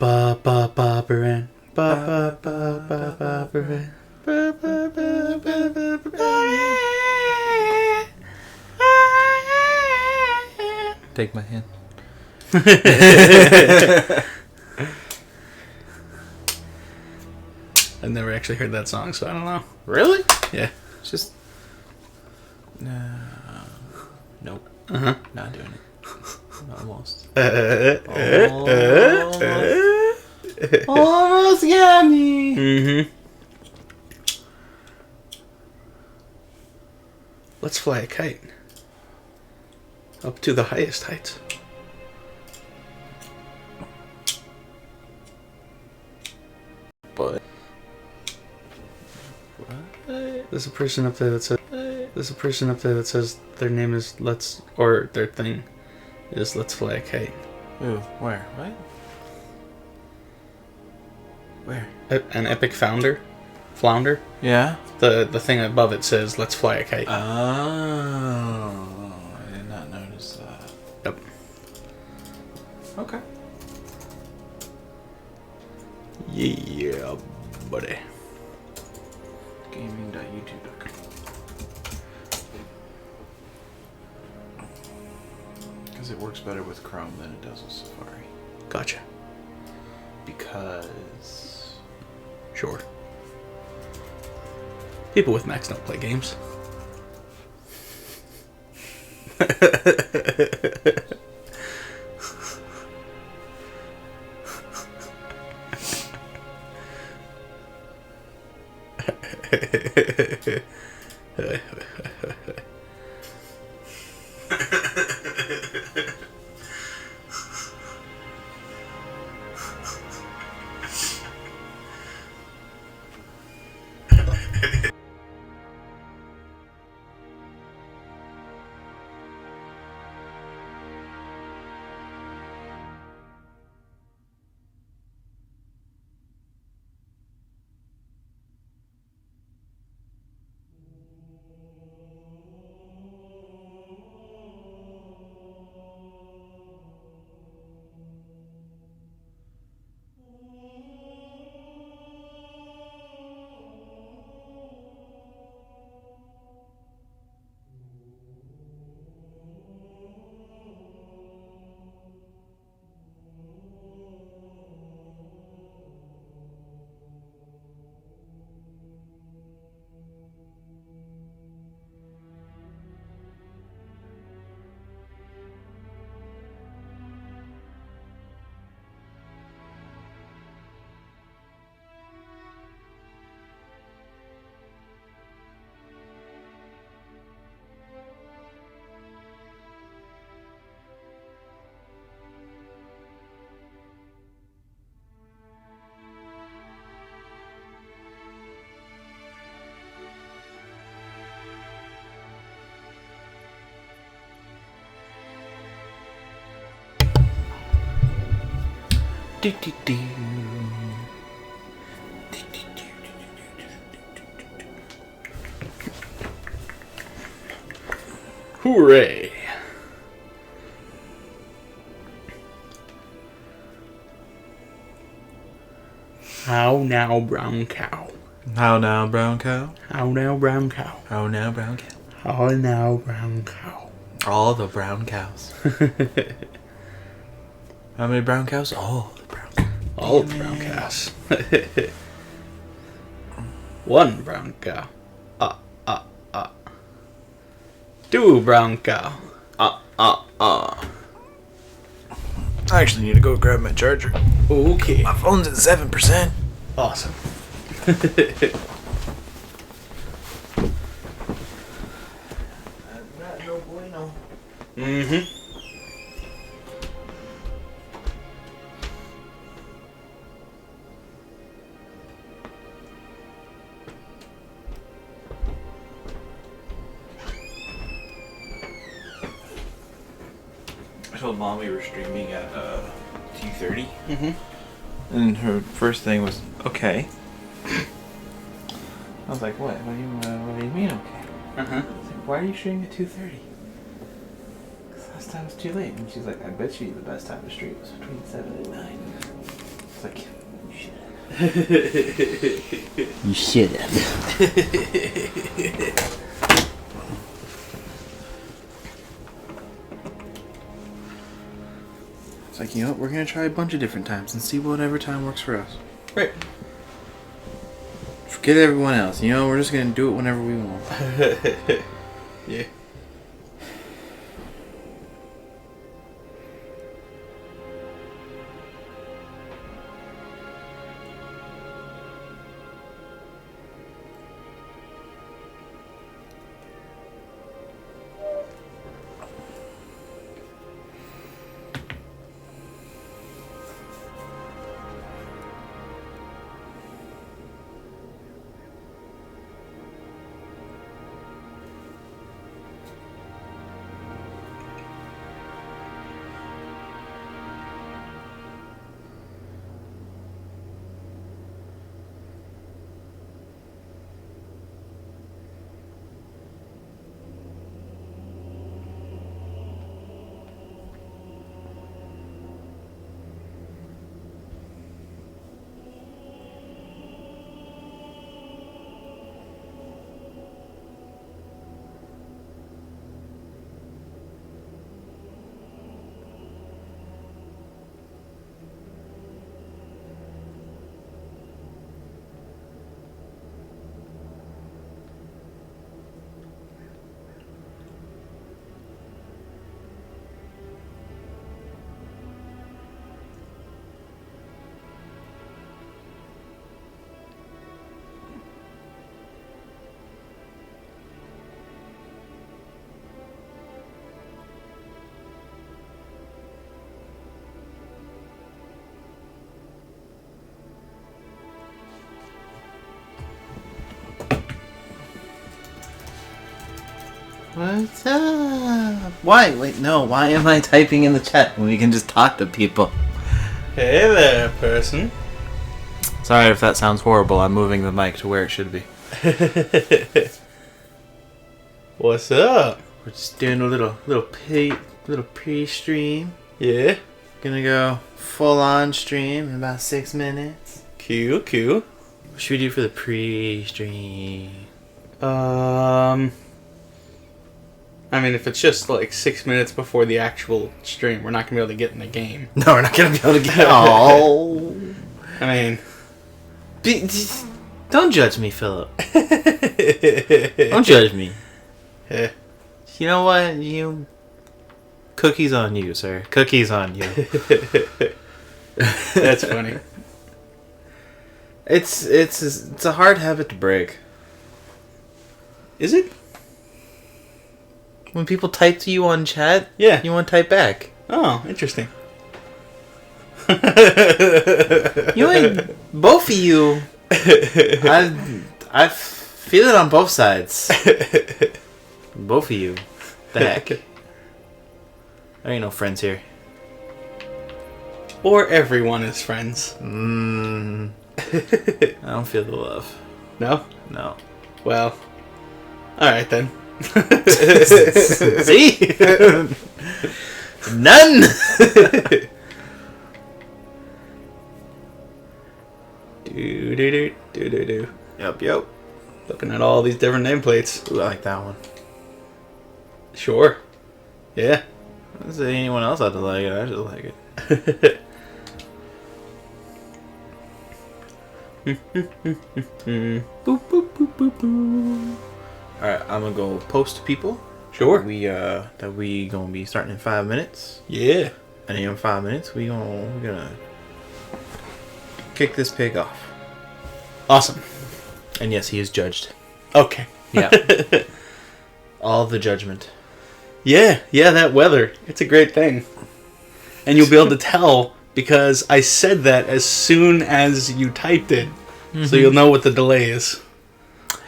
ba ba ba ba ba ba ba ba ba ba. Take my hand. I've never actually heard that song, so I don't know. Really? Yeah. It's just... Nope. Uh-huh. Not doing it. Almost. Almost got me. Mm-hmm. Let's fly a kite. Up to the highest heights. But... There's a person up there that says... their name is or their thing is Let's Fly a Kite. Ooh, where? What? Where? An epic flounder? Yeah? The thing above it says Let's Fly a Kite. Oh, I did not notice that. Yep. Okay. Yeah, buddy. Gaming.youtube.com. Because it works better with Chrome than it does with Safari. Gotcha. Because... Sure. People with Macs don't play games. Hooray! How now, brown cow? How now, brown cow? How now, brown cow? How now, brown cow? How now, brown cow? All the brown cows. How many brown cows? All the brown cows. All the brown cows. One brown cow. Two brown cow. I actually need to go grab my charger. Okay. My phone's at 7%. Awesome. No bueno. Mm-hmm. I told Mom we were streaming at 2:30. Mm-hmm. And her first thing was, okay. I was like, what? What do you mean, okay? Uh-huh. I was like, why are you streaming at 2:30? Because last time was too late. And she's like, I bet you the best time to stream was between 7 and 9. It's like, you should have. It's like, you know what? We're going to try a bunch of different times and see whatever time works for us. Right. Forget everyone else. You know, we're just going to do it whenever we want. Yeah. What's up? Why? Wait, no. Why am I typing in the chat when we can just talk to people? Hey there, person. Sorry if that sounds horrible. I'm moving the mic to where it should be. What's up? We're just doing a little pre-stream. Yeah. Gonna go full on stream in about 6 minutes. Q. What should we do for the pre-stream? I mean, if it's just like 6 minutes before the actual stream, we're not gonna be able to get in the game. No, we're not gonna be able to get. Oh. I mean, don't judge me, Philip. Don't judge me. Yeah. You know what? Cookies on you, sir. Cookies on you. That's funny. It's a hard habit to break. Is it? When people type to you on chat, yeah, you want to type back. Oh, interesting. Both of you. I feel it on both sides. Both of you. The heck. There ain't no friends here. Or everyone is friends. I don't feel the love. No? No. Well, alright then. See? None! Do. Yep. Looking at all these different nameplates. Ooh, I like that one. Sure. Yeah. Is there anyone else out to like it? I just like it. Boop, boop, boop, boop, boop. Alright, I'm gonna go post to people. Sure. That we gonna be starting in 5 minutes. Yeah. And in 5 minutes we're gonna kick this pig off. Awesome. And yes, he is judged. Okay. Yeah. All the judgment. Yeah, that weather. It's a great thing. And you'll be able to tell because I said that as soon as you typed it. Mm-hmm. So you'll know what the delay is.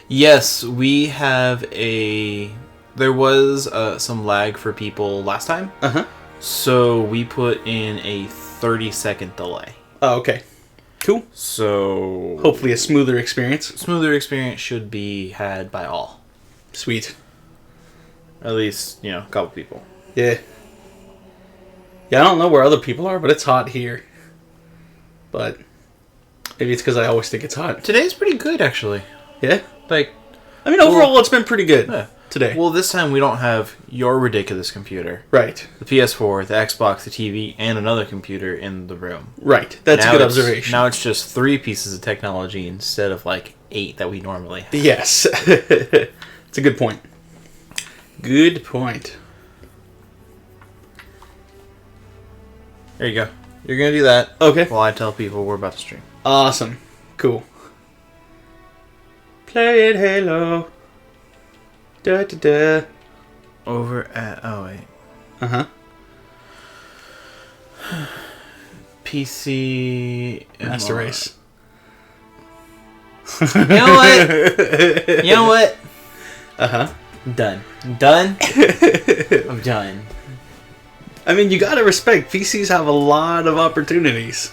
Yes, we have there was some lag for people last time. Uh-huh. So we put in a 30-second delay. Oh, okay. Cool. So hopefully a smoother experience. Smoother experience should be had by all. Sweet. At least, a couple people. Yeah. Yeah, I don't know where other people are, but it's hot here. but maybe it's because I always think it's hot. Today's pretty good, actually. Yeah? Like, I mean, overall, it's been pretty good today. Well, this time we don't have your ridiculous computer. Right. The PS4, the Xbox, the TV, and another computer in the room. Right. That's a good observation. Now it's just 3 pieces of technology instead of, like, 8 that we normally have. Yes. It's a good point. Good point. There you go. You're going to do that. Okay. While I tell people we're about to stream. Awesome. Cool. Play it, Halo. Da da da. Over at... Oh, wait. Uh-huh. PC... Master Race. You know what? You know what? Uh-huh. Done. Done? I'm done. I mean, you gotta respect, PCs have a lot of opportunities.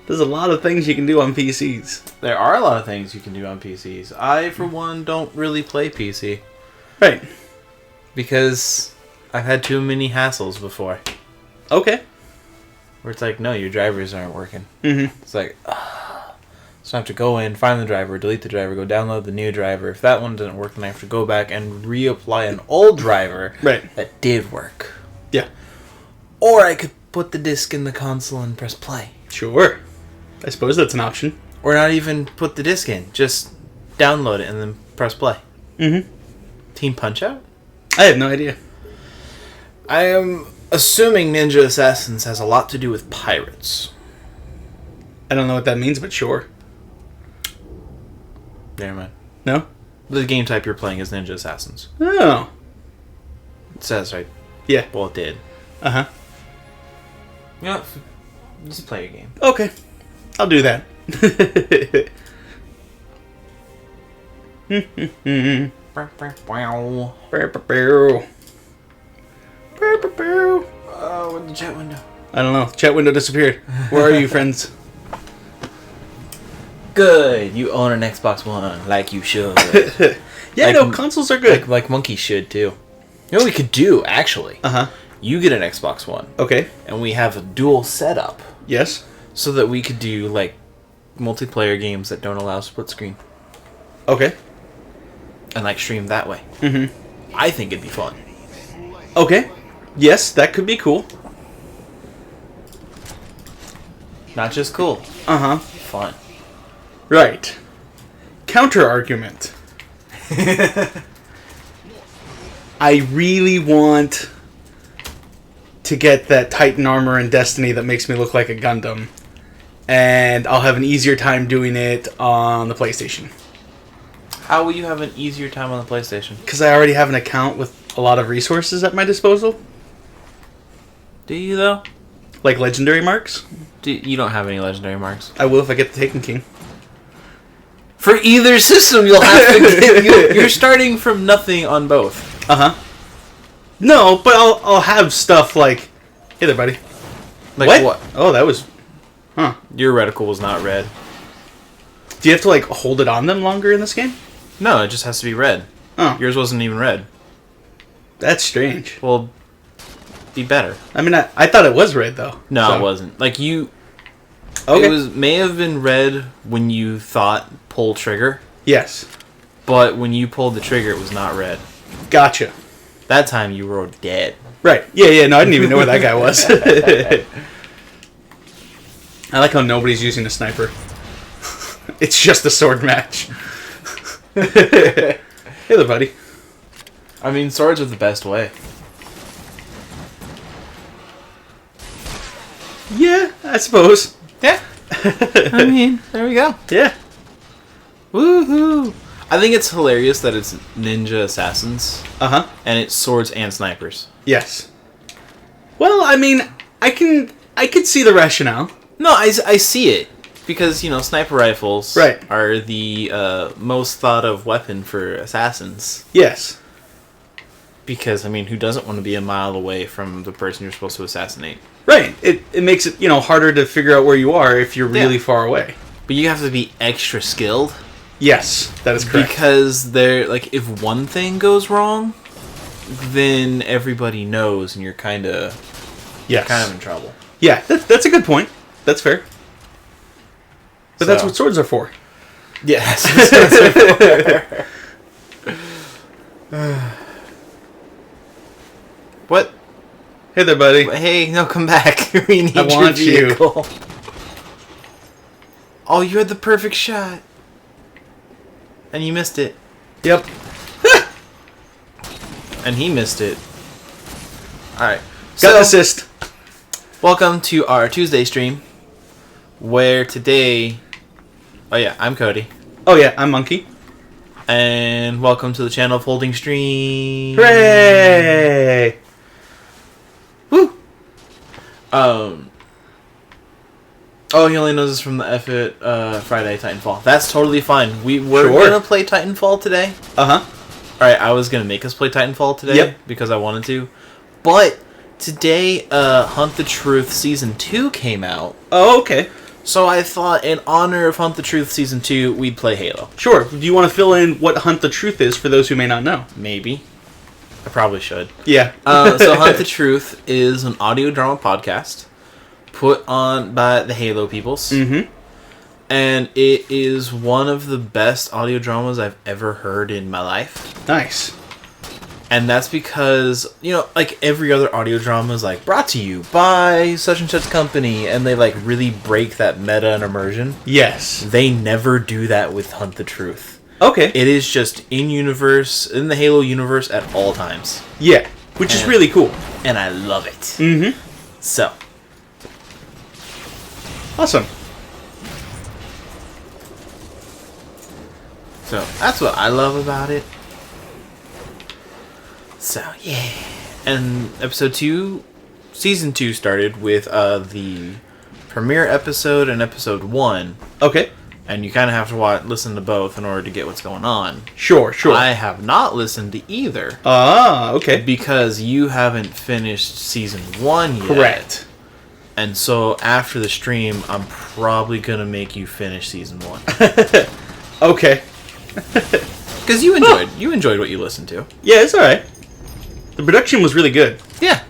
There's a lot of things you can do on PCs. There are a lot of things you can do on PCs. I, for one, don't really play PC. Right. Because I've had too many hassles before. Okay. Where it's like, no, your drivers aren't working. Mm-hmm. It's like, so I have to go in, find the driver, delete the driver, go download the new driver. If that one doesn't work, then I have to go back and reapply an old driver that did work. Yeah. Or I could put the disc in the console and press play. Sure. I suppose that's an option. Or not even put the disc in. Just download it and then press play. Mm-hmm. Team Punch-Out? I have no idea. I am assuming Ninja Assassins has a lot to do with pirates. I don't know what that means, but sure. Never mind. No? The game type you're playing is Ninja Assassins. Oh. It says right. Yeah. Well, it did. Uh-huh. You know, just play your game. Okay. I'll do that. Oh, in the chat window. I don't know. Chat window disappeared. Where are you, friends? Good. You own an Xbox One, like you should. Yeah, like, no, consoles are good. Like monkeys should, too. You know what we could do, actually? Uh-huh. You get an Xbox One. Okay. And we have a dual setup. Yes. So that we could do, like, multiplayer games that don't allow split screen. Okay. And, like, stream that way. Mm-hmm. I think it'd be fun. Okay. Yes, that could be cool. Not just cool. Uh-huh. Fun. Right. Counter argument. I really want to get that Titan armor in Destiny that makes me look like a Gundam. And I'll have an easier time doing it on the PlayStation. How will you have an easier time on the PlayStation? Because I already have an account with a lot of resources at my disposal. Do you, though? Like legendary marks. You don't have any legendary marks. I will if I get the Taken King. For either system, you'll have to get... You're starting from nothing on both. Uh-huh. No, but I'll have stuff like... Hey there, buddy. Like what? Oh, that was... Huh. Your reticle was not red. Do you have to, like, hold it on them longer in this game? No, it just has to be red. Oh. Yours wasn't even red. That's strange. Well, be better. I mean, I thought it was red, though. No, so. It wasn't. Like, you... Okay. It may have been red when you thought pull trigger. Yes. But when you pulled the trigger, it was not red. Gotcha. That time you were dead. Right. Yeah, no, I didn't even know where that guy was. I like how nobody's using a sniper. It's just a sword match. Hey there, buddy. I mean, swords are the best way. Yeah, I suppose. Yeah. I mean, there we go. Yeah. Woohoo! I think it's hilarious that it's Ninja Assassins. Uh-huh. And it's swords and snipers. Yes. Well, I mean, I could see the rationale. No, I see it. Because, you know, sniper rifles are the most thought of weapon for assassins. Yes. Because, I mean, who doesn't want to be a mile away from the person you're supposed to assassinate? Right. It makes it, harder to figure out where you are if you're really far away. But you have to be extra skilled. Yes, that is correct. Because if one thing goes wrong, then everybody knows and you're kind of in trouble. Yeah, that's a good point. That's fair. But that's So- what swords are for. Yes. What? Hey there, buddy. Hey, no, come back. We need I want your you. vehicle. Oh, you had the perfect shot. And you missed it. Yep. And he missed it. Alright. Got an assist. Welcome to our Tuesday stream. Where today... Oh yeah, I'm Cody. Oh yeah, I'm Monkey. And welcome to the channel of Holding Stream. Hooray! Woo! Oh, he only knows us from the F It Friday Titanfall. That's totally fine. We're Sure. gonna play Titanfall today. Uh-huh. Alright, I was gonna make us play Titanfall today Yep. because I wanted to. But today, Hunt the Truth Season 2 came out. Oh, okay. So I thought in honor of Hunt the Truth Season 2, we'd play Halo. Sure. Do you want to fill in what Hunt the Truth is for those who may not know? Maybe. I probably should. Yeah. So Hunt the Truth is an audio drama podcast put on by the Halo peoples. Mm-hmm. And it is one of the best audio dramas I've ever heard in my life. Nice. And that's because, you know, like every other audio drama is like brought to you by such and such company, and they like really break that meta and immersion. Yes. They never do that with Hunt the Truth. Okay. It is just in the Halo universe at all times. Yeah. Which is And- really cool. And I love it. Mm-hmm. So, Awesome. that's what I love about it. So, yeah. And Season 2 started with the premiere episode and episode 1. Okay. And you kind of have to listen to both in order to get what's going on. Sure, sure. I have not listened to either. Ah, okay. Because you haven't finished Season 1 yet. Correct. And so after the stream, I'm probably going to make you finish Season 1. Okay. Because you enjoyed what you listened to. Yeah, it's alright. The production was really good. Yeah.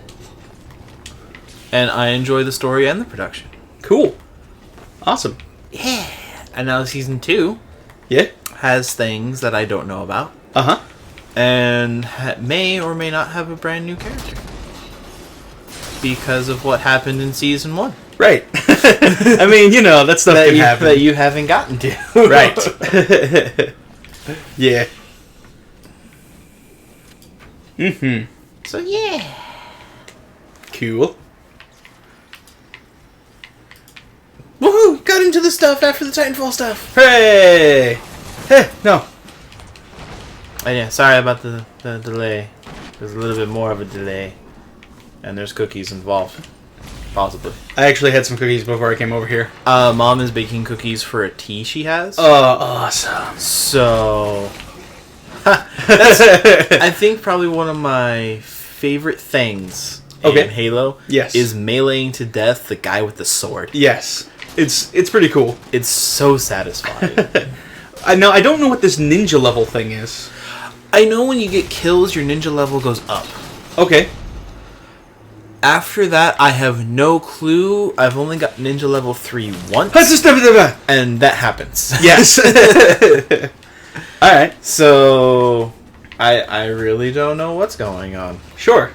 And I enjoy the story and the production. Cool. Awesome. Yeah. And now Season 2 Yeah? has things that I don't know about. Uh-huh. And may or may not have a brand new character. Because of what happened in Season 1. Right. I mean, you know, that stuff can happen. That you haven't gotten to. Right. Yeah. Mm-hmm. So, yeah. Cool. Woohoo! Got into the stuff after the Titanfall stuff. Hooray! Hey, no. Oh, yeah, sorry about the delay. There's a little bit more of a delay. And there's cookies involved. Possibly. I actually had some cookies before I came over here. Mom is baking cookies for a tea she has. Oh, awesome. So... that's, I think, probably one of my favorite things in Halo Yes. is meleeing to death the guy with the sword. Yes. It's pretty cool. It's so satisfying. I don't know what this ninja level thing is. I know when you get kills, your ninja level goes up. Okay. After that, I have no clue. I've only got ninja level 3 once. And that happens. Yes. Alright. So, I really don't know what's going on. Sure.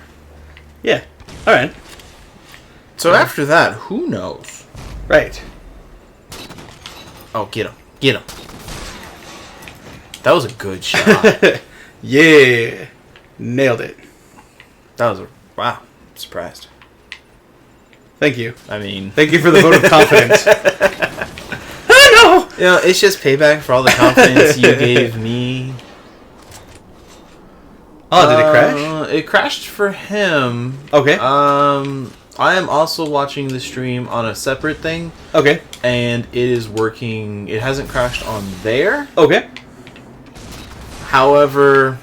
Yeah. Alright. So after that, who knows? Right. Oh, get him. Get him. That was a good shot. Yeah. Nailed it. That was a... Wow. I'm surprised. Thank you. I mean... Thank you for the vote of confidence. Oh, no! You know, it's just payback for all the confidence you gave me. Oh, did it crash? It crashed for him. Okay. I am also watching the stream on a separate thing. Okay. And it is working. It hasn't crashed on there. Okay. However,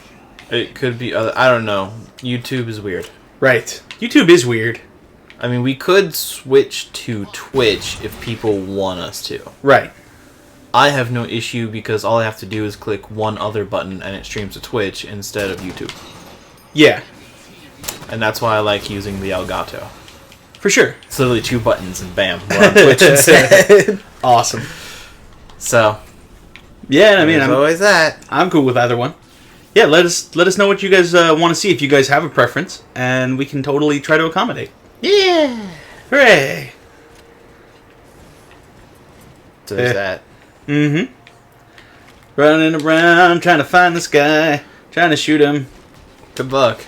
it could be other. I don't know. YouTube is weird. Right. YouTube is weird. I mean, we could switch to Twitch if people want us to. Right. I have no issue because all I have to do is click one other button and it streams to Twitch instead of YouTube. Yeah. And that's why I like using the Elgato. For sure. It's literally 2 buttons and bam, we're on Twitch instead. Awesome. So, Yeah, I mean, there's always that. I'm cool with either one. Yeah, let us know what you guys want to see if you guys have a preference, and we can totally try to accommodate. Yeah. Hooray! So there's that. Mm-hmm. Running around trying to find this guy, trying to shoot him. Good luck.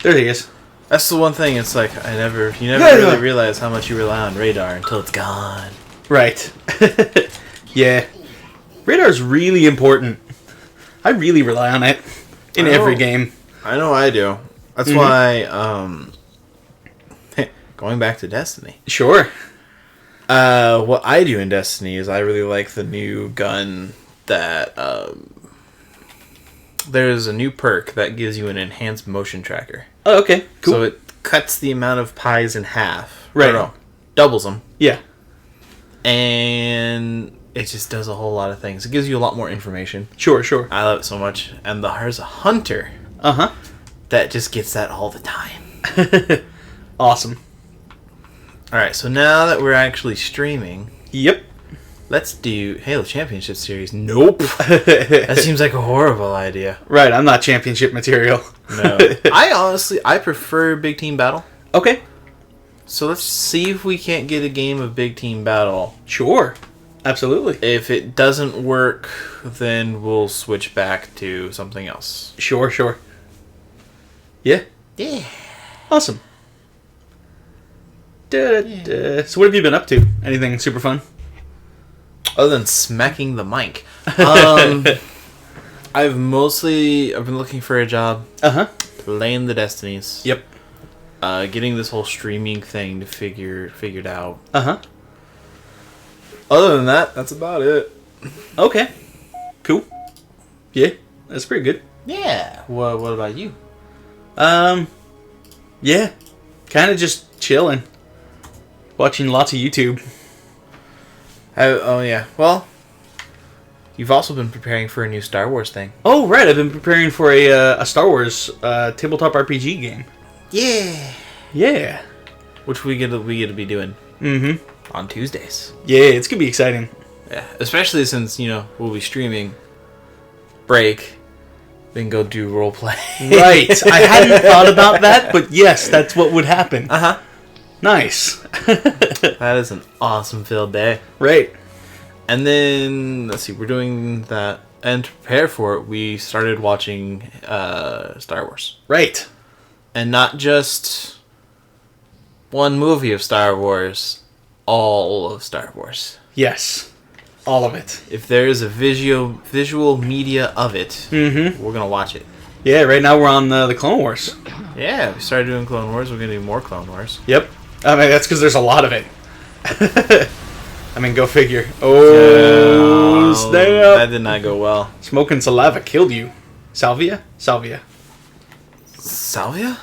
There he is. That's the one thing. It's like you never really realize how much you rely on radar until it's gone. Right. Yeah. Radar's really important. I really rely on it in every game. I know I do. That's why, going back to Destiny. Sure. What I do in Destiny is I really like the new gun that, there's a new perk that gives you an enhanced motion tracker. Oh, okay. Cool. So it cuts the amount of pies in half. Right. No, doubles them. Yeah. And it just does a whole lot of things. It gives you a lot more information. Sure, sure. I love it so much. And there's a hunter Uh-huh. that just gets that all the time. Awesome. Alright, so now that we're actually streaming, Yep. let's do Halo Championship Series. Nope. That seems like a horrible idea. Right, I'm not championship material. No. I prefer Big Team Battle. Okay. So let's see if we can't get a game of Big Team Battle. Sure. Absolutely. If it doesn't work, then we'll switch back to something else. Sure, sure. Yeah. Yeah. Awesome. Da-da-da. So what have you been up to? Anything super fun? Other than smacking the mic. I've been looking for a job, Uh-huh. playing the Destinies. Yep. Getting this whole streaming thing to figured out. Uh-huh. Other than that, that's about it. Okay. Cool. Yeah, that's pretty good. Yeah. What about you? Yeah. Kind of just chilling. Watching lots of YouTube. Oh yeah. Well, you've also been preparing for a new Star Wars thing. Oh, right. I've been preparing for a Star Wars tabletop RPG game. Yeah. Yeah. Which we get to be doing Mm-hmm. on Tuesdays. Yeah, it's going to be exciting. Yeah. Especially since, we'll be streaming, break, then go do roleplay. Right. I hadn't thought about that, but yes, that's what would happen. Uh-huh. Nice. That is an awesome filled day. Right. And then, let's see, we're doing that. And to prepare for it, we started watching Star Wars. Right. And not just one movie of Star Wars, all of Star Wars. Yes. All of it. If there is a visual media of it, we're going to watch it. Yeah, right now we're on the Clone Wars. Yeah, we started doing Clone Wars. We're going to do more Clone Wars. Yep. I mean, that's because there's a lot of it. I mean, go figure. Oh, snap. That did not go well. Smoking saliva killed you. Salvia? Salvia. Salvia?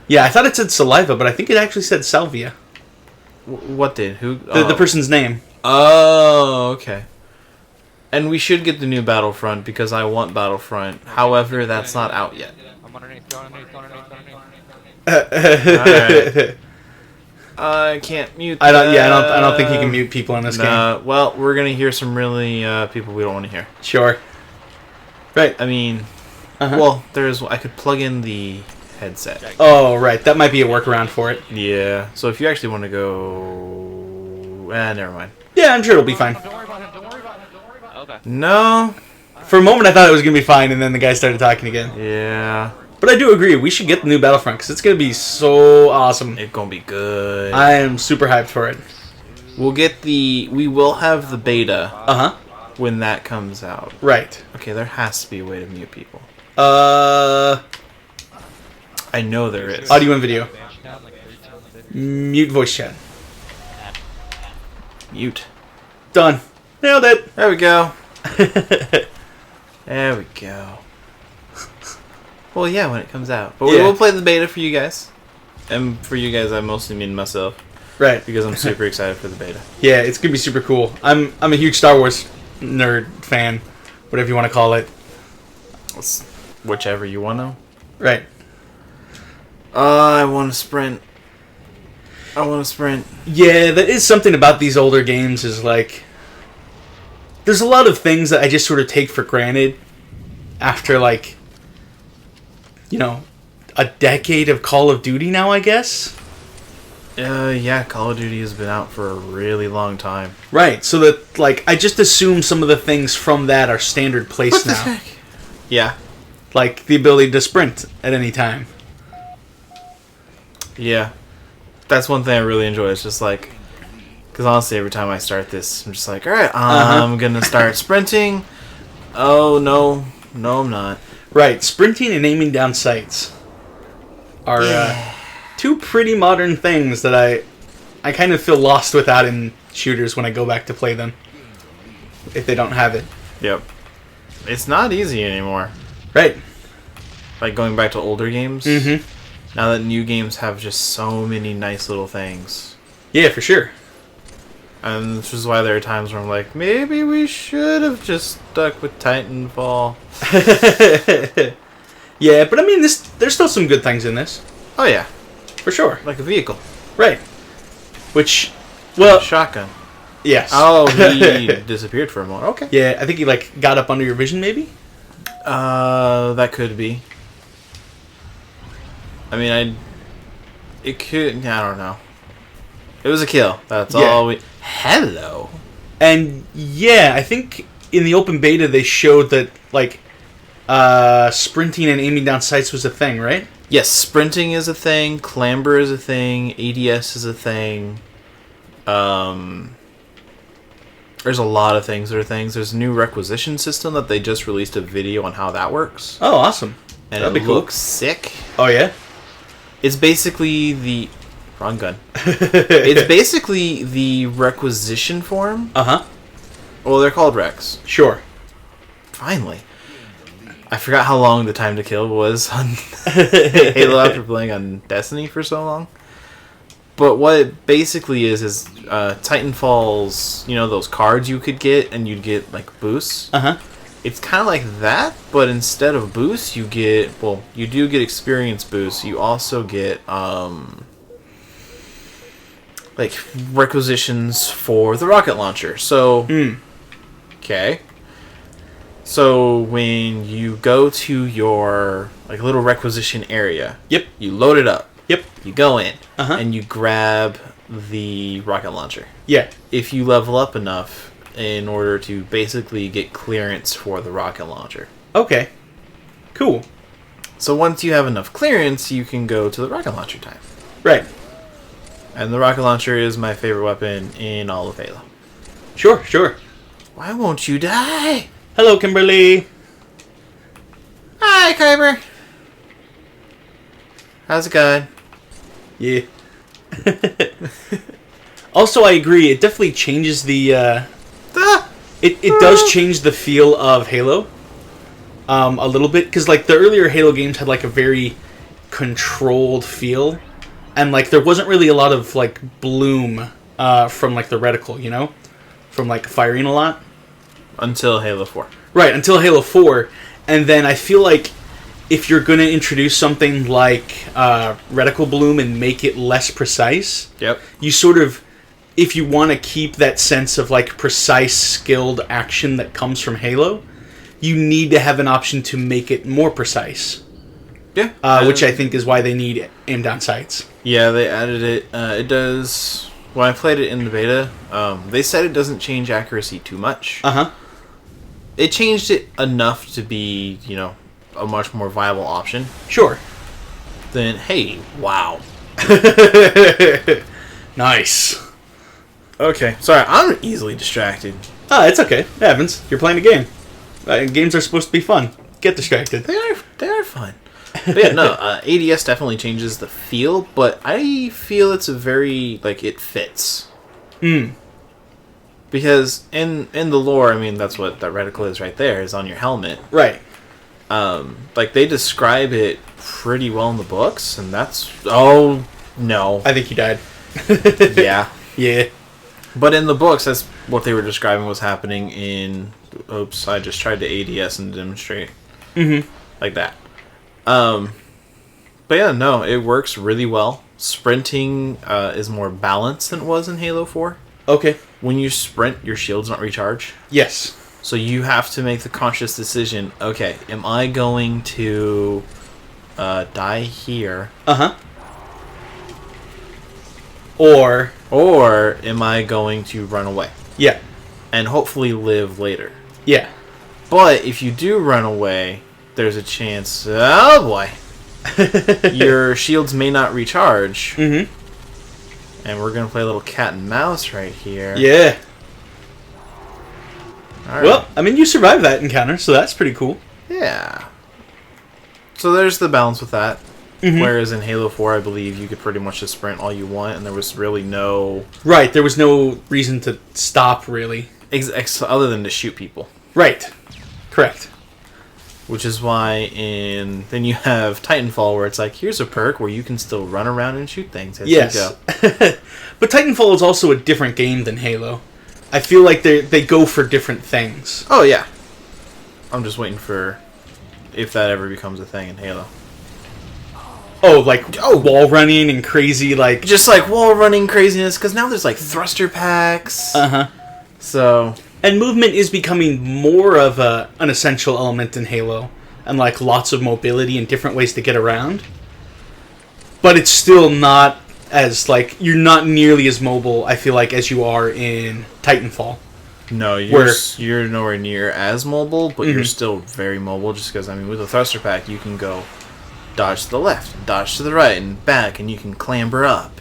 Yeah, I thought it said saliva, but I think it actually said salvia. What did? Who? The person's name. Oh, okay. And we should get the new Battlefront because I want Battlefront. However, that's not out yet. I'm underneath. Alright. I can't mute. I don't think you can mute people in this game. Well, we're gonna hear some really people we don't want to hear. Sure. Right. I mean, well, I could plug in the headset. Oh, right. That might be a workaround for it. Yeah. So if you actually want to go, never mind. Yeah, I'm sure it'll be fine. Don't worry about him. Okay. No. For a moment, I thought it was gonna be fine, and then the guy started talking again. Yeah. But I do agree. We should get the new Battlefront because it's gonna be so awesome. It's gonna be good. I am super hyped for it. We will have the beta when that comes out. Right. Okay, there has to be a way to mute people. Audio I know there is. and video. Mute voice chat. Mute. Done. Nailed it. There we go. There we go. Well, yeah, when it comes out. But we Yeah. will play the beta for you guys. And for you guys, I mostly mean myself. Right. Because I'm super excited for the beta. Yeah, it's gonna be super cool. I'm a huge Star Wars nerd fan, whatever you want to call it. It's whichever you want to. Right. I want to sprint. I want to sprint. Yeah, that is something about these older games is like... There's a lot of things that I just sort of take for granted after, like, you know, a decade of Call of Duty now, I guess. Yeah, Call of Duty has been out for a really long time. Right, so that, like, I just assume some of the things from that are standard place now. Yeah. Like, the ability to sprint at any time. Yeah. That's one thing I really enjoy. It's just like... Because honestly, every time I start this, I'm just like, alright, I'm going to start sprinting. Oh, no. No, I'm not. Right, sprinting and aiming down sights are two pretty modern things that I kind of feel lost without in shooters when I go back to play them. If they don't have it. Yep. It's not easy anymore. Right. Like going back to older games. Mm-hmm. Now that new games have just so many nice little things. Yeah, for sure. And this is why there are times where I'm like, maybe we should have just stuck with Titanfall. Yeah, but I mean, there's still some good things in this. Oh yeah. For sure. Like a vehicle. Right. Which, well... Shotgun. Yes. Oh, he disappeared for a moment. Okay. Yeah, I think he, like, got up under your vision, maybe? That could be. I mean, it could... I don't know. It was a kill. That's all we... Hello. And, yeah, I think in the open beta they showed that, like, sprinting and aiming down sights was a thing, right? Yes, sprinting is a thing. Clamber is a thing. ADS is a thing. There's a lot of things that are things. There's a new requisition system that they just released a video on how that works. Oh, awesome. And That'd it be cool. looks sick. Oh, yeah? It's basically the... Wrong gun. It's basically the requisition form. Uh-huh. Well, they're called recs. Sure. Finally. I forgot how long the time to kill was on Halo after playing on Destiny for so long. But what it basically is Titanfall's, you know, those cards you could get, and you'd get, like, boosts. Uh-huh. It's kind of like that, but instead of boosts, you get, well, you do get experience boosts. You also get, like, requisitions for the rocket launcher. So, okay. So, when you go to your, like, little requisition area, Yep. you load it up. Yep. You go in, Uh-huh. and you grab the rocket launcher. Yeah. If you level up enough in order to basically get clearance for the rocket launcher. Okay. Cool. So once you have enough clearance, you can go to the rocket launcher time. Right. And the rocket launcher is my favorite weapon in all of Halo. Sure, sure. Why won't you die? Hello, Kimberly. Hi, Kyber. How's it going? Yeah. Also, I agree. It definitely changes the... It does change the feel of Halo. A little bit. Because, like, the earlier Halo games had, like, a very controlled feel. And, like, there wasn't really a lot of, like, bloom from, like, the reticle, you know? From, like, firing a lot. Until Halo 4. Right, until Halo 4. And then I feel like if you're going to introduce something like reticle bloom and make it less precise, Yep. you sort of, if you want to keep that sense of like precise, skilled action that comes from Halo, you need to have an option to make it more precise. Yeah. Which I think is why they need aim down sights. Yeah, they added it. It does... When I played it in the beta, they said it doesn't change accuracy too much. Uh-huh. It changed it enough to be, you know, a much more viable option. Sure. Then, hey, wow. Nice. Okay, sorry, I'm easily distracted. Ah, it's okay. It happens. You're playing a game. Games are supposed to be fun. Get distracted. They are fun. But yeah, no, ADS definitely changes the feel, but I feel it's a very, like, it fits. Because in the lore, I mean, that's what that reticle is right there, is on your helmet. Right. Like, they describe it pretty well in the books, and that's... Oh, no. I think he died. Yeah. Yeah. But in the books, that's what they were describing was happening in... Oops, I just tried to ADS and demonstrate. Mm-hmm. Like that. But yeah, no, it works really well. sprinting is more balanced than it was in Halo 4. Okay. When you sprint, your shields don't recharge. Yes. So you have to make the conscious decision, okay, am I going to die here? Uh-huh. Or am I going to run away? Yeah. And hopefully live later. Yeah. But if you do run away, there's a chance, oh boy, your shields may not recharge. Mm-hmm. And we're going to play a little cat and mouse right here. Yeah. All right. Well, I mean, you survived that encounter, so that's pretty cool. Yeah. So there's the balance with that. Mhm. Whereas in Halo 4, I believe you could pretty much just sprint all you want, and there was really no... Right, there was no reason to stop, really. other than to shoot people. Right. Correct. Which is why then you have Titanfall, where it's like, here's a perk where you can still run around and shoot things as you go. But Titanfall is also a different game than Halo. I feel like they go for different things. Oh, yeah. I'm just waiting for if that ever becomes a thing in Halo. Oh, like wall running and crazy, like... Just like wall running craziness, because now there's like thruster packs. Uh-huh. So... And movement is becoming more of an essential element in Halo. And like lots of mobility and different ways to get around. But it's still not as like... You're not nearly as mobile, I feel like, as you are in Titanfall. No, you're nowhere near as mobile, but you're still very mobile, just because, I mean, with a thruster pack, you can go dodge to the left, and dodge to the right, and back, and you can clamber up.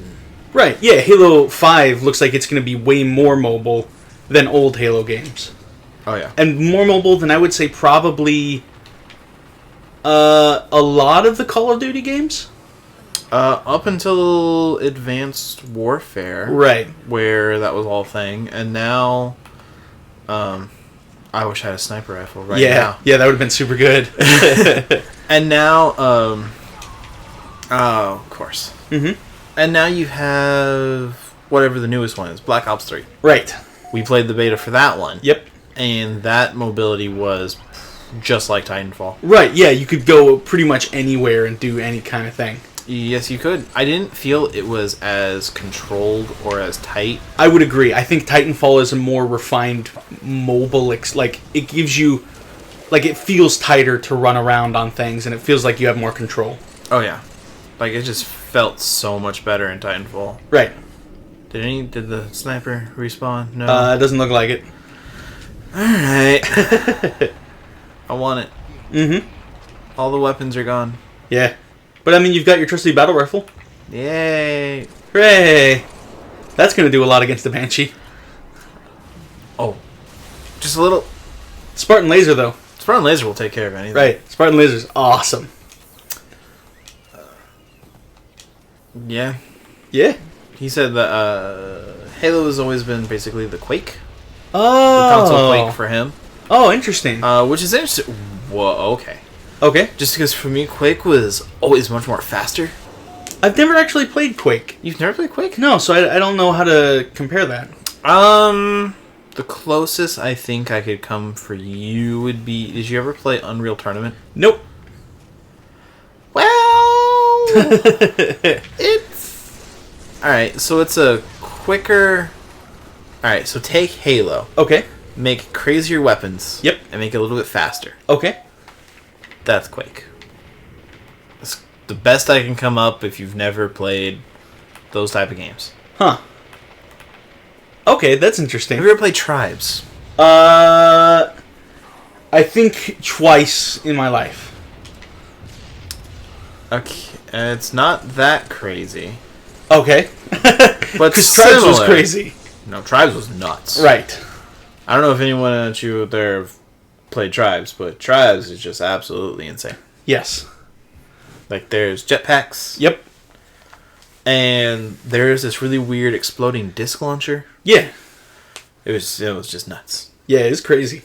Right, yeah, Halo 5 looks like it's going to be way more mobile than old Halo games. Oh, yeah. And more mobile than I would say probably a lot of the Call of Duty games. Up until Advanced Warfare. Right. Where that was all thing, and now... I wish I had a sniper rifle right now. Yeah, that would have been super good. And now, oh, of course. Mm-hmm. And now you have whatever the newest one is, Black Ops 3. Right. We played the beta for that one. Yep. And that mobility was just like Titanfall. Right, yeah, you could go pretty much anywhere and do any kind of thing. Yes, you could. I didn't feel it was as controlled or as tight. I would agree. I think Titanfall is a more refined mobile... like, it gives you... Like, it feels tighter to run around on things, and it feels like you have more control. Oh, yeah. Like, it just felt so much better in Titanfall. Right. Did the sniper respawn? No. It doesn't look like it. Alright. I want it. Mm-hmm. All the weapons are gone. Yeah. But, I mean, you've got your trusty battle rifle. Yay. Hooray! That's going to do a lot against the Banshee. Oh. Just a little... Spartan Laser, though. Spartan Laser will take care of anything. Right. Spartan Laser's awesome. Yeah. Yeah. He said that Halo has always been basically the Quake. Oh. The console Quake for him. Oh, interesting. Which is interesting. Whoa, okay. Okay. Just because for me, Quake was always much more faster. I've never actually played Quake. You've never played Quake? No, so I don't know how to compare that. The closest I think I could come for you would be... Did you ever play Unreal Tournament? Nope. Well... it's... Alright, so it's a quicker... Alright, so take Halo. Okay. Make crazier weapons. Yep. And make it a little bit faster. Okay. That's Quake. It's the best I can come up if you've never played those type of games. Huh. Okay, that's interesting. Have you ever played Tribes? I think twice in my life. Okay, it's not that crazy. Okay. But because Tribes was similar. crazy. No, Tribes was nuts. Right. I don't know if anyone at you out there have played Tribes, but Tribes is just absolutely insane. Yes. Like, there's jetpacks. Yep. And there's this really weird exploding disc launcher. Yeah. It was just nuts. Yeah, it's crazy.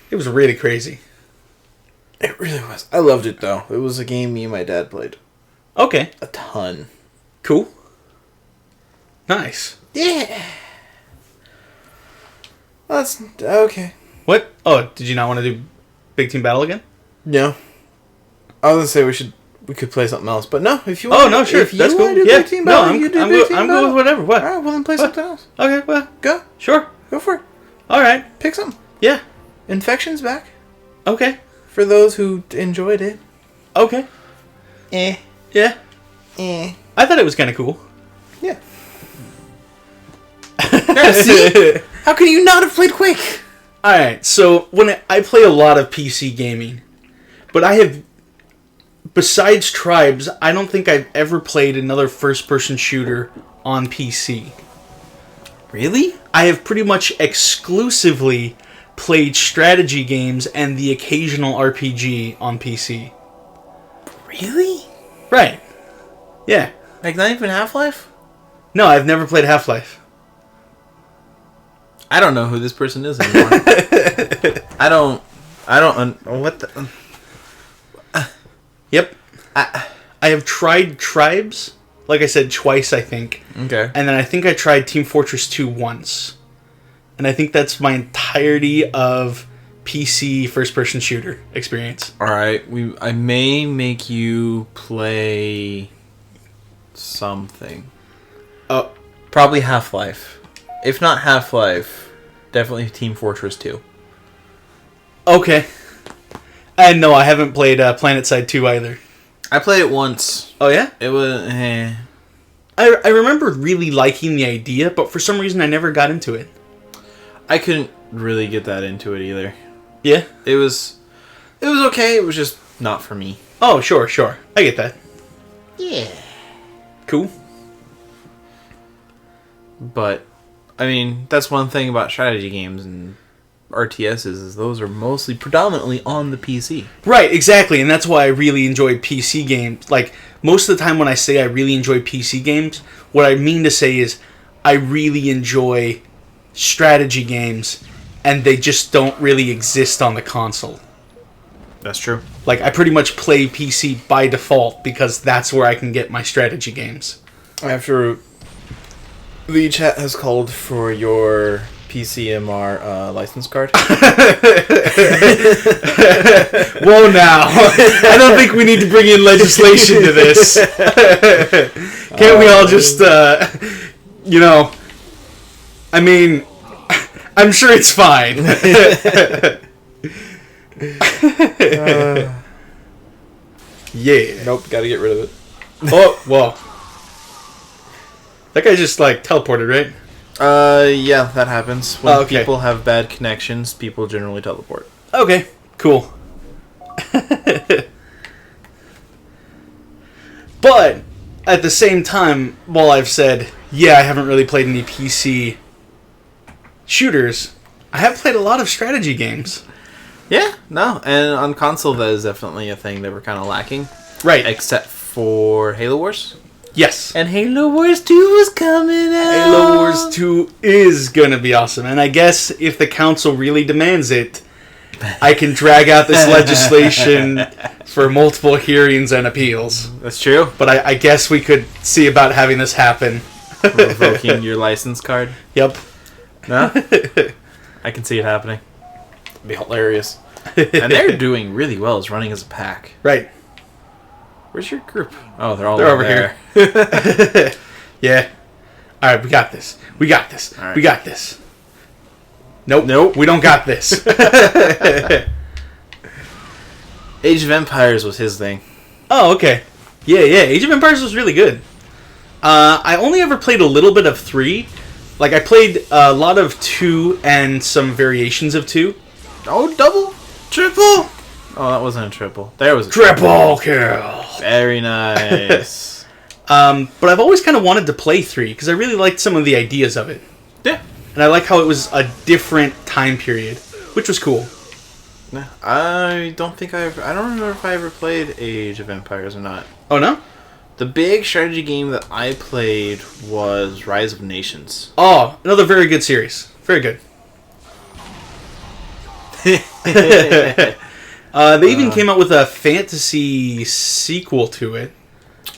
It was really crazy. It really was. I loved it, though. It was a game me and my dad played. Okay. A ton. Cool. Nice. Yeah. That's okay. What? Oh, did you not want to do Big Team Battle again? No. I was gonna say we should we could play something else. But no, if you Oh want, no, sure, if you that's cool. want to do Yeah, Big Team no, Battle, you do Big Team I'm Battle. good with whatever. What? All right, well then play something else. Okay, well, Go, sure. go for it. All right. Pick something. Yeah. Infection's back Okay. for those who enjoyed it. Okay. Eh, Yeah. eh. I thought it was kind of cool. Yeah. Yeah, see? How could you not have played Quake? All right. So I play a lot of PC gaming, but I have, besides Tribes, I don't think I've ever played another first-person shooter on PC. Really? I have pretty much exclusively played strategy games and the occasional RPG on PC. Really? Right. Yeah. Like not even Half-Life? No, I've never played Half-Life. I don't know who this person is anymore. I don't. What the? Yep. I have tried Tribes, like I said, twice, I think. Okay. And then I think I tried Team Fortress 2 once. And I think that's my entirety of PC first-person shooter experience. All right. I may make you play something. Oh, Probably Half-Life. If not Half-Life, definitely Team Fortress 2. okay. And no, I haven't played PlanetSide 2 either. I played it once. Oh, yeah? It was. Eh. I remember really liking the idea, but for some reason I never got into it. I couldn't really get that into it either. Yeah? It was okay. It was just not for me. Oh, sure. I get that. Yeah. Cool. But, I mean, that's one thing about strategy games and RTSs is those are mostly predominantly on the PC. Right, exactly, and that's why I really enjoy PC games. Like, most of the time when I say I really enjoy PC games, what I mean to say is I really enjoy strategy games, and they just don't really exist on the console. That's true. Like, I pretty much play PC by default because that's where I can get my strategy games. After the chat has called for your PCMR license card. Whoa, now. I don't think we need to bring in legislation to this. Can't we all just, I mean, I'm sure it's fine. Yeah. Nope, gotta get rid of it. Oh, whoa. That guy just, teleported, right? Yeah, that happens. When okay. people have bad connections, people generally teleport. Okay, cool. But, at the same time, while I've said, yeah, I haven't really played any PC shooters, I have played a lot of strategy games. Yeah, no, and on console that is definitely a thing that we're kind of lacking. Right. Except for Halo Wars. Yes. And Halo Wars 2 is coming out! Halo Wars 2 is gonna be awesome, and I guess if the council really demands it, I can drag out this legislation for multiple hearings and appeals. That's true. But I guess we could see about having this happen. Revoking your license card. Yep. No? I can see it happening. It'd be hilarious. And they're doing really well as running as a pack. Right. Where's your group? Oh, they're all They're over there. here. Yeah. Alright, we got this. We got this. All right. We got this. Nope. Nope. We don't got this. Age of Empires was his thing. Oh, okay. Yeah. Age of Empires was really good. I only ever played a little bit of 3. Like, I played a lot of 2 and some variations of 2. Oh, double? Triple? Oh, that wasn't a triple. There was a Triple kill! Very nice. But I've always kind of wanted to play 3, because I really liked some of the ideas of it. Yeah. And I like how it was a different time period, which was cool. I don't remember if I ever played Age of Empires or not. Oh, no? The big strategy game that I played was Rise of Nations. Oh, another very good series. Very good. They even came out with a fantasy sequel to it,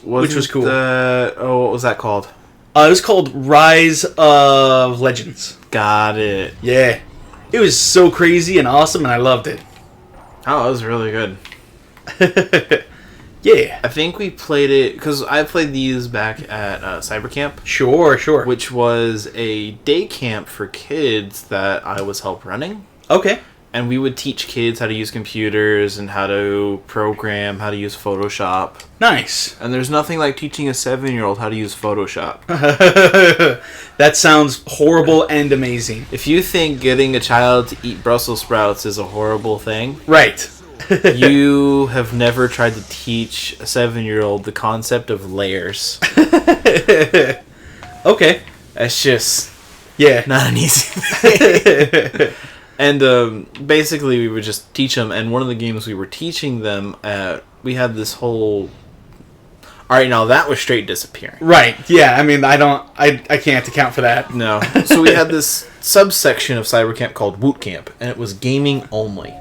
which was cool. What was that called? It was called Rise of Legends. Got it. Yeah. It was so crazy and awesome, and I loved it. Oh, it was really good. Yeah. I think we played it because I played these back at Cyber Camp, Sure. which was a day camp for kids that I was help running. Okay. And we would teach kids how to use computers and how to program, how to use Photoshop. Nice. And there's nothing like teaching a 7-year-old how to use Photoshop. That sounds horrible and amazing. If you think getting a child to eat Brussels sprouts is a horrible thing, Right. you have never tried to teach a 7-year-old the concept of layers. Okay. That's just Yeah. not an easy thing. And basically, we would just teach them. And one of the games we were teaching them, we had this whole. All right, now that was straight disappearing. Right. Yeah. I mean, I can't account for that. No, so we had this subsection of Cyber Camp called Woot Camp, and it was gaming only.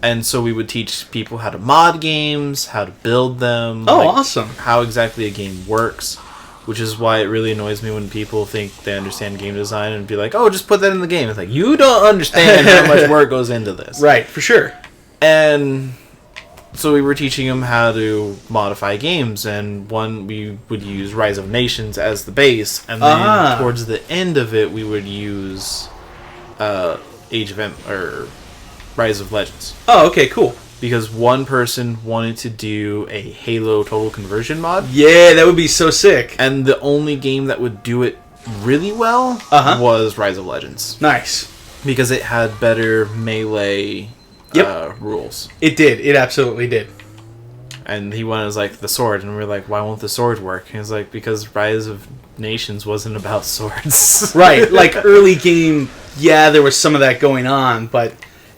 And so we would teach people how to mod games, how to build them. Oh, awesome. How exactly a game works. Which is why it really annoys me when people think they understand game design and be like, oh, just put that in the game. It's like, you don't understand how much work goes into this. Right, for sure. And so we were teaching them how to modify games, and we would use Rise of Nations as the base, and then towards the end of it, we would use Rise of Legends. Oh, okay, cool. Because one person wanted to do a Halo Total Conversion mod. Yeah, that would be so sick. And the only game that would do it really well was Rise of Legends. Nice. Because it had better melee rules. It did. It absolutely did. And he went as like the sword, and we were like, why won't the sword work? And he was like, because Rise of Nations wasn't about swords. Right, like early game, yeah, there was some of that going on, but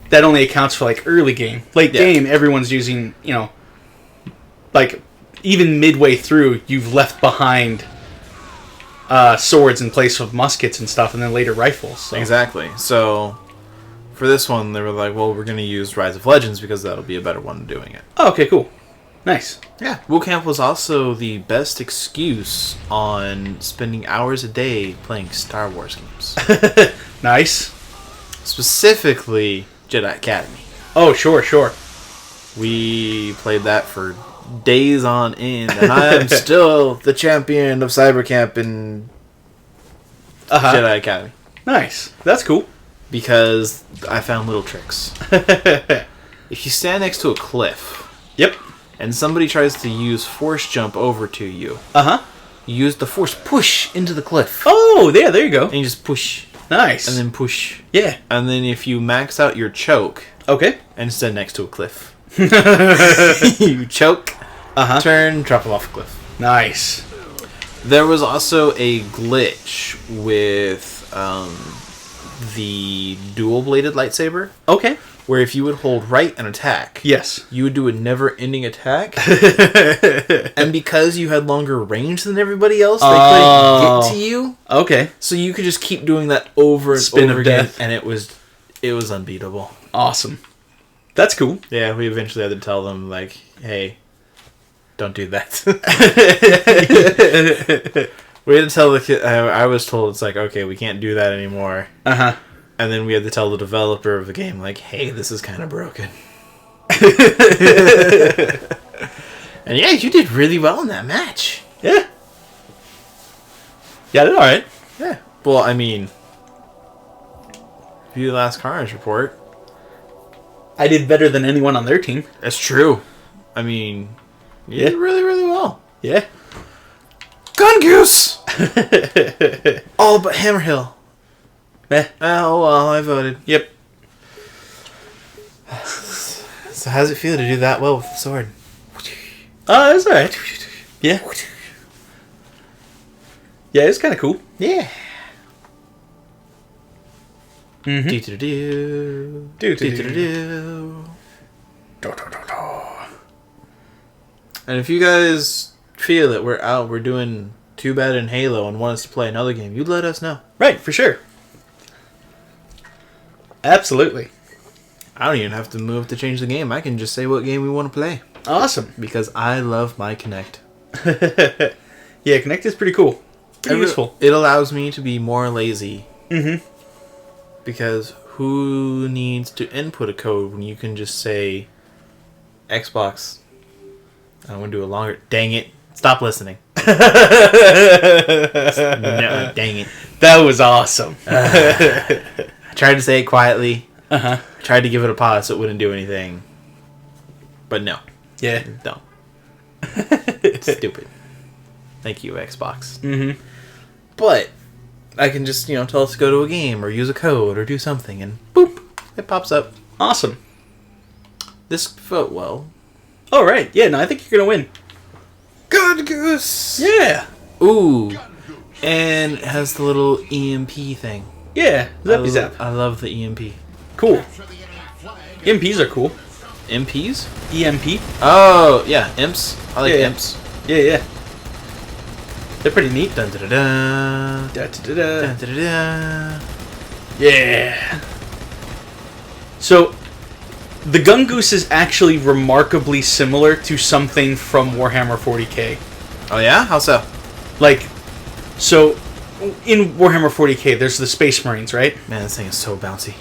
that only accounts for like early game. Late game, everyone's using, like even midway through, you've left behind swords in place of muskets and stuff, and then later rifles. So. Exactly. So for this one, they were like, well, we're going to use Rise of Legends because that'll be a better one doing it. Oh, okay, cool. Nice. Yeah. Woot Camp was also the best excuse on spending hours a day playing Star Wars games. Nice. Specifically Jedi Academy. Oh, sure. We played that for days on end, and I am still the champion of Cyber Camp in Jedi Academy. Nice. That's cool. Because I found little tricks. If you stand next to a cliff, yep, and somebody tries to use force jump over to you, you use the force push into the cliff. Oh, yeah, there you go. And you just push. Nice. And then push. Yeah. And then if you max out your choke, okay, and stand next to a cliff, you choke, turn, drop them off a cliff. Nice. There was also a glitch with the dual-bladed lightsaber. Okay. Where if you would hold right and attack, yes, you would do a never-ending attack. And because you had longer range than everybody else, they couldn't get to you. Okay. So you could just keep doing that over and Spin over of again, death. and it was unbeatable. Awesome. That's cool. Yeah, we eventually had to tell them, like, hey, don't do that. We had to tell the kid, I was told, it's like, okay, we can't do that anymore. And then we had to tell the developer of the game, like, hey, this is kind of broken. And yeah, you did really well in that match. Yeah. Yeah, I did alright. Yeah. Well, I mean, view the last Carnage report. I did better than anyone on their team. That's true. I mean, you did really, really well. Yeah. Gun Goose! All but Hammerhill. Meh. Oh, well, I voted. Yep. So how's it feel to do that well with the sword? Oh, it's alright. Yeah. Yeah, it's kind of cool. Yeah. Mm-hmm. Do-do-do. Do-do-do. And if you guys feel that we're doing too bad in Halo and want us to play another game, you let us know. Right, for sure. Absolutely. I don't even have to move to change the game. I can just say what game we want to play. Awesome. Because I love my Kinect. Yeah, Kinect is pretty cool. Pretty useful. It allows me to be more lazy. Mm-hmm. Because who needs to input a code when you can just say Xbox? I want to do a longer. Dang it! Stop listening. No, dang it. That was awesome. I tried to say it quietly. Uh-huh. Tried to give it a pause so it wouldn't do anything. But no. Yeah. Dumb. Stupid. Thank you, Xbox. Mm-hmm. But I can just, tell us to go to a game or use a code or do something and boop, it pops up. Awesome. This felt well. All right. Yeah, no, I think you're going to win. Good goose! Yeah. Ooh. And it has the little EMP thing. Yeah. Zappy zap. I love the EMP. Cool. EMPs are cool. MPs? EMP? Oh, yeah, imps. I like Yeah, yeah. imps. Yeah. They're pretty neat. Dun da da da. Da-da-da-da. Dun da da da. Yeah. So, the Gun Goose is actually remarkably similar to something from Warhammer 40k. Oh, yeah? How so? Like, so, in Warhammer 40k, there's the Space Marines, right? Man, this thing is so bouncy.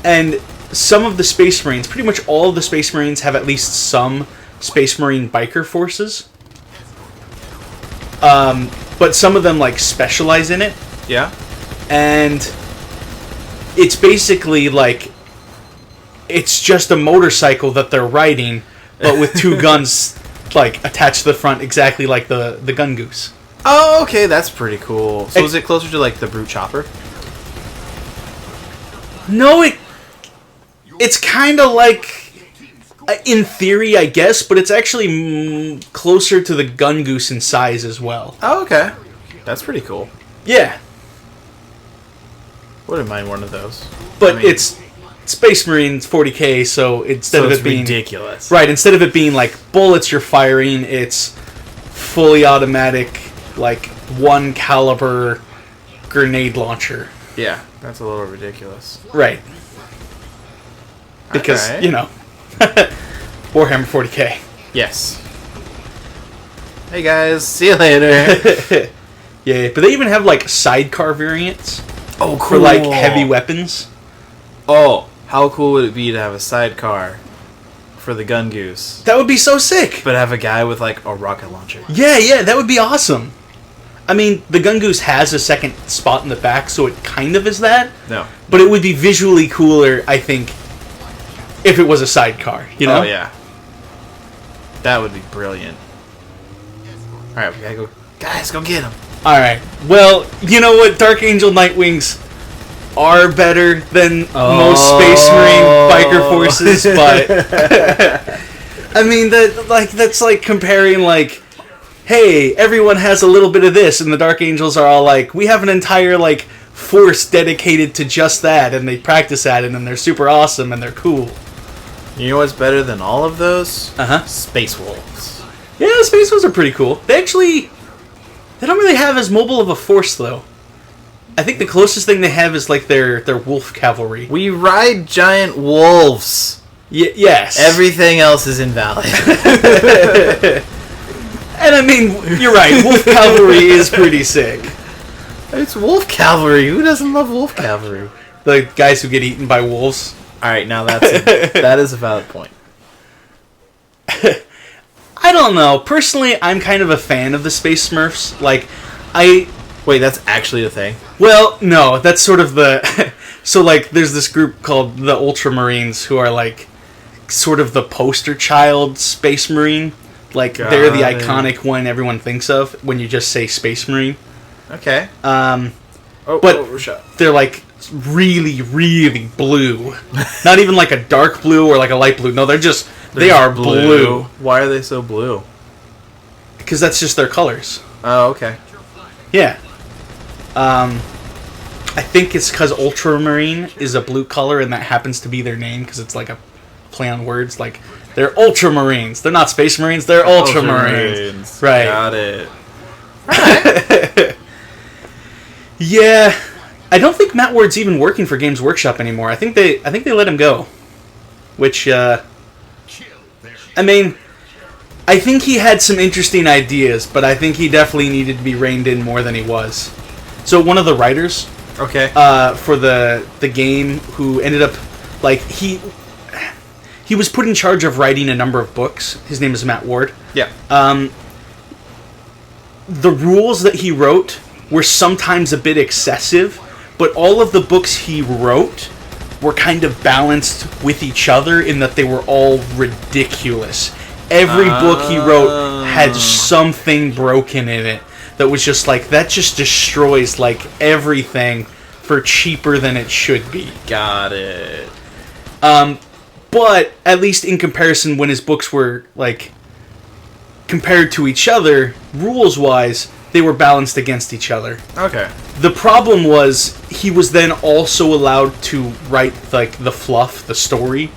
And some of the Space Marines, pretty much all of the Space Marines have at least some Space Marine biker forces. But some of them, like, specialize in it. Yeah? And it's basically, like, it's just a motorcycle that they're riding, but with two guns, like, attached to the front, exactly like the Gun Goose. Oh, okay, that's pretty cool. So is it closer to, like, the Brute Chopper? No, it's kind of like, in theory, I guess, but it's actually closer to the Gun Goose in size as well. Oh, okay. That's pretty cool. Yeah, Wouldn't mind one of those. but it's Space Marines 40k, so instead of it's it being ridiculous. right, instead of it being like bullets you're firing, it's fully automatic, like 1 caliber grenade launcher. Yeah, that's a little ridiculous. Right. Because, Alright. Warhammer 40k. Yes. Hey guys, see you later. Yeah, but they even have like sidecar variants Oh, cool. for like heavy weapons. Oh, how cool would it be to have a sidecar for the Gun Goose, That would be so sick. but have a guy with like a rocket launcher? Yeah, that would be awesome. I mean, the Gun Goose has a second spot in the back, so it kind of is that. No. But it would be visually cooler, I think, if it was a sidecar, you know? Oh yeah. That would be brilliant. Alright, we gotta go. Guys, go get him. Alright. Well, you know what? Dark Angel Nightwings are better than most Space Marine biker forces, but I mean that's like comparing like, hey, everyone has a little bit of this, and the Dark Angels are all like, we have an entire like force dedicated to just that, and they practice at it, and they're super awesome and they're cool. You know what's better than all of those? Uh-huh. Space Wolves. Yeah, the Space Wolves are pretty cool. They don't really have as mobile of a force though. I think the closest thing they have is like their wolf cavalry. We ride giant wolves. Yes. Everything else is invalid. And I mean, you're right. Wolf cavalry is pretty sick. It's wolf cavalry. Who doesn't love wolf cavalry? The guys who get eaten by wolves. All right, now that is a valid point. I don't know. Personally, I'm kind of a fan of the Space Smurfs. Like, Wait, that's actually a thing? well, no, that's sort of the... So, like, there's this group called the Ultramarines who are, like, sort of the poster child Space Marine. Like, they're the Got it. iconic one everyone thinks of when you just say Space Marine. Okay. But- Rashad. They're, like, really, really blue. Not even, like, a dark blue or, like, a light blue. No, they are blue. Why are they so blue? Because that's just their colors. Oh, okay. Yeah. I think it's because Ultramarine is a blue color and that happens to be their name because it's like a play on words. Like, they're Ultramarines. They're not Space Marines, they're Ultramarines. Right. Got it. Yeah. I don't think Matt Ward's even working for Games Workshop anymore. I think they let him go. Which, I mean, I think he had some interesting ideas, but I think he definitely needed to be reined in more than he was. So one of the writers Okay. For the game, who ended up like he was put in charge of writing a number of books. His name is Matt Ward. Yeah. The rules that he wrote were sometimes a bit excessive, but all of the books he wrote were kind of balanced with each other in that they were all ridiculous. Every book he wrote had something broken in it that was just like, that just destroys like everything for cheaper than it should be. Got it. But at least in comparison, when his books were like compared to each other, rules-wise, they were balanced against each other. Okay. The problem was he was then also allowed to write like the fluff, the story,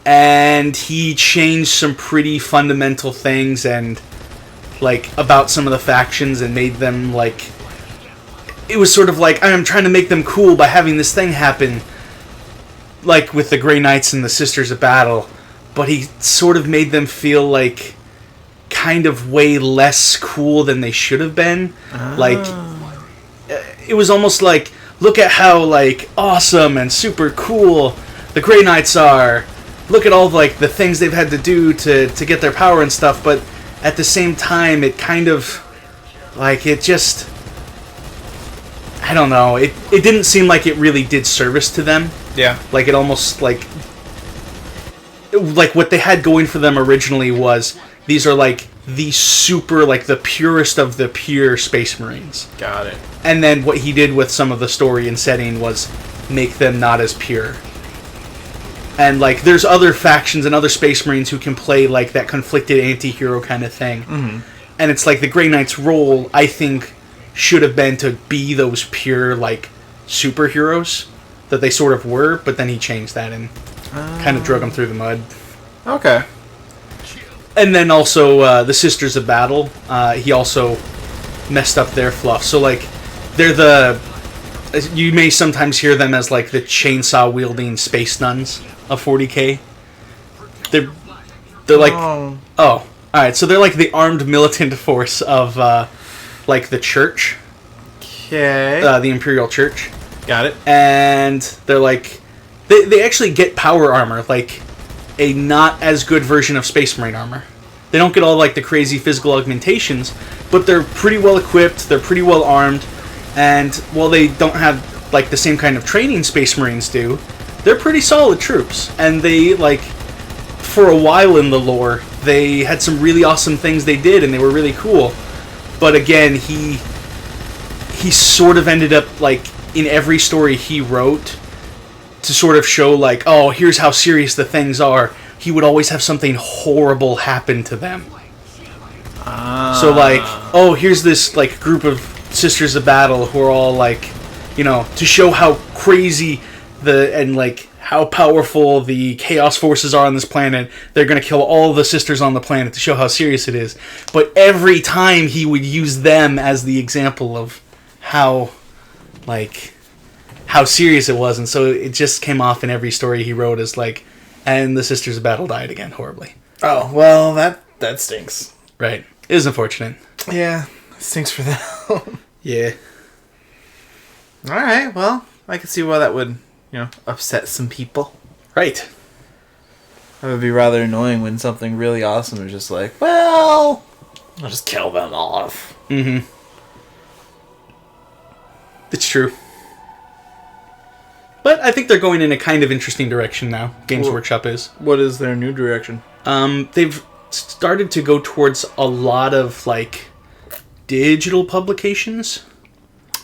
and he changed some pretty fundamental things and like about some of the factions and made them like, it was sort of like, I'm trying to make them cool by having this thing happen, like with the Grey Knights and the Sisters of Battle, but he sort of made them feel like kind of way less cool than they should have been. Like, it was almost like, look at how like awesome and super cool the Grey Knights are. Look at all like the things they've had to do to get their power and stuff, but at the same time, it kind of like, it just, I don't know, it didn't seem like it really did service to them. Yeah. Like, it almost like what they had going for them originally was, these are like the super, like the purest of the pure Space Marines. Got it. And then what he did with some of the story and setting was make them not as pure. And like, there's other factions and other Space Marines who can play like that conflicted anti-hero kind of thing. Mm-hmm. And it's like the Grey Knight's role, I think, should have been to be those pure like superheroes that they sort of were, but then he changed that and kind of drug them through the mud. Okay. And then also the Sisters of Battle, he also messed up their fluff. So like, they're the, you may sometimes hear them as like the chainsaw wielding space nuns of 40K. They're like, oh, all right. So they're like the armed militant force of like the church. Okay. The Imperial Church. Got it. And they're like, they actually get power armor, like a not as good version of Space Marine armor. They don't get all like the crazy physical augmentations, but they're pretty well equipped, they're pretty well armed, and while they don't have like the same kind of training Space Marines do, they're pretty solid troops. And they, like, for a while in the lore, they had some really awesome things they did, and they were really cool. But again, he sort of ended up, like, in every story he wrote, to sort of show, like, oh, here's how serious the things are, he would always have something horrible happen to them. So, like, oh, here's this, like, group of Sisters of Battle who are all, like, you know, to show how crazy and, like, how powerful the Chaos forces are on this planet, they're going to kill all the sisters on the planet to show how serious it is. But every time he would use them as the example of how, like, how serious it was, and so it just came off in every story he wrote as, like, and the Sisters of Battle died again horribly. Oh, well, that stinks. Right. It was unfortunate. Yeah, it stinks for them. Yeah. Alright, well, I can see why that would, you know, upset some people. Right. It would be rather annoying when something really awesome is just like, well, I'll just kill them off. Mm-hmm. It's true. But I think they're going in a kind of interesting direction now. Games Workshop is. What is their new direction? They've started to go towards a lot of, like, digital publications.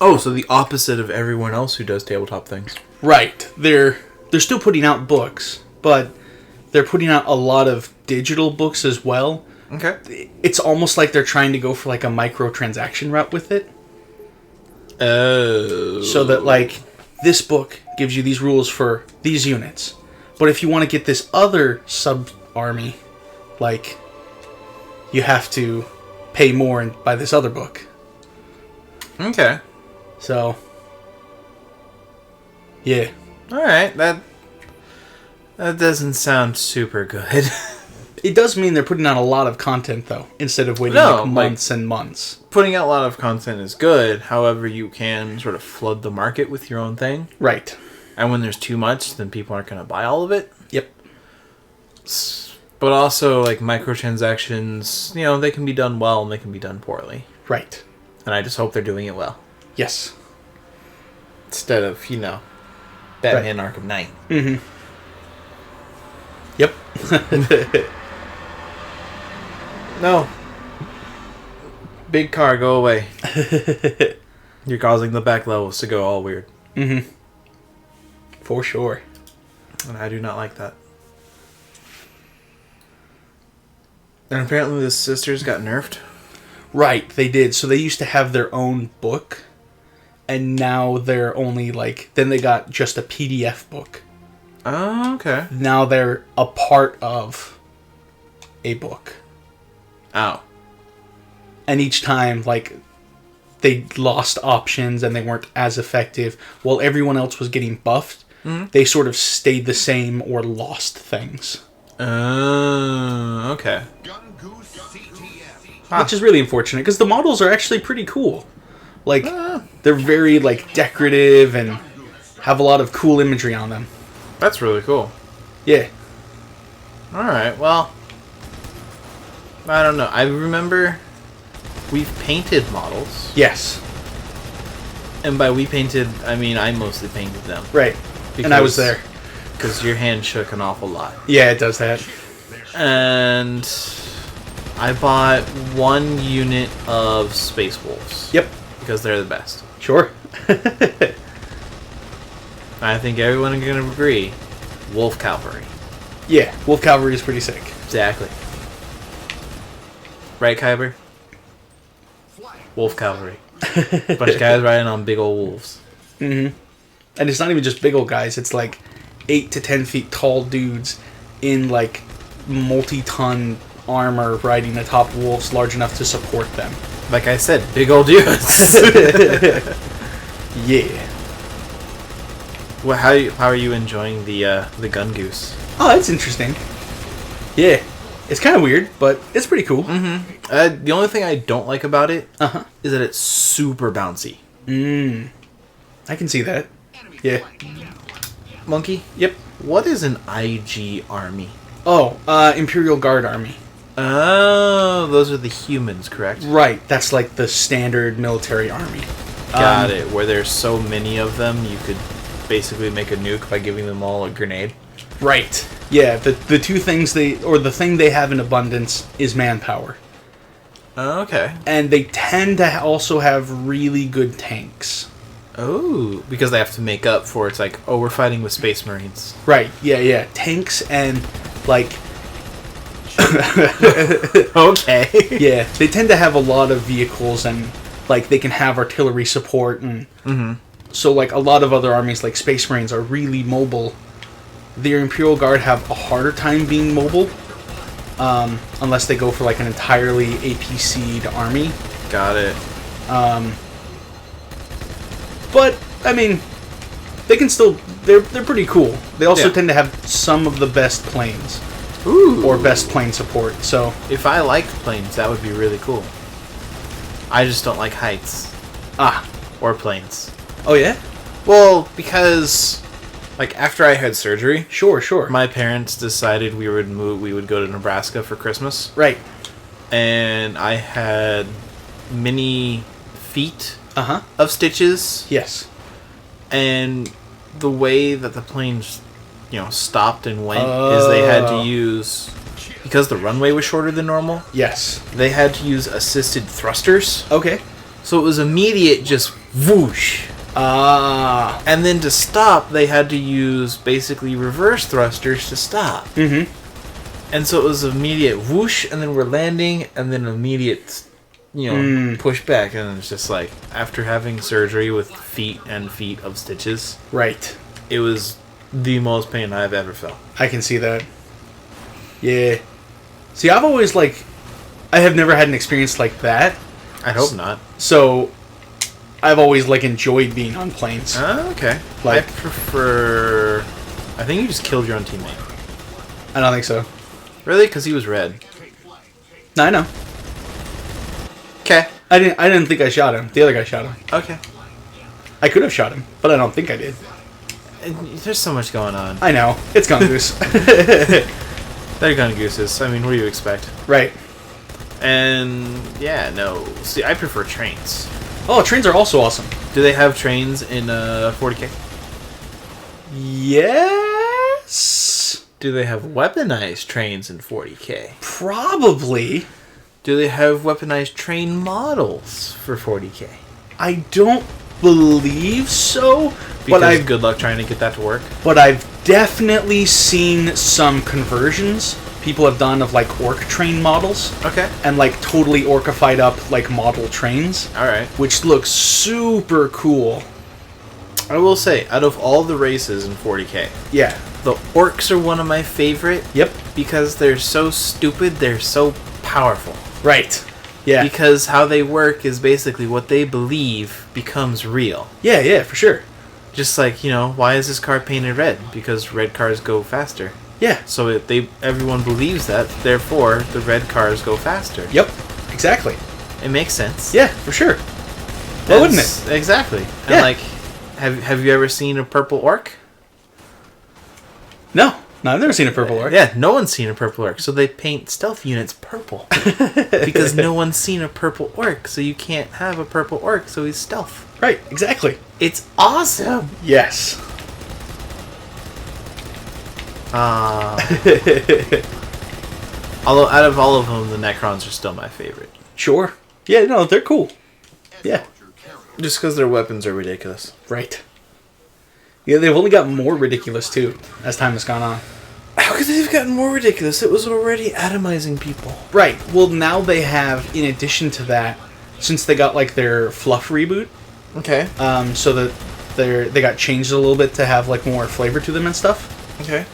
Oh, so the opposite of everyone else who does tabletop things. Right. They're still putting out books, but they're putting out a lot of digital books as well. Okay. It's almost like they're trying to go for, like, a microtransaction route with it. Oh. So that, like, this book gives you these rules for these units. But if you want to get this other sub-army, like, you have to pay more and buy this other book. Okay. So, yeah. Alright, that doesn't sound super good. It does mean they're putting out a lot of content, though, instead of waiting months and months. Putting out a lot of content is good. However, you can sort of flood the market with your own thing. Right. And when there's too much, then people aren't going to buy all of it. Yep. But also, like, microtransactions, they can be done well and they can be done poorly. Right. And I just hope they're doing it well. Yes. Instead of, Batman Arkham Knight. Mm-hmm. Yep. No. Big car, go away. You're causing the back levels to go all weird. Mm-hmm. For sure. And I do not like that. And apparently the sisters got nerfed. Right, they did. So they used to have their own book, and now they're only then they got just a PDF book. Oh, okay. Now they're a part of a book. Oh. And each time, they lost options and they weren't as effective, while everyone else was getting buffed, they sort of stayed the same or lost things. Oh, okay. Which is really unfortunate, because the models are actually pretty cool. They're very, decorative and have a lot of cool imagery on them. That's really cool. Yeah. Alright, well... I don't know. I remember we've painted models. Yes. And by we painted, I mean I mostly painted them. Right. And I was there. Because your hand shook an awful lot. Yeah, it does that. And I bought 1 unit of Space Wolves. Yep. Because they're the best. Sure. I think everyone is going to agree. Wolf Cavalry. Yeah, Wolf Cavalry is pretty sick. Exactly. Right, Kyber? Wolf Cavalry. Bunch of guys riding on big old wolves. Mm-hmm. And it's not even just big old guys. It's 8 to 10 feet tall dudes in multi-ton armor riding atop wolves large enough to support them. Like I said, big old dudes. Yeah. Well, how are you enjoying the gun goose? Oh, that's interesting. Yeah. It's kind of weird, but it's pretty cool. Mm-hmm. The only thing I don't like about it is that it's super bouncy. I can see that. Yeah. Monkey? Yep. What is an IG army? Oh, Imperial Guard Army. Oh, those are the humans, correct? Right. That's the standard military army. Got it. Where there's so many of them, you could basically make a nuke by giving them all a grenade. Right. Yeah, the two things the thing they have in abundance is manpower. Okay. And they tend to also have really good tanks. Oh, because they have to make up for it's we're fighting with Space Marines. Right, yeah. Tanks and, Okay. yeah, they tend to have a lot of vehicles and, they can have artillery support and... Mm-hmm. So, a lot of other armies, like Space Marines, are really mobile. The Imperial Guard have a harder time being mobile, unless they go for, an entirely APC'd army. Got it. But, I mean, they can still... They're pretty cool. They also tend to have some of the best planes. Ooh. Or best plane support, so... If I liked planes, that would be really cool. I just don't like heights. Or planes. Oh, yeah? Well, because, after I had surgery... Sure. My parents decided we would go to Nebraska for Christmas. Right. And I had many feet of stitches. Yes. And the way that the planes, stopped and went is they had to use... Because the runway was shorter than normal. Yes. They had to use assisted thrusters. Okay. So it was immediate, just whoosh. And then to stop, they had to use basically reverse thrusters to stop. Mm-hmm. And so it was immediate whoosh, and then we're landing, and then immediate, push back. And it's just after having surgery with feet and feet of stitches. Right. It was the most pain I've ever felt. I can see that. Yeah. See, I've always, I have never had an experience like that. I hope not. So... I've always, enjoyed being on planes. Okay. I prefer... I think you just killed your own teammate. I don't think so. Really? Because he was red. No, I know. Okay. I didn't think I shot him. The other guy shot him. Okay. I could have shot him, but I don't think I did. There's so much going on. I know. It's Gungoose. They're gun gooses. I mean, what do you expect? Right. And yeah, no. See, I prefer trains. Oh, trains are also awesome. Do they have trains in 40K? Yes. Do they have weaponized trains in 40K? Probably. Do they have weaponized train models for 40K? I don't believe so. Because good luck trying to get that to work. But I've definitely seen some conversions people have done of like orc train models. Okay. And like totally orcified up like model trains. Alright. Which looks super cool. I will say, out of all the races in 40K, Yeah. the orcs are one of my favorite. Yep. Because they're so stupid, they're so powerful. Right. Yeah. Because how they work is basically what they believe becomes real. Yeah, for sure. Just like, why is this car painted red? Because red cars go faster. Yeah. So everyone believes that, therefore the red cars go faster. Yep. Exactly. It makes sense. Yeah, for sure. Well, wouldn't it? Exactly. Yeah. And like, have you ever seen a purple orc? No, I've never seen a purple orc. Yeah, no one's seen a purple orc, so they paint stealth units purple. Because no one's seen a purple orc, so you can't have a purple orc, so he's stealth. Right, exactly. It's awesome! Yes. Although, out of all of them, the Necrons are still my favorite. Sure. Yeah, no, they're cool. Yeah. Just because their weapons are ridiculous. Right. Yeah, they've only got more ridiculous, too, as time has gone on. How could they have gotten more ridiculous? It was already atomizing people. Right. Well, now they have, in addition to that, since they got, like, their fluff reboot, Okay. so that they got changed a little bit to have, like, more flavor to them and stuff. Okay.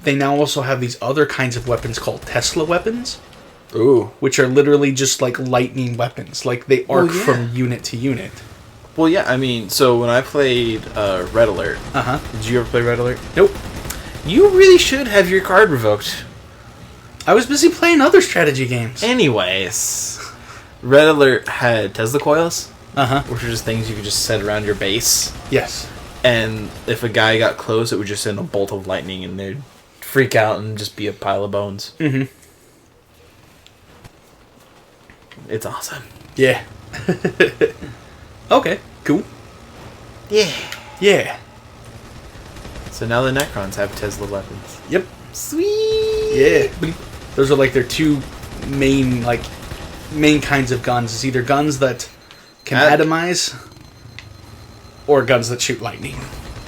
They now also have these other kinds of weapons called Tesla weapons, Ooh. which are literally just, like, lightning weapons. Like, they arc yeah. from unit to unit. Well, yeah, I mean, so when I played Red Alert, Uh-huh. did you ever play Red Alert? Nope. You really should have your card revoked. I was busy playing other strategy games. Anyways, Red Alert had Tesla coils, Uh-huh. which are just things you could just set around your base. Yes. And if a guy got close, it would just send a bolt of lightning and they'd freak out and just be a pile of bones. Mm-hmm. It's awesome. Yeah. Okay, cool. Yeah. Yeah. So now the Necrons have Tesla weapons. Yep. Sweet! Yeah. Those are like their two main kinds of guns. It's either guns that can atomize or guns that shoot lightning.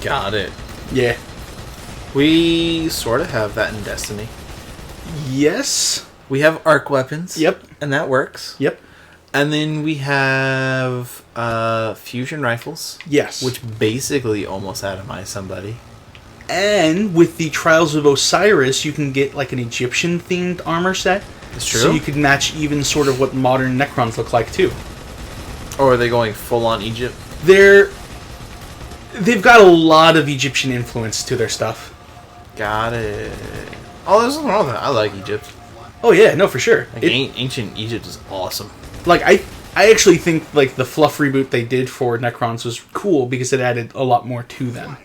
Got it. Yeah. We sort of have that in Destiny. Yes. We have arc weapons. Yep. And that works. Yep. And then we have fusion rifles. Yes. Which basically almost atomize somebody. And with the Trials of Osiris, you can get like an Egyptian-themed armor set. That's true. So you could match even sort of what modern Necrons look like, too. Or are they going full-on Egypt? They've got a lot of Egyptian influence to their stuff. Got it. Oh, there's nothing wrong with that. I like Egypt. Oh yeah, no, for sure. Like, ancient Egypt is awesome. Like I actually think like the fluff reboot they did for Necrons was cool because it added a lot more to them.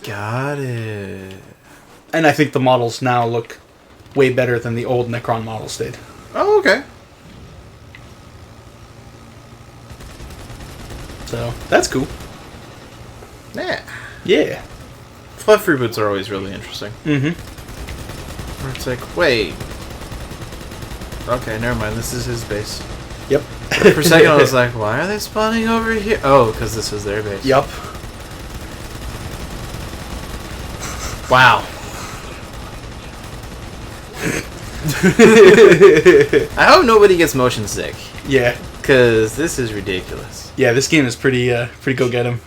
Got it. And I think the models now look way better than the old Necron models did. Oh, okay. So that's cool. Yeah. Yeah. Fluff reboots are always really interesting. Mm-hmm. Where it's like, wait. Okay, never mind. This is his base. Yep. For a second, I was like, why are they spawning over here? Oh, because this was their base. Yup. Wow. I hope nobody gets motion sick. Yeah. Because this is ridiculous. Yeah, this game is pretty go get 'em.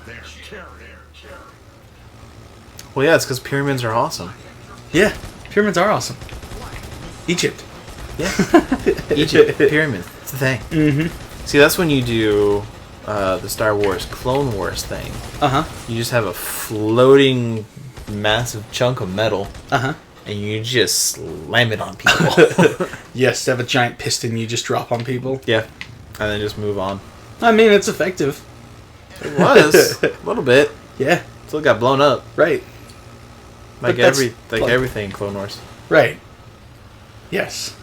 Well, yeah, it's because pyramids are awesome. Yeah, pyramids are awesome. Egypt. Yeah. Egypt, pyramid. It's the thing. Mm-hmm. See, that's when you do the Star Wars Clone Wars thing. Uh-huh. You just have a floating massive chunk of metal. Uh-huh. and you just slam it on people. Yes, have a giant piston you just drop on people. Yeah, and then just move on. I mean, it's effective. It was a little bit. Yeah, Still got blown up. right. Like But that's everything in Clone Wars. Right. Yes.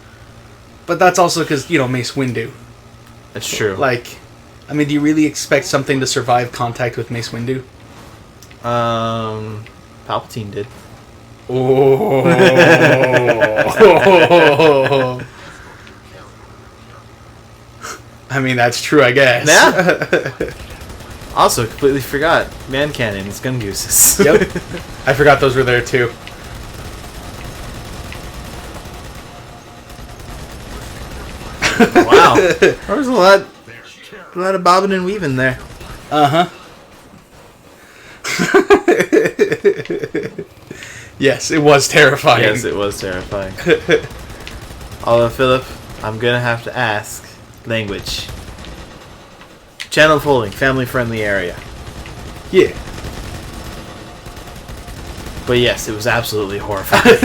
But that's also because, Mace Windu. It's true. Like, I mean, do you really expect something to survive contact with Mace Windu? Palpatine did. Oh. I mean, that's true, I guess. Yeah. Also, completely forgot. Man cannons, gun gooses. Yep. I forgot those were there, too. Wow. There was a lot of bobbing and weaving there. Uh-huh. Yes, it was terrifying. Yes, it was terrifying. Although, Philip, I'm gonna have to ask. Language. Channel folding, family-friendly area. Yeah. But yes, it was absolutely horrifying.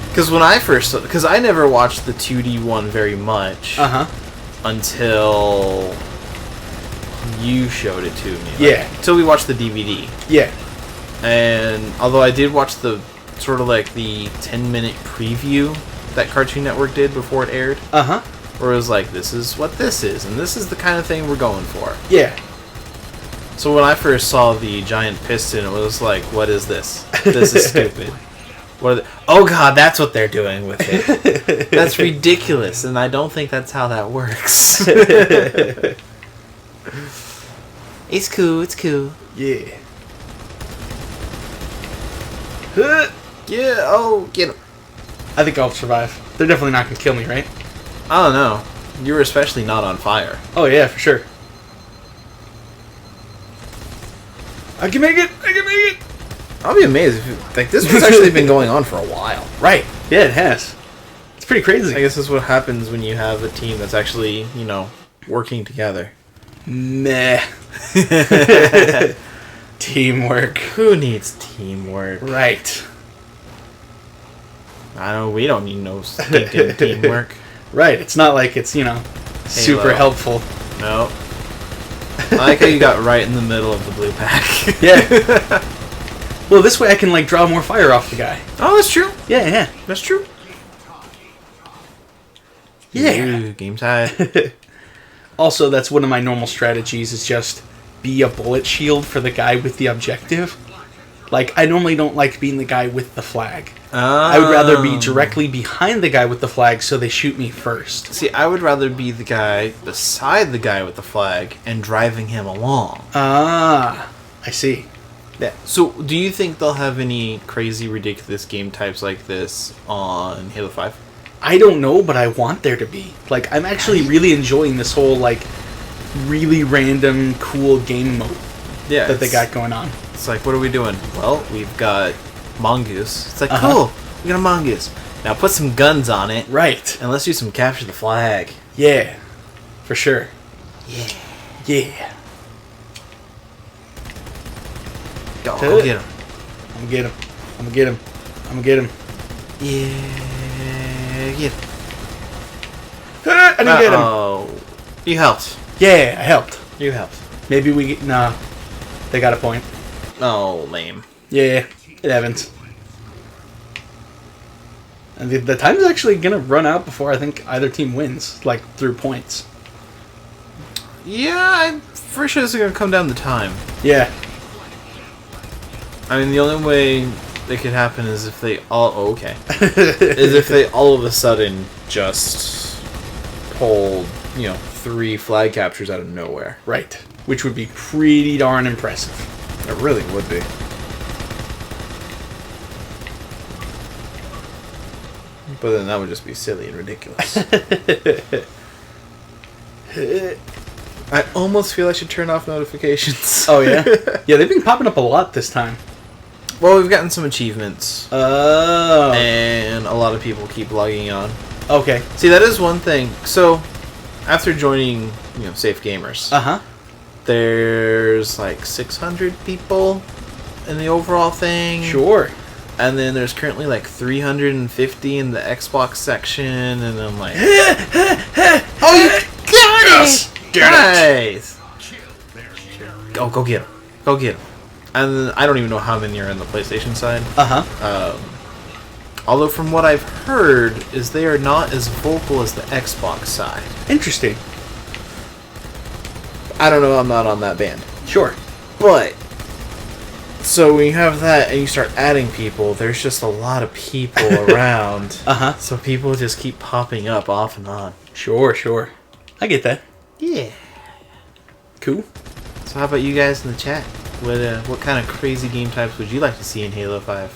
Because when I first... Because I never watched the 2D one very much. Uh-huh. Until you showed it to me. Yeah. Until we watched the DVD. Yeah. And although I did watch the sort of like the 10-minute preview that Cartoon Network did before it aired, Uh-huh. where it was like, this is what this is, and this is the kind of thing we're going for. Yeah. So when I first saw the giant piston, it was like, what is this? This is stupid. What are they? Oh god, that's what they're doing with it. That's ridiculous, and I don't think that's how that works. It's cool, it's cool. Yeah. Yeah, oh, get him. I think I'll survive. They're definitely not going to kill me, right? I don't know. You were especially not on fire. Oh, yeah, for sure. I can make it! I can make it! I'll be amazed if like this one's actually been going on for a while. Right. Yeah, it has. It's pretty crazy. I guess that's what happens when you have a team that's actually, working together. Meh. Teamwork. Who needs teamwork? Right. I know we don't need no stinking teamwork. Right. It's not like it's, super helpful. No. I like how you got right in the middle of the blue pack. Yeah. Well, this way I can, draw more fire off the guy. Oh, that's true. Yeah. That's true. Yeah. Ooh, game tied. Also, that's one of my normal strategies, is just be a bullet shield for the guy with the objective. I normally don't like being the guy with the flag. I would rather be directly behind the guy with the flag so they shoot me first. See, I would rather be the guy beside the guy with the flag and driving him along. Ah, I see. Yeah. So, do you think they'll have any crazy, ridiculous game types like this on Halo 5? I don't know, but I want there to be. I'm actually really enjoying this whole, really random, cool game mode that they got going on. It's like, what are we doing? Well, we've got Mongoose. It's like, Uh-huh. cool, we got a Mongoose. Now put some guns on it. Right. And let's do some capture the flag. Yeah. For sure. Yeah. Yeah. Go get him. I'm gonna get him. I'm gonna get him. I'm gonna get him. Yeah, get him. I didn't get him. Oh, you helped. Yeah, I helped. You helped. Maybe we... Nah. They got a point. Oh, lame. Yeah, it happens. And the time's actually gonna run out before I think either team wins, through points. Yeah, I'm for sure this is gonna come down to time. Yeah. I mean, the only way it could happen is if they all... Oh, okay. is if they all of a sudden just pulled, 3 flag captures out of nowhere. Right. Which would be pretty darn impressive. It really would be. But then that would just be silly and ridiculous. I almost feel I should turn off notifications. Oh, yeah? Yeah, they've been popping up a lot this time. Well, we've gotten some achievements. Oh. And a lot of people keep logging on. Okay. See, that is one thing. So, after joining, Safe Gamers, Uh-huh. there's 600 people in the overall thing. Sure. And then there's currently like 350 in the Xbox section, and I'm like, oh, you got it! Nice! Go get him. Go get him. And then I don't even know how many are on the PlayStation side. Although from what I've heard, is they are not as vocal as the Xbox side. Interesting. I don't know, I'm not on that band. Sure. But, so when you have that and you start adding people, there's just a lot of people around. So people just keep popping up off and on. Sure. I get that. Yeah. Cool. So how about you guys in the chat? What kind of crazy game types would you like to see in Halo 5?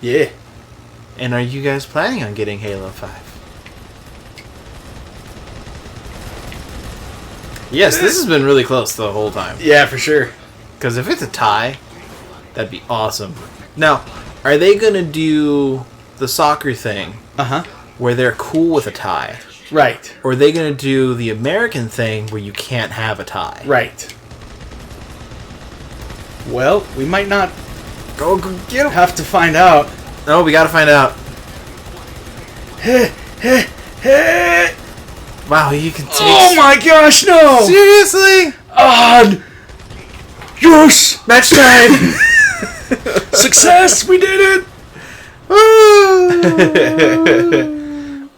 Yeah. And are you guys planning on getting Halo 5? Yes, this has been really close the whole time. Yeah, for sure. Because if it's a tie, that'd be awesome. Now, are they going to do the soccer thing where they're cool with a tie? Right. Or are they going to do the American thing where you can't have a tie? Right. Well, we might not Go get him. have to find out. No, we got to find out. Wow, you can take... Oh my gosh, no! Seriously? Yes! Match time! Success! We did it!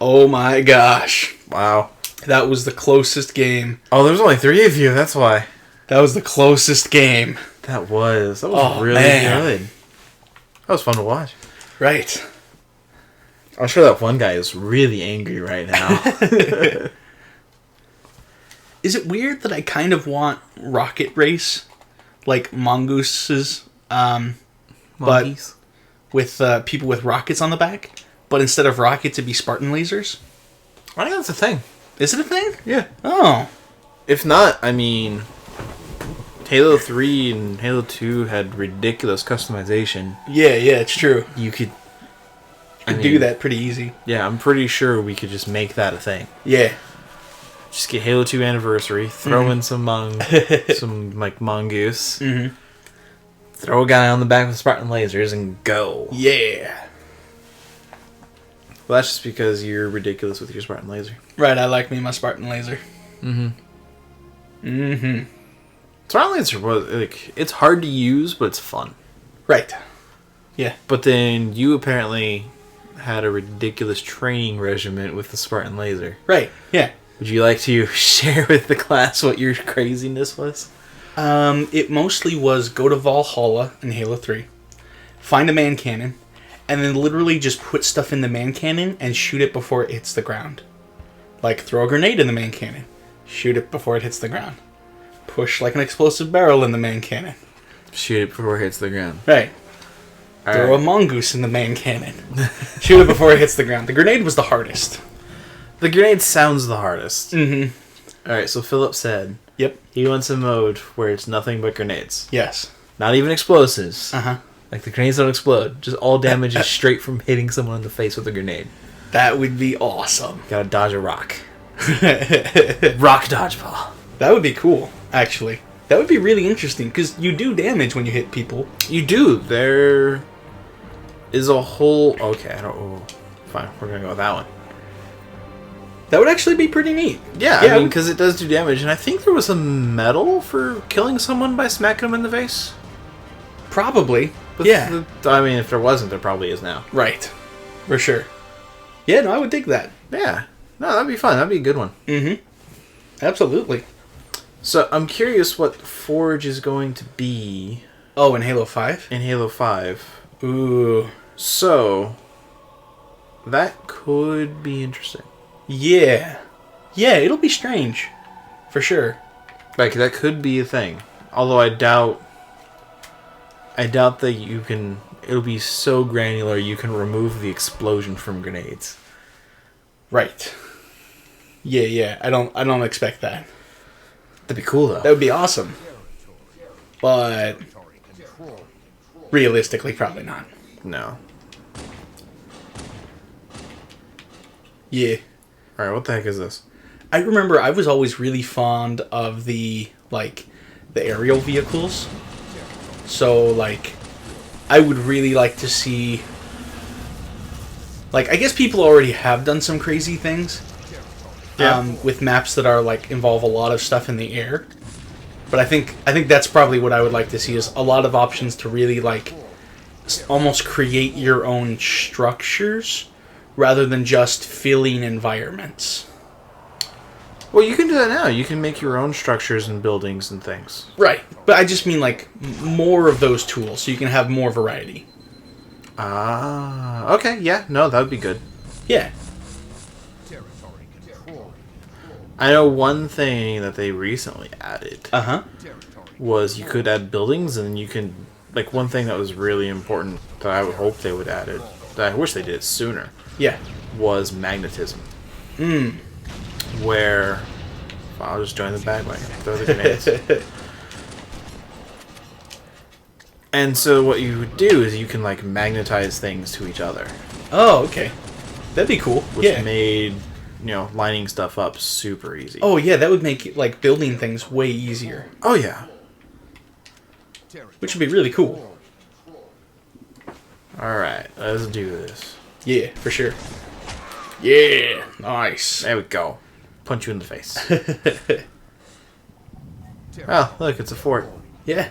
Oh my gosh. Wow. That was the closest game. Oh, there's only 3 of you, that's why. That was the closest game. That was Oh, really man. good. That was fun to watch. Right. I'm sure that one guy is really angry right now. Is it weird that I kind of want Rocket Race? Like Mongooses, Monkeys. with people with rockets on the back? But instead of rockets, it'd be Spartan lasers? I think that's a thing. Is it a thing? Yeah. Oh. If not, I mean, Halo 3 and Halo 2 had ridiculous customization. Yeah, it's true. You could... I could do that pretty easy. Yeah, I'm pretty sure we could just make that a thing. Yeah. Just get Halo 2 Anniversary, throw in some mongoose, throw a guy on the back with Spartan lasers, and go. Yeah. Well, that's just because you're ridiculous with your Spartan laser. Right, I like me my Spartan laser. Spartan laser was, like, it's hard to use, but it's fun. Right. Yeah. But then you apparently had a ridiculous training regimen with the Spartan laser. Right, yeah. Would you like to share with the class what your craziness was? It mostly was go to Valhalla in Halo 3, find a man cannon, and then literally just put stuff in the man cannon and shoot it before it hits the ground. Like, throw a grenade in the man cannon, shoot it before it hits the ground. Push like an explosive barrel in the man cannon. Shoot it before it hits the ground. Right. Throw a mongoose in the man cannon. Shoot it before it hits the ground. The grenade was the hardest. The grenade sounds the hardest. Mm-hmm. Alright, so Philip said Yep. he wants a mode where it's nothing but grenades. Yes. Not even explosives. Uh-huh. Like, the grenades don't explode. Just all damage is straight from hitting someone in the face with a grenade. That would be awesome. Gotta dodge a rock. That Rock dodgeball. would be cool, actually. That would be really interesting, because you do damage when you hit people. You do. There is a whole... Okay, I don't... Oh, fine, we're gonna go with that one. That would actually be pretty neat. Yeah, I mean, because it does do damage, and I think there was a medal for killing someone by smacking them in the face. Probably. But yeah. I mean, if there wasn't, there probably is now. Right. For sure. Yeah, no, I would dig that. Yeah. No, that'd be fun. That'd be a good one. Mm-hmm. Absolutely. So, I'm curious what Forge is going to be... Oh, in Halo 5? in Halo 5. Ooh. So, that could be interesting. Yeah. Yeah, it'll be strange. For sure. Like, that could be a thing. Although I doubt that you can... It'll be so granular you can remove the explosion from grenades. Right. Yeah. I don't expect that. That'd be cool, though. That would be awesome. But realistically, probably not. No. Yeah. Alright, what the heck is this? I remember I was always really fond of the aerial vehicles. So, like, I would really like to see... Like, I guess people already have done some crazy things. With maps that are, like, involve a lot of stuff in the air. But I think that's probably what I would like to see, is a lot of options to really, like, almost create your own structures rather than just filling environments. Well, you can do that now. You can make your own structures and buildings and things. Right. But I just mean, like, more of those tools so you can have more variety. Ah, okay, yeah, no, that would be good. Yeah. I know one thing that they recently added Uh-huh. was you could add buildings, and you can, like, one thing that was really important that I would hope they would add it, that I wish they did it sooner, Yeah. was magnetism. Where, well, I'll just join the bandwagon, throw the grenades. And so what you would do is you can, like, magnetize things to each other. Oh, okay. That'd be cool. Which Yeah. made, lining stuff up super easy. Oh, yeah, that would make, like, building things way easier. Oh, yeah. Which would be really cool. Alright, let's do this. Yeah, for sure. Yeah. Nice. There we go. Punch you in the face. Oh, look, it's a fort. Yeah.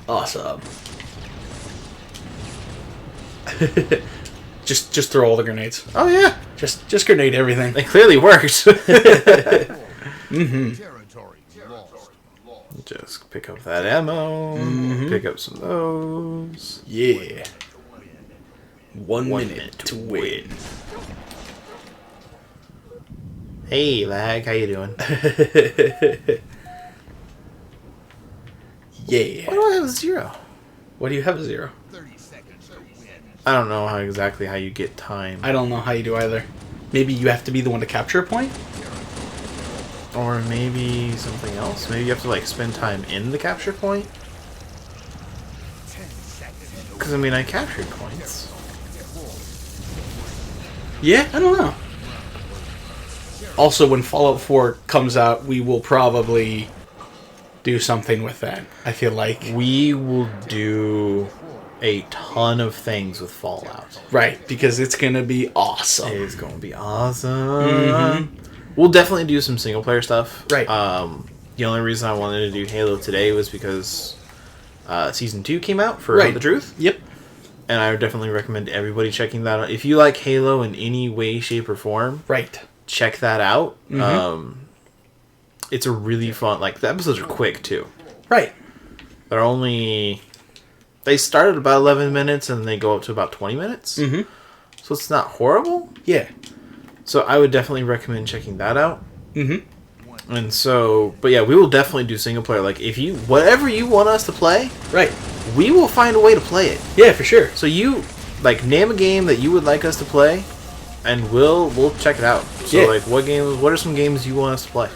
Awesome. just throw all the grenades. Oh, yeah. Just grenade everything. It clearly works. Just pick up that ammo. Pick up some of those. Yeah. One minute to win. Hey, lag, how you doing? Yeah. Why do I have 0? What do you have a 0? I don't know exactly how you get time. I don't know how you do either. Maybe you have to be the one to capture a point? Or maybe something else. Maybe you have to, like, spend time in the capture point. Because, I mean, I captured points. Yeah, I don't know. Also, when Fallout 4 comes out, we will probably do something with that, I feel like. We will do a ton of things with Fallout. Right, because it's going to be awesome. It's going to be awesome. We'll definitely do some single player stuff. Right. The only reason I wanted to do Halo today was because Season 2 came out for Right. The Truth. Yep. And I would definitely recommend everybody checking that out. If you like Halo in any way, shape, or form, Right. check that out. It's a really fun... Like, the episodes are quick, too. Right. They're only... They start at about 11 minutes, and they go up to about 20 minutes. So it's not horrible. Yeah. So I would definitely recommend checking that out. And so... But yeah, we will definitely do single player. Like, if you... Whatever you want us to play... Right. We will find a way to play it. Yeah, for sure. So you... Like, name a game that you would like us to play... And we'll check it out. So, Yeah. like, what are some games you want us to play?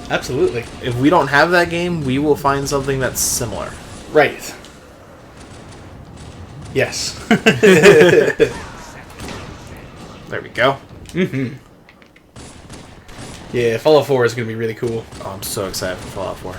Absolutely. If we don't have that game, we will find something that's similar. Right. Yes. There we go. Yeah, Fallout 4 is going to be really cool. Oh, I'm so excited for Fallout 4.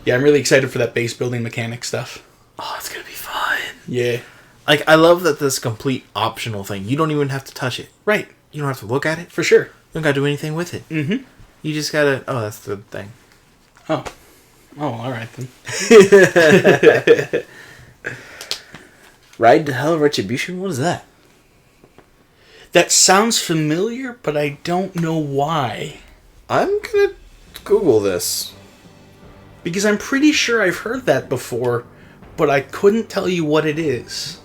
Yeah, I'm really excited for that base building mechanic stuff. Oh, it's going to be fun. Yeah. Like, I love that this complete optional thing. You don't even have to touch it. Right. You don't have to look at it. For sure. You don't got to do anything with it. You just got to... Oh, that's the thing. Oh. Oh, alright then. Ride to Hell Retribution? What is that? That sounds familiar, but I don't know why. I'm going to Google this. Because I'm pretty sure I've heard that before, but I couldn't tell you what it is.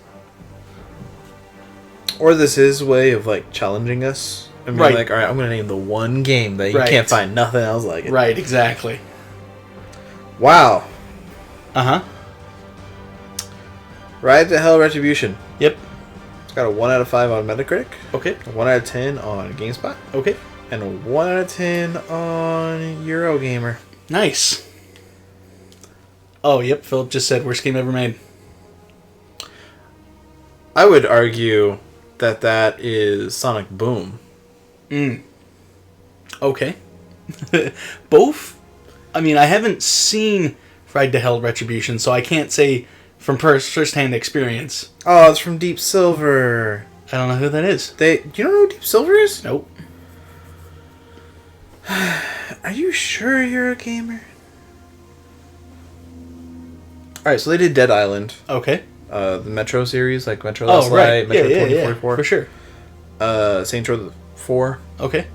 Or this is a way of, like, challenging us. I mean, Right. like, alright, I'm going to name the one game that you Right. can't find nothing else like it. Right, exactly. Wow. Uh-huh. Ride to Hell Retribution. Yep. It's got a 1 out of 5 on Metacritic, Okay. a 1 out of 10 on GameSpot, Okay. and a 1 out of 10 on Eurogamer. Nice. Oh, yep, Philip just said worst game ever made. I would argue that that is Sonic Boom. Okay. Both? I mean, I haven't seen Ride to Hell Retribution, so I can't say from first-hand experience. Oh, it's from Deep Silver. I don't know who that is. You don't know who Deep Silver is? Nope. Are you sure you're a gamer? Alright, so they did Dead Island. Okay. The Metro series, like Metro Last Oh, right. Light, Metro yeah, 2044. for sure. Saints Row 4. Okay.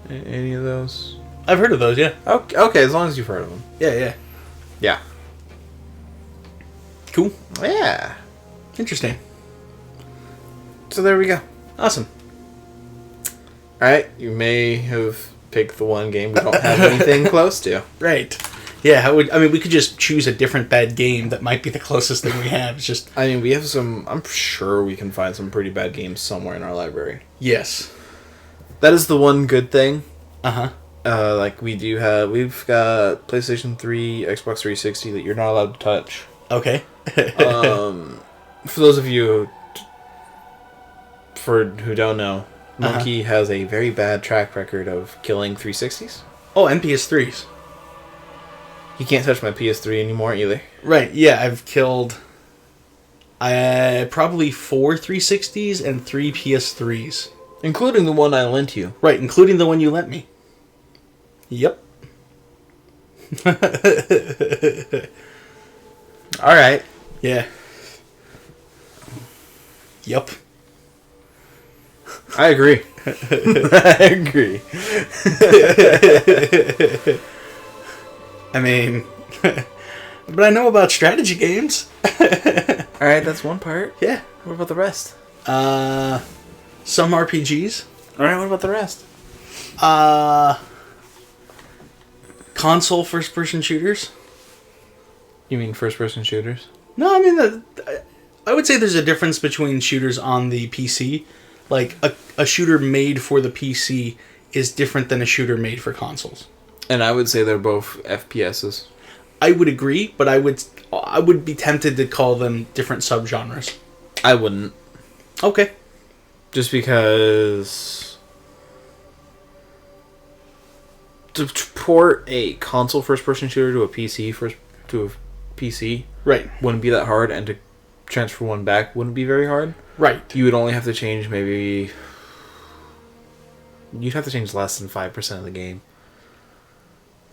Any of those? I've heard of those, yeah. Okay, as long as you've heard of them. Yeah. Yeah. Cool. Yeah. Interesting. So there we go. Awesome. Alright, you may have picked the one game we don't have anything close to. Right. Yeah, we could just choose a different bad game that might be the closest thing we have. It's just... I mean, we have some... I'm sure we can find some pretty bad games somewhere in our library. Yes. That is the one good thing. Uh-huh. Like, we've got PlayStation 3, Xbox 360 that you're not allowed to touch. Okay. For those of you who don't know, Monkey has a very bad track record of killing 360s. Oh, and PS3s. You can't touch my PS3 anymore either. Right, yeah, I've killed probably 4 360s and 3 PS3s. Including the one I lent you. Right, including the one you lent me. Yep. Alright. Yeah. Yep. I agree. I agree. I mean, but I know about strategy games. Alright, that's one part. Yeah. What about the rest? Some RPGs. Alright, what about the rest? Console first-person shooters. You mean first-person shooters? No, I mean, I would say there's a difference between shooters on the PC. Like, a shooter made for the PC is different than a shooter made for consoles. And I would say they're both FPSs. I would agree, but I would be tempted to call them different subgenres. I wouldn't. Okay. Just because to port a console first-person shooter to a PC Right. wouldn't be that hard, and to transfer one back wouldn't be very hard. Right. You would only have to change maybe... You'd have to change less than 5% of the game.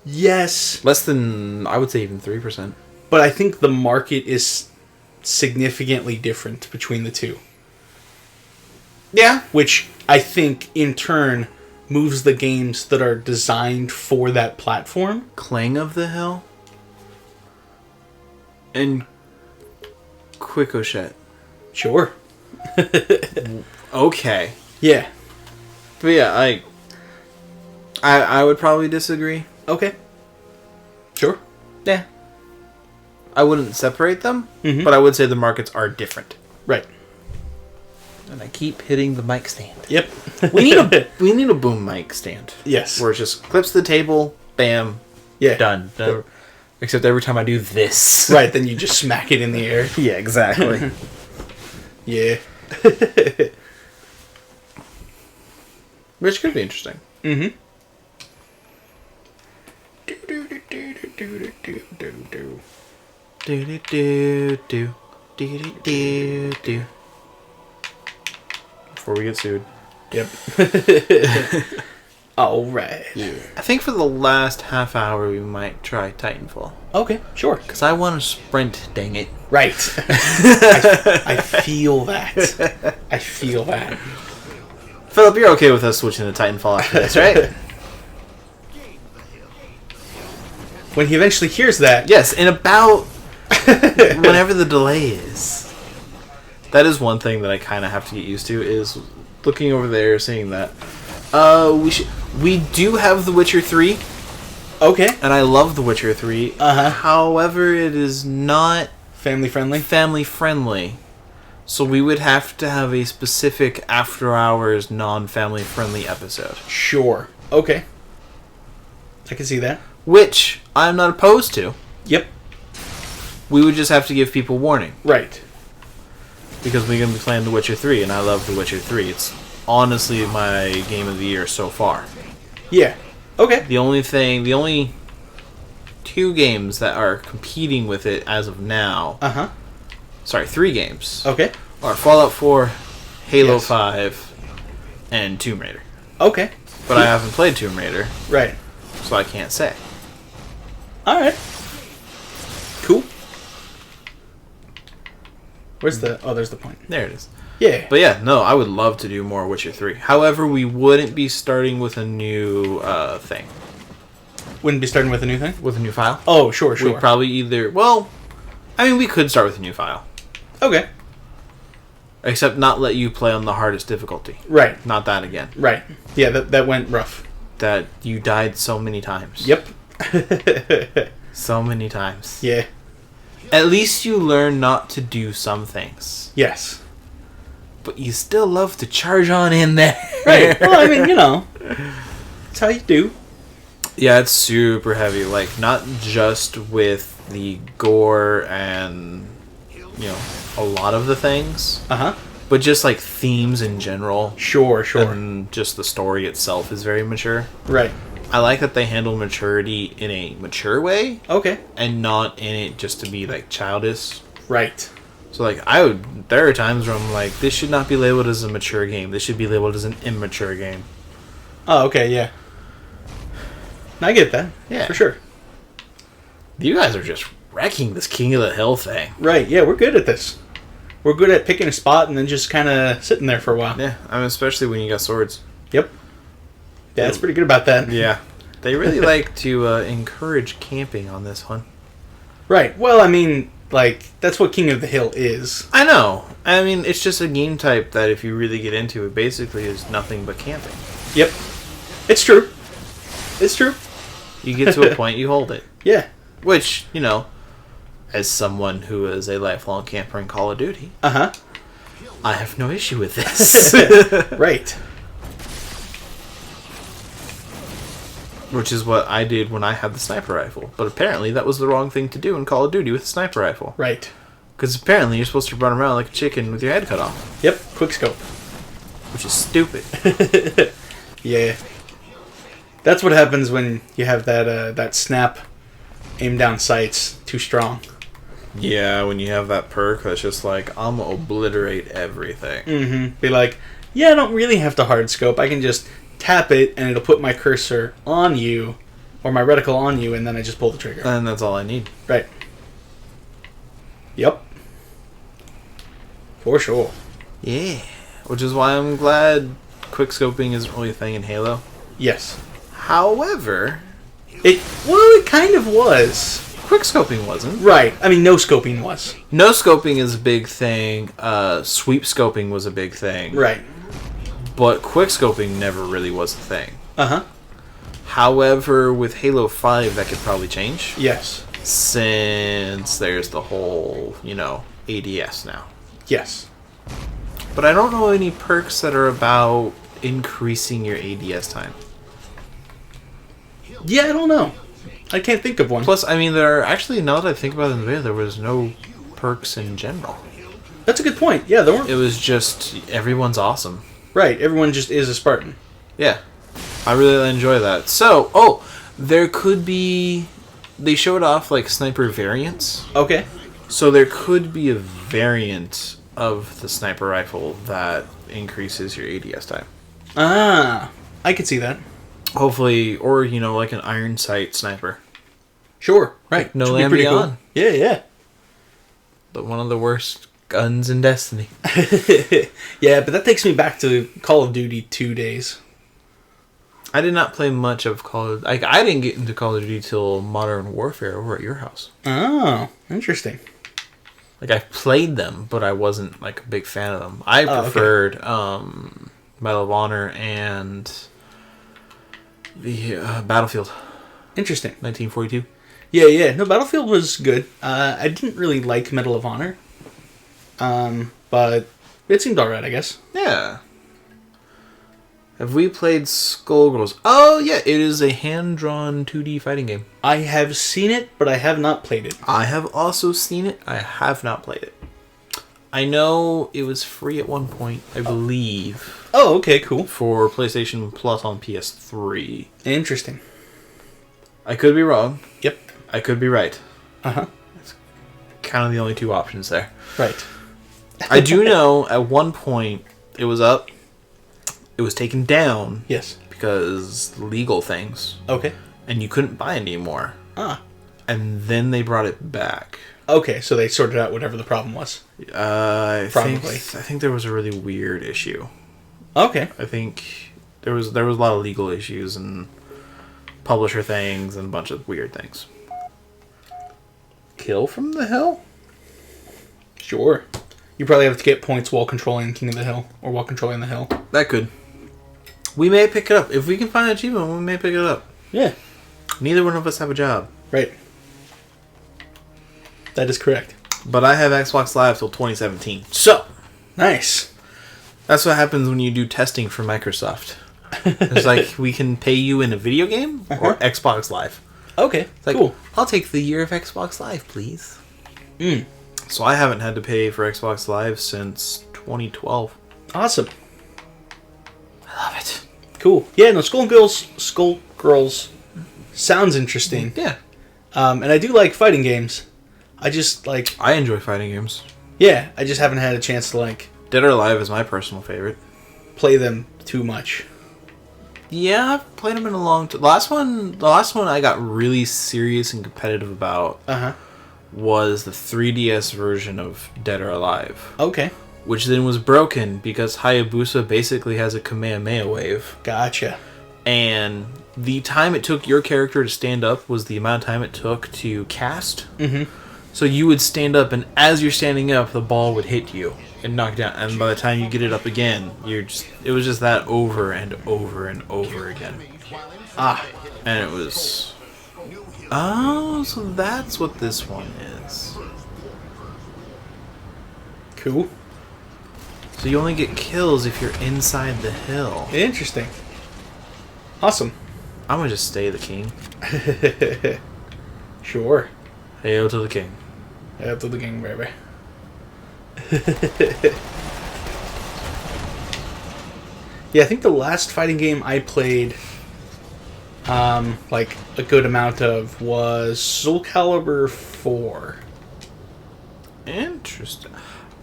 Yes. Less than, I would say, even 3%. But I think the market is significantly different between the two. Yeah. Which I think, in turn, moves the games that are designed for that platform. Clang of the Hill. And Quicochet. Sure. Okay. Yeah. But yeah, I would probably disagree. Okay. Sure. Yeah. I wouldn't separate them, Mhm. but I would say the markets are different. Right. And I keep hitting the mic stand. Yep. We need a boom mic stand. Yes. Where it just clips the table, bam, Yeah. done. Except every time I do this. Right, then you just smack it in the air. Yeah, exactly. Yeah. Which could be interesting. Mm-hmm. Before we get sued. Yep. All right. Yeah. I think for the last half hour we might try Titanfall. Okay, sure. Because I want to sprint, dang it. Right. I feel that. I feel that. Philip, you're okay with us switching to Titanfall after this, right? When he eventually hears that, Yes, in about whenever the delay is. That is one thing that I kind of have to get used to, is looking over there, seeing that. We do have The Witcher 3, okay, and I love The Witcher 3. Uh-huh. However, it is not family friendly. family friendly. So we would have to have a specific after-hours, non-family friendly episode. Sure. Okay. I can see that. Which I'm not opposed to. Yep. We would just have to give people warning. Right. Because we're going to be playing The Witcher 3, and I love The Witcher 3. It's honestly my game of the year so far. Yeah. Okay. The only 2 games that are competing with it as of now. Uh-huh. Sorry, 3 games. Okay. Are Fallout 4, Halo Yes. 5, and Tomb Raider. Okay. But I haven't played Tomb Raider, Right. so I can't say. Alright. Cool. Where's the... Oh, there's the point. There it is. Yeah. But yeah, no, I would love to do more Witcher 3. However, we wouldn't be starting with a new thing. Wouldn't be starting with a new thing? With a new file. Oh, sure. We'd probably either... Well, I mean, we could start with a new file. Okay. Except not let you play on the hardest difficulty. Right. Not that again. Right. Yeah, that went rough. That you died so many times. Yep. So many times. Yeah. At least you learn not to do some things. Yes. But you still love to charge on in there. Right. Well, I mean, that's how you do. Yeah, it's super heavy. Like, not just with the gore and, a lot of the things. Uh-huh. But just, like, themes in general. Sure. And just the story itself is very mature. Right. I like that they handle maturity in a mature way. Okay. And not in it just to be, like, childish. Right. So, like, there are times where I'm like, this should not be labeled as a mature game. This should be labeled as an immature game. Oh, okay, yeah. I get that. Yeah. For sure. You guys are just wrecking this King of the Hill thing. Right, yeah, we're good at this. We're good at picking a spot and then just kind of sitting there for a while. Yeah, I mean, especially when you got swords. Yep. Yeah, it's pretty good about that. Yeah. They really like to encourage camping on this one. Right. Well, I mean, that's what King of the Hill is. I know. I mean, it's just a game type that if you really get into it, basically is nothing but camping. Yep. It's true. It's true. You get to a point, you hold it. Yeah. Which, as someone who is a lifelong camper in Call of Duty, Uh-huh. I have no issue with this. Right. Which is what I did when I had the sniper rifle. But apparently that was the wrong thing to do in Call of Duty with the sniper rifle. Right. Because apparently you're supposed to run around like a chicken with your head cut off. Yep, quick scope. Which is stupid. Yeah. That's what happens when you have that snap aim down sights too strong. Yeah, when you have that perk that's just like, I'm gonna obliterate everything. Mm-hmm. Be like, yeah, I don't really have to hard scope. I can just tap it and it'll put my cursor on you, or my reticle on you, and then I just pull the trigger. And that's all I need. Right. Yep. For sure. Yeah. Which is why I'm glad quickscoping isn't really a thing in Halo. Yes. However, it kind of was. quickscoping wasn't. Right. I mean, no scoping was. No scoping is a big thing. Sweep scoping was a big thing. Right. But quickscoping never really was a thing. Uh-huh. However, with Halo 5, that could probably change. Yes. Since there's the whole, ADS now. Yes. But I don't know any perks that are about increasing your ADS time. Yeah, I don't know. I can't think of one. Plus, I mean, there are actually, now that I think about it in the video, there was no perks in general. That's a good point. Yeah, there weren't. It was just, everyone's awesome. Right, everyone just is a Spartan. Yeah. I really enjoy that. So, there could be... They showed off, sniper variants. Okay. So there could be a variant of the sniper rifle that increases your ADS time. Ah, I could see that. Hopefully, or, like an iron sight sniper. Sure, right. No Should be pretty Lambion. cool. Yeah. But one of the worst guns in Destiny. Yeah, but that takes me back to Call of Duty 2 days. I did not play much of Call of... I didn't get into Call of Duty till Modern Warfare over at your house. Oh, interesting. I played them, but I wasn't, a big fan of them. I preferred Medal of Honor and the Battlefield. Interesting. 1942. Yeah. No, Battlefield was good. I didn't really like Medal of Honor. But it seemed alright, I guess. Yeah. Have we played Skullgirls? Oh, yeah, it is a hand-drawn 2D fighting game. I have seen it, but I have not played it. I have also seen it. I have not played it. I know it was free at one point, I believe. Oh, okay, cool. For PlayStation Plus on PS3. Interesting. I could be wrong. Yep. I could be right. Uh-huh. Kind of the only two options there. Right. I do know at one point it was up. It was taken down Yes. because legal things. Okay. And you couldn't buy it anymore. Ah. And then they brought it back. Okay, so they sorted out whatever the problem was. I think there was a really weird issue. Okay. I think there was a lot of legal issues and publisher things and a bunch of weird things. Kill from the Hill? Sure. You probably have to get points while controlling King of the Hill, or while controlling the hill. That could. We may pick it up. If we can find an achievement, we may pick it up. Yeah. Neither one of us have a job. Right. That is correct. But I have Xbox Live till 2017. So, Nice. that's what happens when you do testing for Microsoft. It's like, we can pay you in a video game or Xbox Live. Okay, It's like, cool. I'll take the year of Xbox Live, please. Mm. So I haven't had to pay for Xbox Live since 2012. Awesome. I love it. Cool. Yeah, no, Skullgirls sounds interesting. Yeah. And I do like fighting games. I just, like... I enjoy fighting games. Yeah, I just haven't had a chance to, like, Dead or Alive is my personal favorite. play them too much. Yeah, I've played them in a long time. The last one I got really serious and competitive about Uh-huh. was the 3DS version of Dead or Alive, Okay. which then was broken because Hayabusa basically has a Kamehameha wave, Gotcha. and the time it took your character to stand up was the amount of time it took to cast. Mm-hmm. So you would stand up, and as you're standing up, the ball would hit you and knock down. And by the time you get it up again, it was just that over and over and over again. Ah. And it was... Oh, so that's what this one is. Cool. So you only get kills if you're inside the hill. Interesting. Awesome. I'm gonna just stay the king. Sure. Hail to the king. After the game, baby. Yeah, I think the last fighting game I played, like, a good amount of was Soul Calibur 4. Interesting.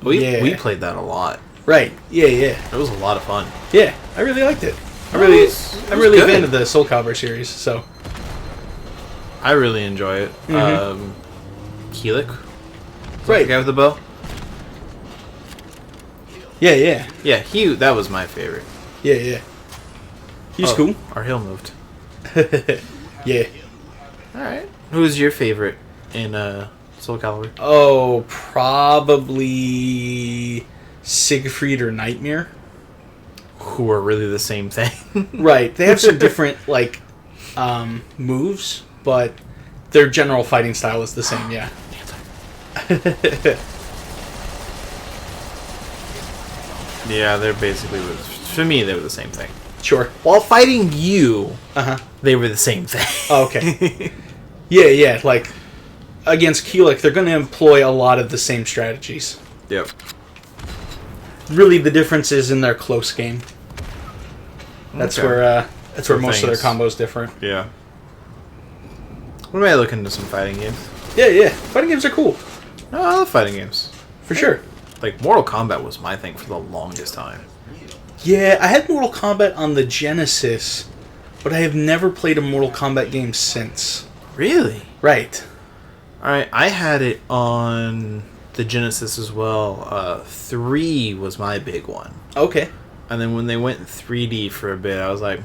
Yeah. We played that a lot. Right. Yeah, yeah. It was a lot of fun. Yeah, I really liked it. I'm It really a good. fan of the Soul Calibur series, so. I really enjoy it. Mhm. Keelik? Right. The guy with the bow? Yeah, yeah. Yeah, that was my favorite. Yeah, yeah. He's Oh, cool. Our hill moved. Yeah. Alright. Who's your favorite in Soul Calibur? Oh, probably Siegfried or Nightmare. Who are really the same thing. Right. They have some different, like, moves, but their general fighting style is the same, yeah. Yeah, they're basically, for me, they were the same thing. Sure. While fighting you, Uh-huh. they were the same thing. Oh, okay. Yeah, yeah, like, against Keelik, they're going to employ a lot of the same strategies. Yep. Really, the difference is in their close game. That's Okay. where For most of their things. combos different. Yeah. We may look into some fighting games. Yeah, yeah. Fighting games are cool. Oh, I love fighting games. For sure. Like, Mortal Kombat was my thing for the longest time. Yeah, I had Mortal Kombat on the Genesis, but I have never played a Mortal Kombat game since. Really? Right. Alright, I had it on the Genesis as well. 3 was my big one. Okay. And then when they went in 3D for a bit, I was like,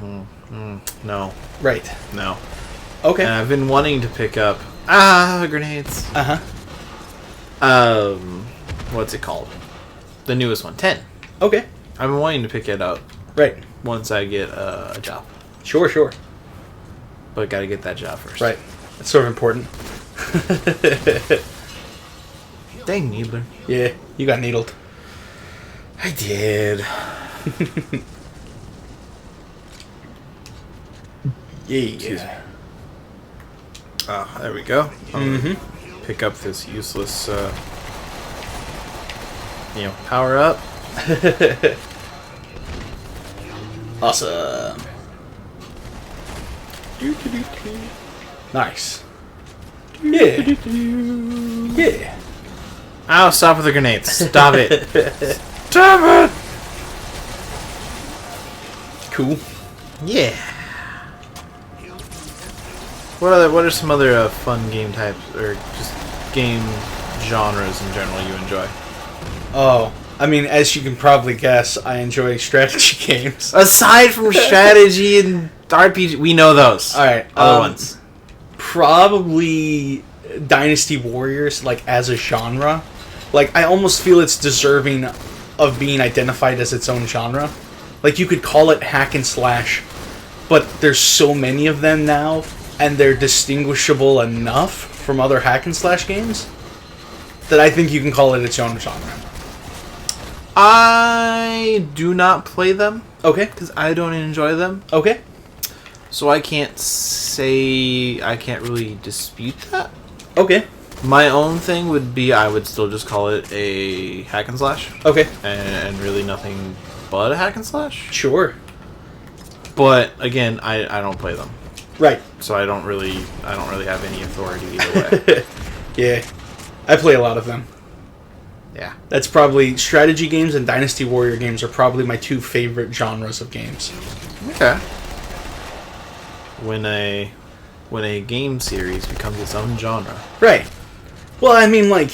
no, Right. no. Okay. And I've been wanting to pick up... grenades. Uh-huh. What's it called? The newest one, 10. Okay. I've been wanting to pick it up Right. once I get a job. Sure, sure. But gotta get that job first. Right. That's sort of important. Dang, Needler. Yeah, you got needled. I did. Yeah. Ah, there we go. Mm-hmm. Pick up this useless, power up. Awesome. Nice. Yeah. Yeah. Ow, stop with the grenades. Stop it. Stop it! Cool. Yeah. What are some other fun game types, or just game genres in general you enjoy? Oh, I mean, as you can probably guess, I enjoy strategy games. Aside from strategy and RPG, we know those. Alright. Other ones. Probably Dynasty Warriors, like, as a genre. Like, I almost feel it's deserving of being identified as its own genre. Like, you could call it hack and slash, but there's so many of them now, and they're distinguishable enough from other hack and slash games that I think you can call it its own genre. I do not play them Okay. because I don't enjoy them, Okay. so I can't really dispute that. Okay. My own thing would be I would still just call it a hack and slash, Okay. and really nothing but a hack and slash. Sure. But again, I don't play them, Right. so I don't really have any authority either way. Yeah. I play a lot of them. Yeah. That's probably strategy games and Dynasty Warrior games are probably my two favorite genres of games. Okay. When a game series becomes its own genre. Right. Well, I mean, like,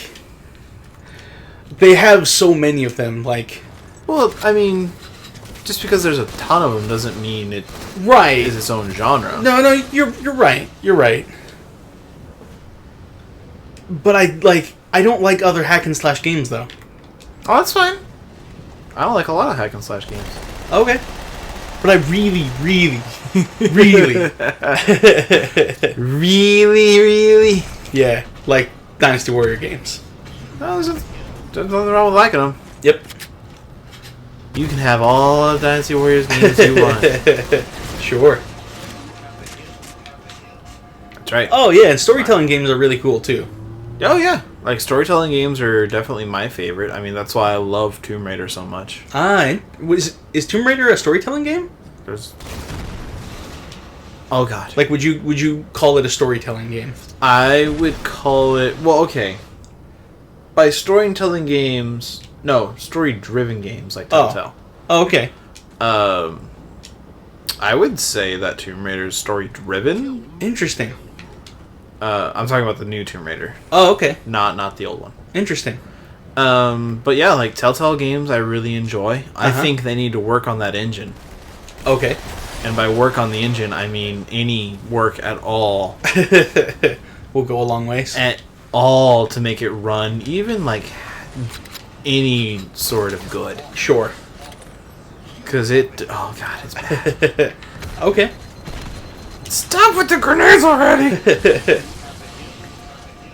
they have so many of them, like... Well, I mean, just because there's a ton of them doesn't mean it Right. is its own genre. No, you're right. You're right. But I don't like other hack and slash games, though. Oh, that's fine. I don't like a lot of hack and slash games. Okay. But I really, really, Really? yeah, like Dynasty Warrior games. No, there's nothing wrong with liking them. Yep. You can have all of Dynasty Warriors games you want. Sure. That's right. Oh, yeah, and storytelling games are really cool, too. Oh, yeah. Like, storytelling games are definitely my favorite. I mean, that's why I love Tomb Raider so much. Is Tomb Raider a storytelling game? There's... Oh, God. Like, would you call it a storytelling game? I would call it... Well, okay. By storytelling games... No, story-driven games like Telltale. Oh, okay. I would say that Tomb Raider is story-driven. Interesting. I'm talking about the new Tomb Raider. Oh, okay. Not the old one. Interesting. But yeah, like Telltale games I really enjoy. I Uh-huh. think they need to work on that engine. Okay. And by work on the engine, I mean any work at all. We'll go a long ways. At all to make it run, even like any sort of good. Sure. Because oh God, it's bad. Okay. Stop with the grenades already!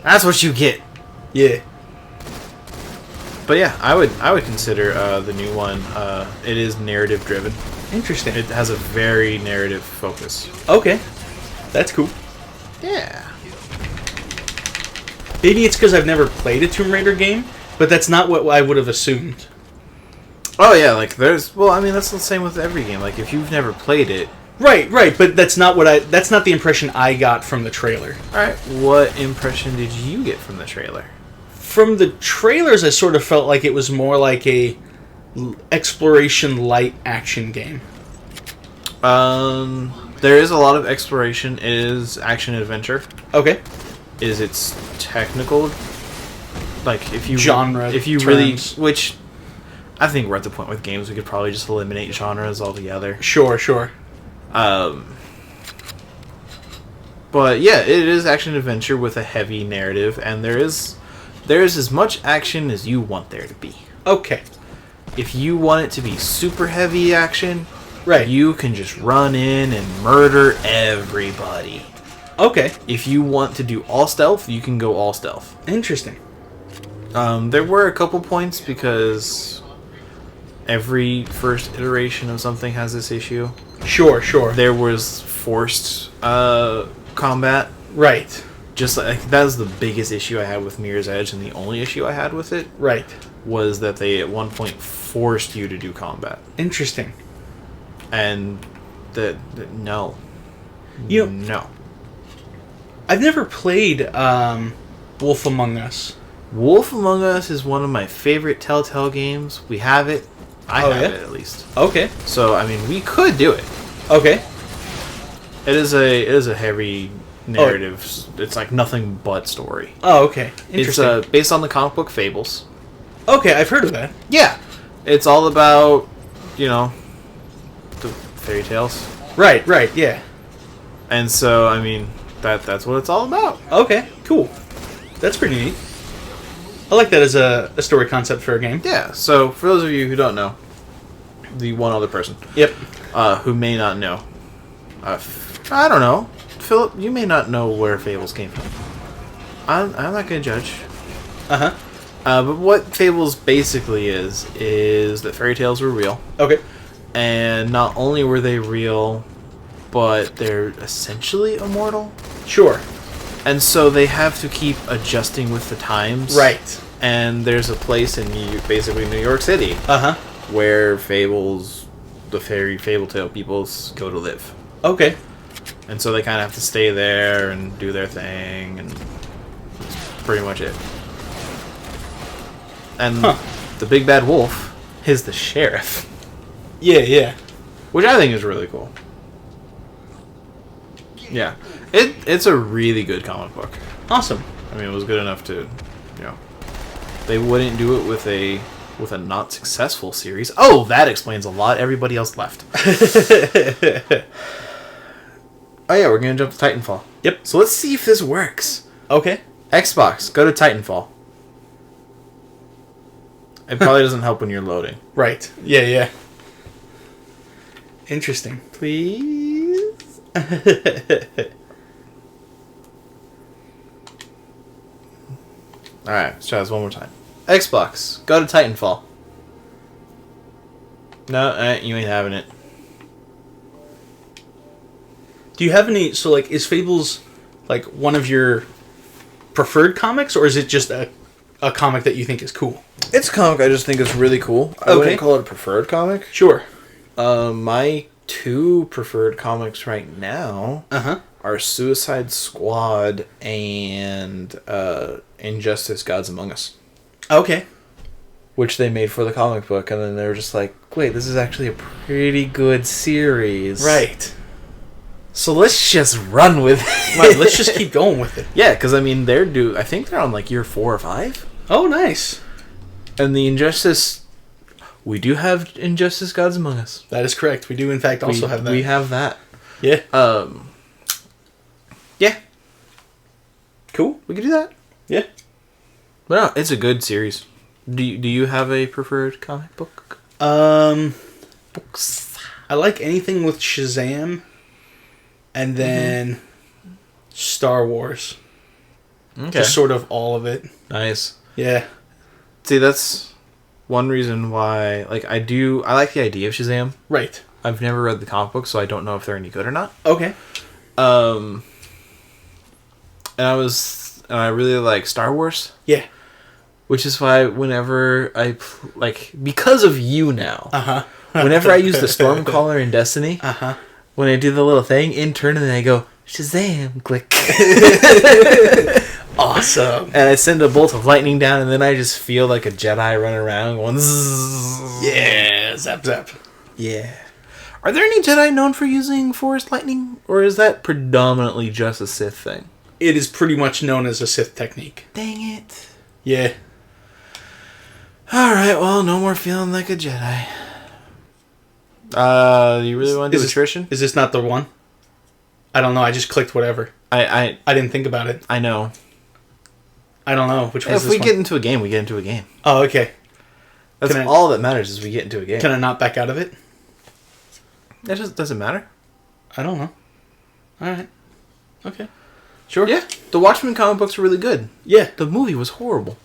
That's what you get. Yeah. But yeah, I would consider the new one. It is narrative driven. Interesting. It has a very narrative focus. Okay. That's cool. Yeah. Maybe it's because I've never played a Tomb Raider game, but that's not what I would have assumed. Oh yeah, like that's the same with every game. Like if you've never played it. Right, but that's not the impression I got from the trailer. Alright, what impression did you get from the trailer? From the trailers, I sort of felt like it was more like a exploration light action game. There is a lot of exploration. It is action adventure. Okay. Is its technical, like if you genre if you terms. really, which I think we're at the point with games we could probably just eliminate genres altogether. Sure. But yeah, it is action adventure with a heavy narrative, and there is as much action as you want there to be. Okay. If you want it to be super heavy action, Right. you can just run in and murder everybody. Okay. If you want to do all stealth, you can go all stealth. Interesting. There were a couple points because every first iteration of something has this issue. Sure. There was forced combat. Right. Just like that was the biggest issue I had with Mirror's Edge, and the only issue I had with it Right. was that they at one point forced you to do combat, Interesting. and no. You know, No. I've never played Wolf Among Us. Wolf Among Us is one of my favorite Telltale games. We have it. I have it, at least. Okay. So, I mean, we could do it. Okay. It is a heavy narrative. It's like nothing but story. Oh, okay. Interesting. It's based on the comic book Fables. Okay, I've heard of that. Yeah. It's all about, the fairy tales. Right, yeah. And so, I mean, that's what it's all about. Okay, cool. That's pretty neat. I like that as a story concept for a game. Yeah, so for those of you who don't know, the one other person. Yep. Who may not know. I don't know. Philip, you may not know where Fables came from. I'm not going to judge. Uh-huh. But what Fables basically is that fairy tales were real. Okay. And not only were they real, but they're essentially immortal. Sure. And so they have to keep adjusting with the times. Right. And there's a place in basically New York City Uh-huh. where Fables, the fable tale peoples go to live. Okay. And so they kind of have to stay there and do their thing, and that's pretty much it. And the big bad wolf is the sheriff. Yeah. Which I think is really cool. Yeah. It's a really good comic book. Awesome. I mean, it was good enough to, they wouldn't do it with a not successful series. Oh, that explains a lot. Everybody else left. Oh yeah, we're gonna jump to Titanfall. Yep. So let's see if this works. Okay. Xbox, go to Titanfall. It probably doesn't help when you're loading. Right. Yeah. Interesting. Please? Alright, let's try this one more time. Xbox, go to Titanfall. No, you ain't having it. Do you have any... So, is Fables, one of your preferred comics, or is it just a comic that you think is cool? It's a comic I just think is really cool. I wouldn't call it a preferred comic. Sure. My two preferred comics right now are Suicide Squad and Injustice Gods Among Us. Okay. Which they made for the comic book, and then they were just like, wait, this is actually a pretty good series. Right. So let's just run with it. Right, let's just keep going with it. Yeah, because, I mean, I think they're on, year 4 or 5. Oh, nice. And the Injustice... We do have Injustice Gods Among Us. That is correct. We do, in fact, also have that. We have that. Yeah. Yeah. Cool. We could do that. Yeah. But no, it's a good series. Do you have a preferred comic book? Books. I like anything with Shazam, and then Star Wars. Okay. Just sort of all of it. Nice. Yeah. See, that's one reason why, I like the idea of Shazam. Right. I've never read the comic book, so I don't know if they're any good or not. Okay. And I really like Star Wars. Yeah. Which is why whenever I, because of you now, Uh-huh. whenever I use the Stormcaller in Destiny, Uh-huh. when I do the little thing, in turn, and then I go, Shazam, click. Awesome. And I send a bolt of lightning down, and then I just feel like a Jedi running around going, zzz. Yeah, zap zap. Yeah. Are there any Jedi known for using Force Lightning? Or is that predominantly just a Sith thing? It is pretty much known as a Sith technique. Dang it. Yeah. Alright, well, no more feeling like a Jedi. You really want to do attrition? Is this not the one? I don't know. I just clicked whatever. I didn't think about it. I know. I don't know. Which one's If this we one? get into a game, we get into a game. Oh, okay. That's all that matters is we get into a game. Can I not back out of it? That just doesn't matter. I don't know. Alright. Okay. Sure. Yeah. The Watchmen comic books are really good. Yeah. The movie was horrible.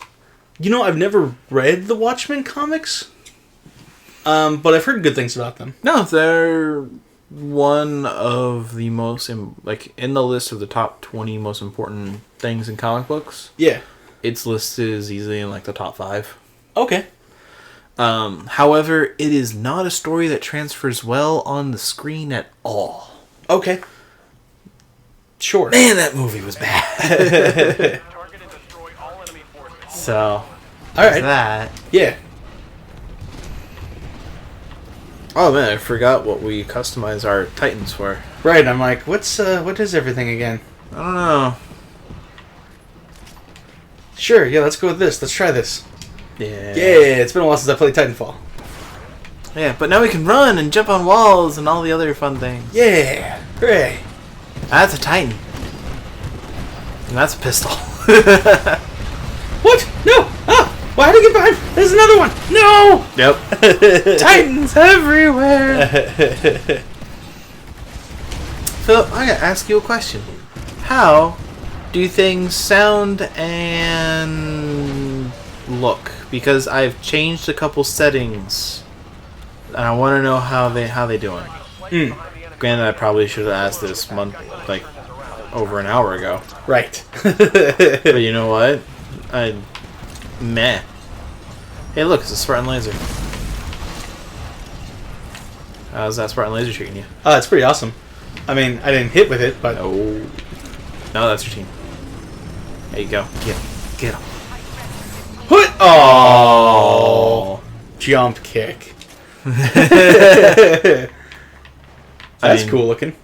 You know, I've never read the Watchmen comics. But I've heard good things about them. No, they're one of the most, in the list of the top 20 most important things in comic books. Yeah. Its listed is easily in the top 5. Okay. However, it is not a story that transfers well on the screen at all. Okay. Sure. Man, that movie was bad. So, All right. that. Yeah. Oh man, I forgot what we customized our Titans for. Right. I'm like, what is everything again? I don't know. Sure. Yeah. Let's go with this. Let's try this. Yeah. Yeah. It's been a while since I played Titanfall. Yeah, but now we can run and jump on walls and all the other fun things. Yeah. Hooray. That's a Titan. And that's a pistol. What? No. Ah. Why did I get behind? There's another one. No. Yep. Titans everywhere. Philip, I gotta ask you a question. How do things sound and look? Because I've changed a couple settings, and I want to know how they doing. Granted, I probably should have asked this like over an hour ago. Right. But you know what? Meh. Hey, look, it's a Spartan laser. How's that Spartan laser treating you? It's pretty awesome. I mean, I didn't hit with it, but No, that's your team. There you go. Get him. Put. Oh. Jump kick. That's cool looking.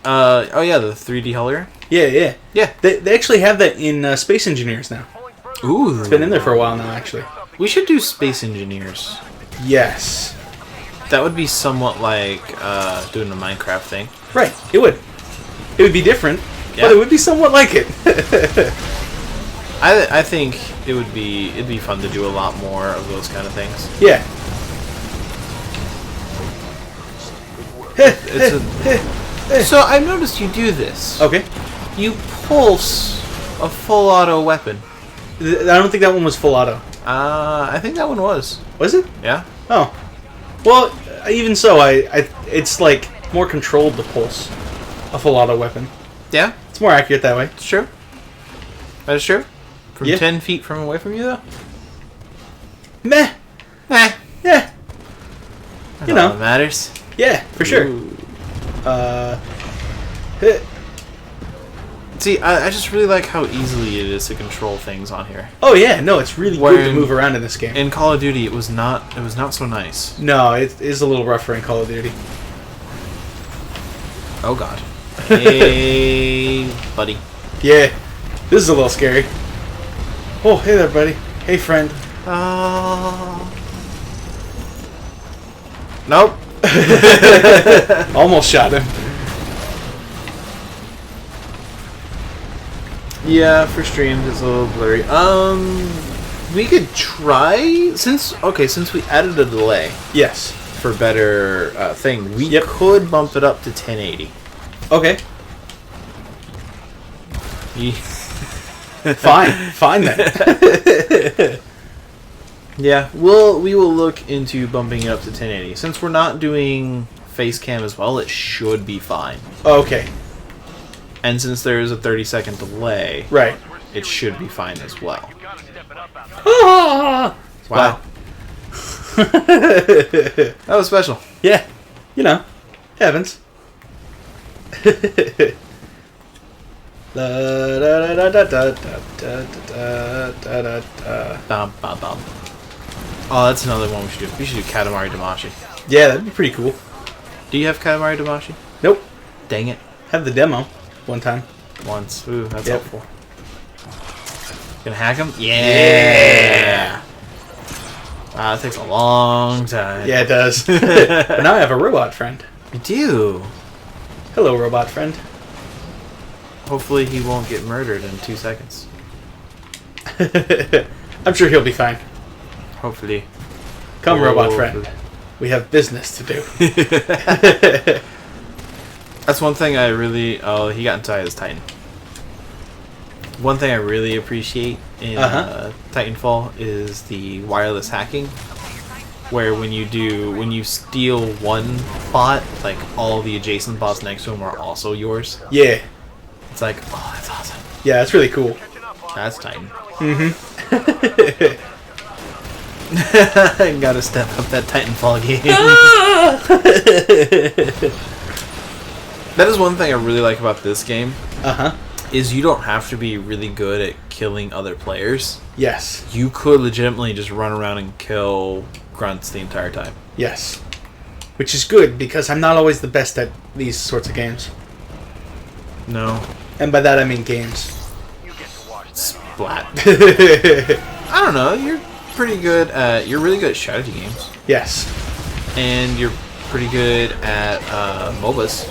Oh yeah, the 3D hologram. Yeah. Yeah. They actually have that in Space Engineers now. Ooh, It's been in there for a while now, actually. we should do Space Engineers. Yes. That would be somewhat like doing the Minecraft thing. Right. It would. It would be different, Yeah. but it would be somewhat like it. I think it'd be fun to do a lot more of those kind of things. Yeah. So I've noticed you do this. Okay. You pulse a full auto weapon. I don't think that one was full auto. I think that one was. Was it? Yeah. Oh. Well, even so, it's like more controlled to pulse a full auto weapon. Yeah, It's more accurate that way. it's true. That is true. From Yeah. 10 feet from away from you, though? Meh. Eh. Yeah. You know. That matters. Yeah, for sure. Ooh. Heh. See, I just really like how easily it is to control things on here. Oh yeah, no, it's really good to When- move around in this game. In Call of Duty, it was not so nice. No, it is a little rougher in Call of Duty. Oh god. Hey, buddy. Yeah, this is a little scary. Oh, hey there, buddy. Hey, friend. Nope. Almost shot him. Yeah, for streams it's a little blurry. We could try since we added a delay Yes. for better thing. We Yep. could bump it up to 1080. Okay. Ye- Fine then. Yeah, we will look into bumping it up to 1080. Since we're not doing face cam as well, it should be fine. Okay. And since there is a 30-second delay, Right. it should be fine as well. Ah! Wow. That was special. Yeah. You know, heavens. Bum, bum, bum. Oh, that's another one we should do. We should do Katamari Damacy. Yeah, that'd be pretty cool. Do you have Katamari Damacy? Nope. Dang it. Have the demo one time. Once. Ooh, that's Yep. helpful. Gonna hack him? Yeah! Wow, that takes a long time. Yeah, it does. But now I have a robot friend. You do. Hello, robot friend. Hopefully he won't get murdered in 2 seconds. I'm sure he'll be fine. Hopefully. Come, robot Hopefully. friend. We have business to do. That's one thing I really... Oh, he got inside his Titan. One thing I really appreciate in Titanfall is the wireless hacking. Where when you steal one bot, like all the adjacent bots next to him are also yours. Yeah. It's like, oh, that's awesome. Yeah, that's really cool. That's Titan. Mm-hmm. Gotta step up that Titanfall game. That is one thing I really like about this game, Uh-huh. is you don't have to be really good at killing other players. Yes. You could legitimately just run around and kill grunts the entire time. Yes. Which is good, because I'm not always the best at these sorts of games. No. And by that I mean games. Splat. I don't know. You're pretty good at... You're really good at strategy games. Yes. And you're pretty good at MOBAs.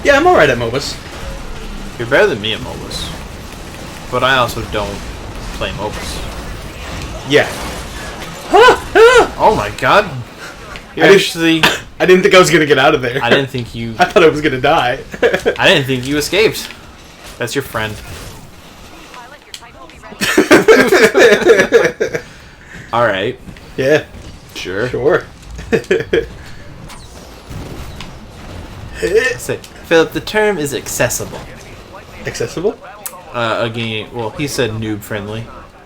Yeah, I'm alright at MOBAs. You're better than me at MOBAs. But I also don't play MOBAs. Yeah. Oh my god. I didn't think I was gonna get out of there. I didn't think you... I thought I was gonna die. I didn't think you escaped. That's your friend. Alright. Yeah. Sure. Sure. Say, Philip, the term is accessible. Accessible? Again, well, he said noob friendly.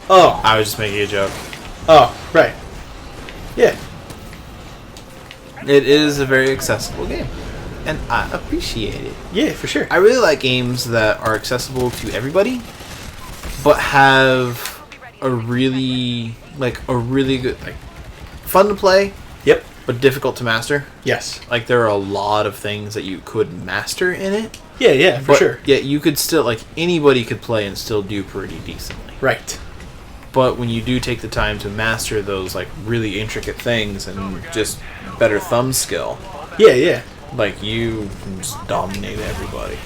Oh. I was just making a joke. Oh, right. Yeah. It is a very accessible game. And I appreciate it. Yeah, for sure. I really like games that are accessible to everybody, but have a really good, fun to play, Yep. but difficult to master. Yes. Like, there are a lot of things that you could master in it. Yeah, for sure. Yeah, you could still, anybody could play and still do pretty decently. Right. But when you do take the time to master those, really intricate things and just better thumb skill, Yeah. you can just dominate everybody.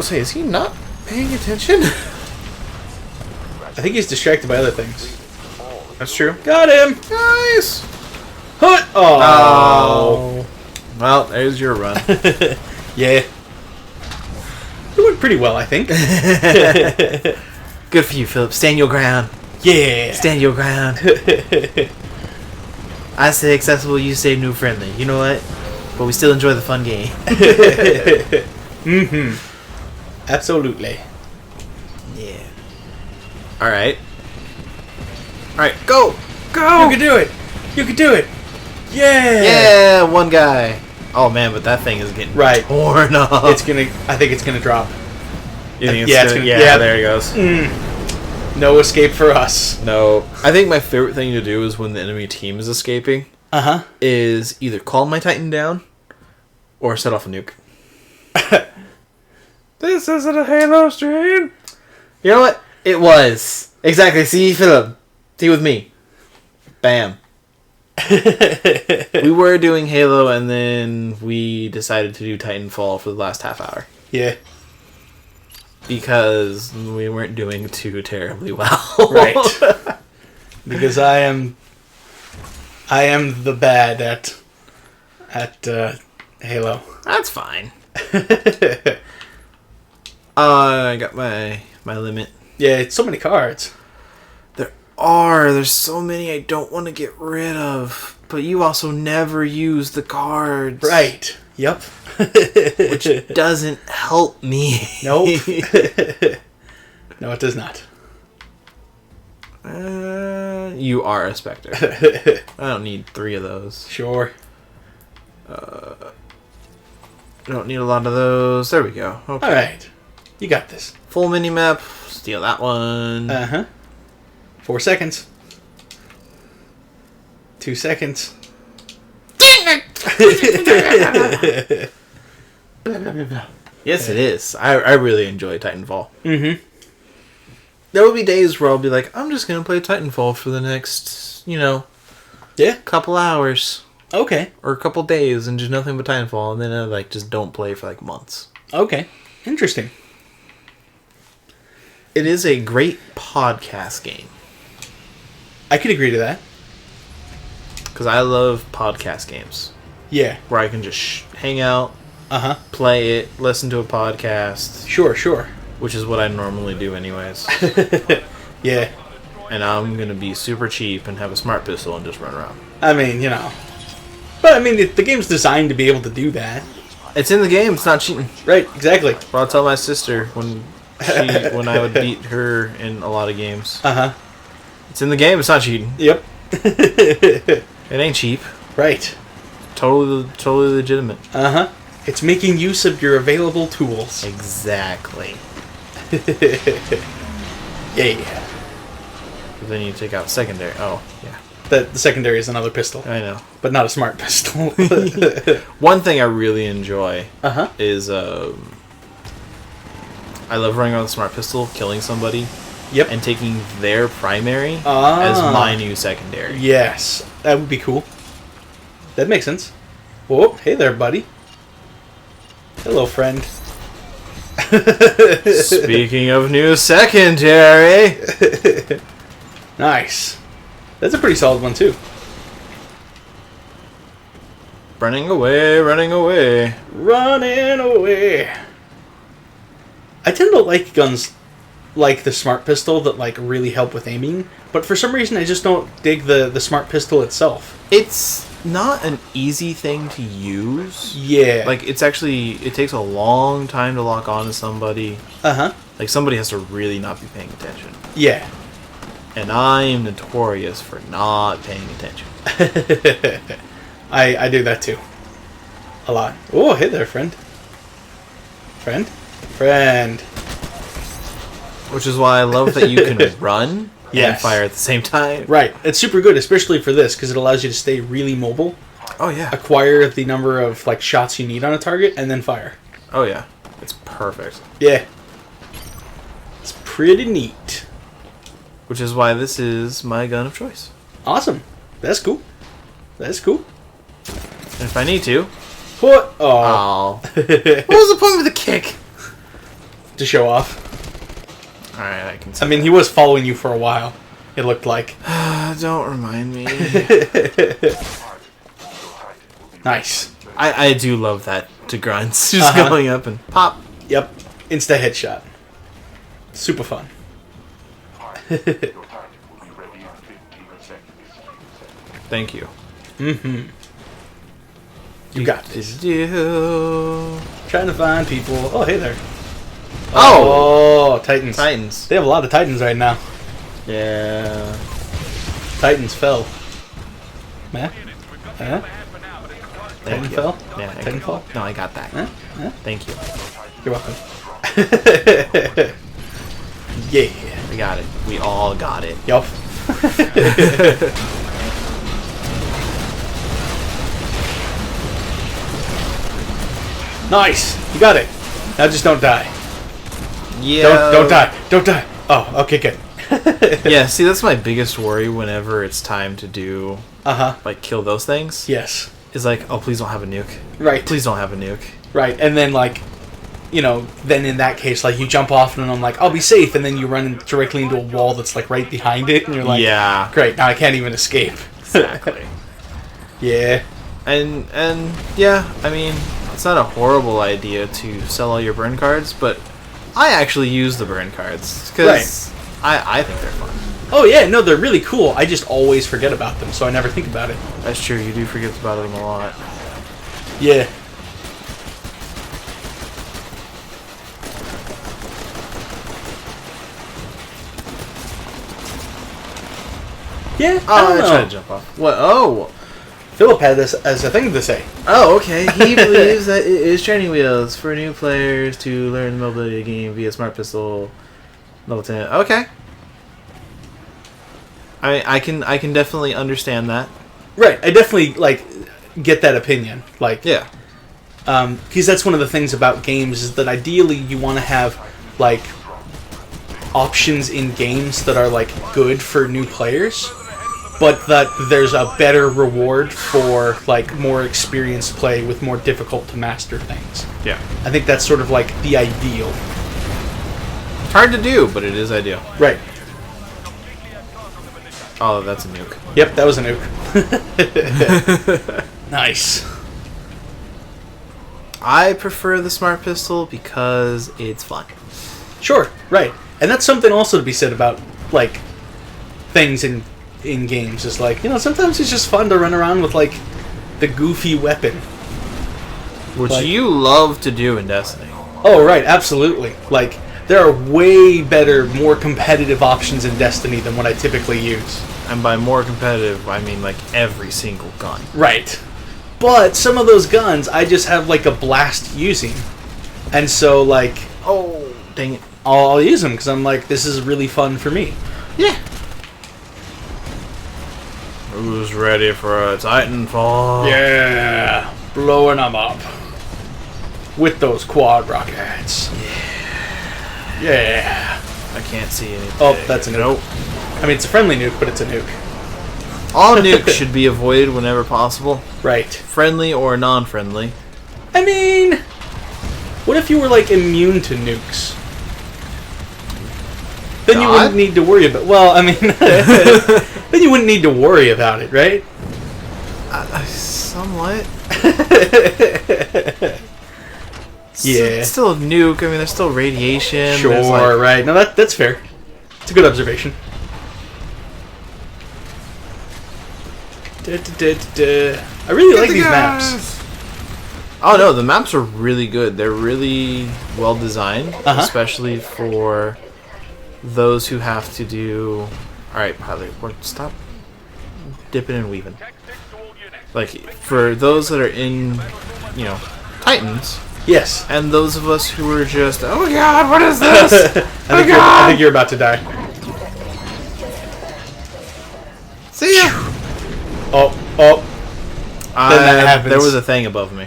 Say, is he not paying attention? I think he's distracted by other things. That's true. Got him! Nice! Hut! Oh. Well, there's your run. Yeah. Doing pretty well, I think. Good for you, Philip. Stand your ground. Yeah. Stand your ground. I say accessible, you say new friendly. You know what? But we still enjoy the fun game. Mm-hmm. Absolutely. Yeah. Alright. Alright, go! Go! You can do it! You can do it! Yeah! Yeah, one guy. Oh man, but that thing is getting Right. torn up. I think it's gonna drop. You think Yeah, it's it's gonna, gonna- yeah, yeah. there he goes. No escape for us. No. I think my favorite thing to do is when the enemy team is escaping, Uh-huh. is either calm my Titan down or set off a nuke. This isn't a Halo stream. You know what? It was. Exactly. See, Philip. See with me. Bam. We were doing Halo, and then we decided to do Titanfall for the last half hour. Yeah. Because we weren't doing too terribly well. Right. Because I am the bad at Halo. That's fine. I got my limit. Yeah, it's so many cards. There's so many I don't want to get rid of, but you also never use the cards. Right. Yep. Which doesn't help me. Nope. No, it does not. You are a Spectre. I don't need 3 of those. Sure. I don't need a lot of those. There we go. Okay. Alright. You got this. Full mini-map. Steal that one. Uh-huh. 4 seconds. 2 seconds. Yes, it is. I really enjoy Titanfall. Mm-hmm. There will be days where I'll be like, I'm just going to play Titanfall for the next, Yeah. couple hours. Okay. Or a couple days and just nothing but Titanfall. And then I just don't play for months. Okay. Interesting. It is a great podcast game. I could agree to that. Because I love podcast games. Yeah. Where I can just hang out, Uh-huh. play it, listen to a podcast. Sure. Which is what I normally do anyways. Yeah. And I'm going to be super cheap and have a smart pistol and just run around. I mean, But, I mean, the game's designed to be able to do that. It's in the game. It's not cheating. Right, exactly. But I'll tell my sister when I would beat her in a lot of games. Uh-huh. It's in the game. It's not cheating. Yep. It ain't cheap. Right. totally legitimate. Uh-huh. It's making use of your available tools. Exactly. Yeah. But then you take out secondary. Oh, yeah. The secondary is another pistol, I know. but not a smart pistol. One thing I really enjoy Uh-huh. is I love running around with a smart pistol, killing somebody, Yep. and taking their primary Ah. as my new secondary. Yes. That would be cool. That makes sense. Whoa, hey there, buddy. Hello, friend. Speaking of new secondary, Nice. That's a pretty solid one, too. running away, running away. Running away. I tend to like guns like the smart pistol that like really help with aiming, but for some reason I just don't dig the smart pistol itself. It's not an easy thing to use. Yeah. Like, it takes a long time to lock on to somebody. Uh-huh. Like, somebody has to really not be paying attention. Yeah. And I'm notorious for not paying attention. I do that too. A lot. Oh, hey there, friend. Friend? Friend. Which is why I love that you can run and Yes. fire at the same time. Right. It's super good, especially for this, because it allows you to stay really mobile, Oh, yeah. acquire the number of like shots you need on a target, and then fire. Oh, yeah. It's perfect. Yeah. It's pretty neat. Which is why this is my gun of choice. Awesome. That's cool. That's cool. And if I need to, What? Oh. I'll... What was the point of the kick? To show off. Alright, I can I mean, he was following you for a while, it looked like. Don't remind me. Nice. I do love that to grunts. Just going up and pop. Yep. Insta headshot. Super fun. Thank you. Mm-hmm. You got this. Do. Trying to find people. Oh, hey there. Oh! Oh, Titans. Titans. They have a lot of Titans right now. Yeah. Titans fell. Huh? Huh? Thank Titan you. fell? Yeah, Titan fall? No, I got that. Huh? Huh? Thank you. You're welcome. Yeah. We got it. We all got it. Yup. Nice. You got it. Now just don't die. Yeah. Don't die. Don't die. Oh, okay, good. Yeah, see, that's my biggest worry whenever it's time to do, Uh-huh. like, kill those things. Yes. Is like, oh, please don't have a nuke. Right. Please don't have a nuke. Right. And then, like, you know, then in that case, like, you jump off and I'm like, I'll be safe. And then you run directly into a wall that's, like, right behind it. And you're like, Yeah. great, now I can't even escape. Exactly. Yeah. And yeah, I mean, it's not a horrible idea to sell all your burn cards, but I actually use the burn cards because I think they're fun. Oh, yeah, no, they're really cool. I just always forget about them, so I never think about it. That's true. You do forget about them a lot. Yeah. Yeah, I Oh, don't I know. tried to jump off. What? Oh. Philip had this as a thing to say. Oh, okay. He believes that it is training wheels for new players to learn the mobility of the game via smart pistol level 10. Okay. I can definitely understand that. Right, I definitely, like, get that opinion. Like, Yeah. because that's one of the things about games is that ideally you want to have, like, options in games that are, like, good for new players, but that there's a better reward for, like, more experienced play with more difficult to master things. Yeah. I think that's sort of, like, the ideal. It's hard to do, but it is ideal. Right. Oh, that's a nuke. Yep, that was a nuke. Nice. I prefer the smart pistol because it's fun. Sure, right. And that's something also to be said about, like, things in games. Is like, you know, sometimes it's just fun to run around with, like, the goofy weapon. Which Like- you love to do in Destiny. Oh, right, absolutely. Like, there are way better, more competitive options in Destiny than what I typically use. And by more competitive, I mean like every single gun. Right. But some of those guns, I just have like a blast using, and so like Oh, dang it. I'll use them because I'm like, this is really fun for me. Yeah. Who's ready for a Titanfall? Yeah, blowing them up with those quad rockets. Yeah. I can't see anything. Oh, that's a nuke. Nope. I mean, it's a friendly nuke, but it's a nuke. All nukes should be avoided whenever possible. Right. Friendly or non-friendly. I mean, what if you were like immune to nukes? Then you God? wouldn't need to worry about. Well, I mean, then you wouldn't need to worry about it, right? Somewhat. Yeah. It's still a nuke. I mean, there's still radiation. Sure, There's, like, right. No, that's fair. It's a good observation. I really like these maps. Oh no, the maps are really good. They're really well designed, especially for those who have to do. All right, pilot, stop dipping and weaving. Like for those that are in, Titans. Yes. And those of us who are just, oh god, what is this? I think you're about to die. See ya. Oh. Then that happens. There was a thing above me.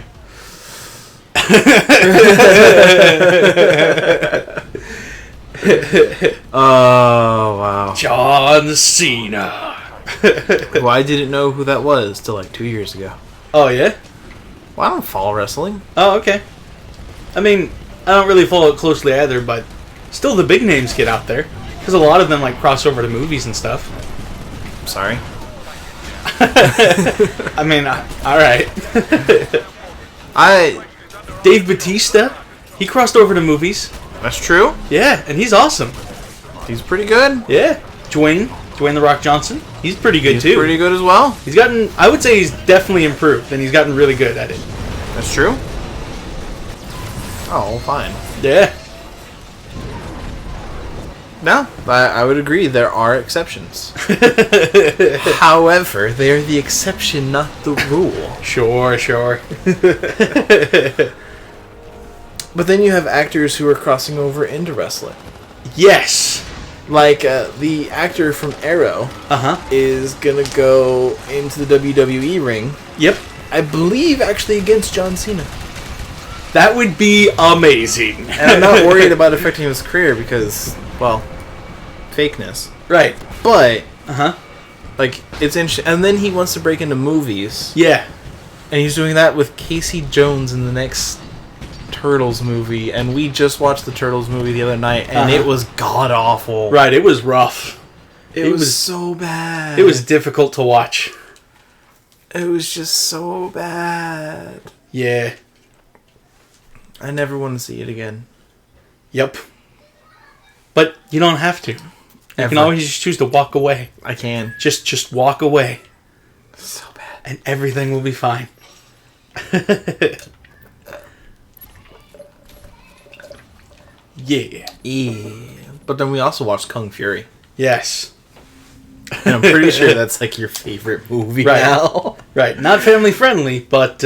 Oh wow. John Cena. Well, I didn't know who that was till like 2 years ago. Oh yeah. Well, I don't follow wrestling. Oh okay. I mean, I don't really follow it closely either, but still the big names get out there because a lot of them like cross over to movies and stuff. Sorry. I mean, all right. Dave Bautista, he crossed over to movies. That's true. Yeah, and he's awesome. He's pretty good. Yeah, Dwayne the Rock Johnson, he's pretty good too. He's pretty good as well. He's gotten, I would say, he's definitely improved, and he's gotten really good at it. That's true. Oh, fine. Yeah. No, I would agree. There are exceptions. However, they're the exception, not the rule. Sure. But then you have actors who are crossing over into wrestling. Yes. Like the actor from Arrow is gonna go into the WWE ring. Yep. I believe actually against John Cena. That would be amazing. And I'm not worried about affecting his career because, well, fakeness. Right. But Uh-huh. like it's interesting. And then he wants to break into movies. Yeah. And he's doing that with Casey Jones in the next Turtles movie. And we just watched the Turtles movie the other night, and it was god awful. Right, it was rough. It was so bad. It was difficult to watch. It was just so bad. Yeah. I never want to see it again. Yep. But you don't have to. You can always just choose to walk away. I can. Just walk away. So bad. And everything will be fine. Yeah. But then we also watched Kung Fury. Yes. And I'm pretty sure that's like your favorite movie Right. now. Right. Not family friendly, but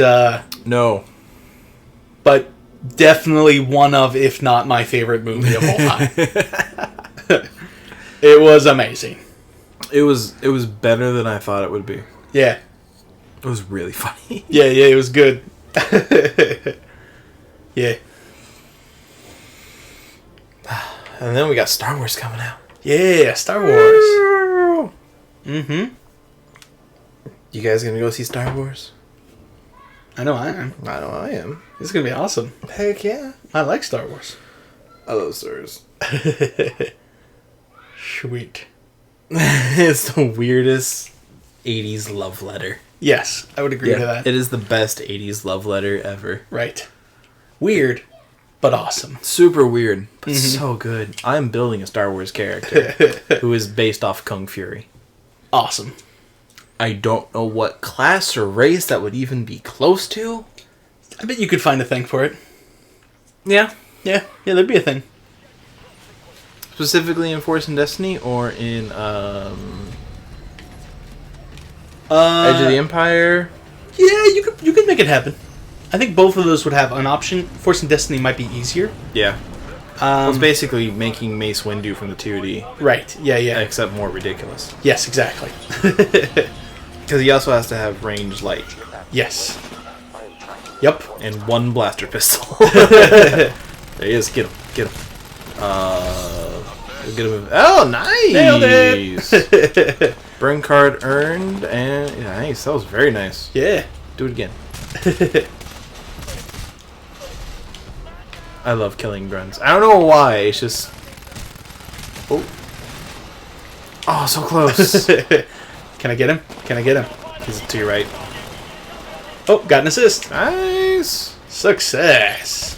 No. but definitely one of, if not my favorite movie of all time. It was amazing. It was better than I thought it would be. Yeah. It was really funny. Yeah, it was good. Yeah. And then we got Star Wars coming out. Yeah, Star Wars. Mm-hmm. You guys gonna go see Star Wars? I know I am. I know I am. This is gonna be awesome. Heck yeah. I like Star Wars. I love Star Wars. Sweet. It's the weirdest 80s love letter. Yes, I would agree to that. It is the best 80s love letter ever. Right. Weird, but awesome. Super weird, but so good. I'm building a Star Wars character who is based off Kung Fury. Awesome. I don't know what class or race that would even be close to. I bet you could find a thing for it. Yeah. Yeah, there'd be a thing. Specifically in Force and Destiny or in Edge of the Empire? Yeah, you could make it happen. I think both of those would have an option. Force and Destiny might be easier. Yeah. Well, it's basically making Mace Windu from the 2D. Right. Yeah. Yeah. Except more ridiculous. Yes. Exactly. Because he also has to have ranged light. Yes. Yep. And one blaster pistol. There he is. Get him. Get him. We'll get him. Oh, nice! Nailed it! Burn card earned, and yeah, nice. That was very nice. Yeah. Do it again. I love killing grunts. I don't know why. It's just. Oh. Oh, so close. Can I get him? Can I get him? He's to your right. Oh, got an assist. Nice. Success.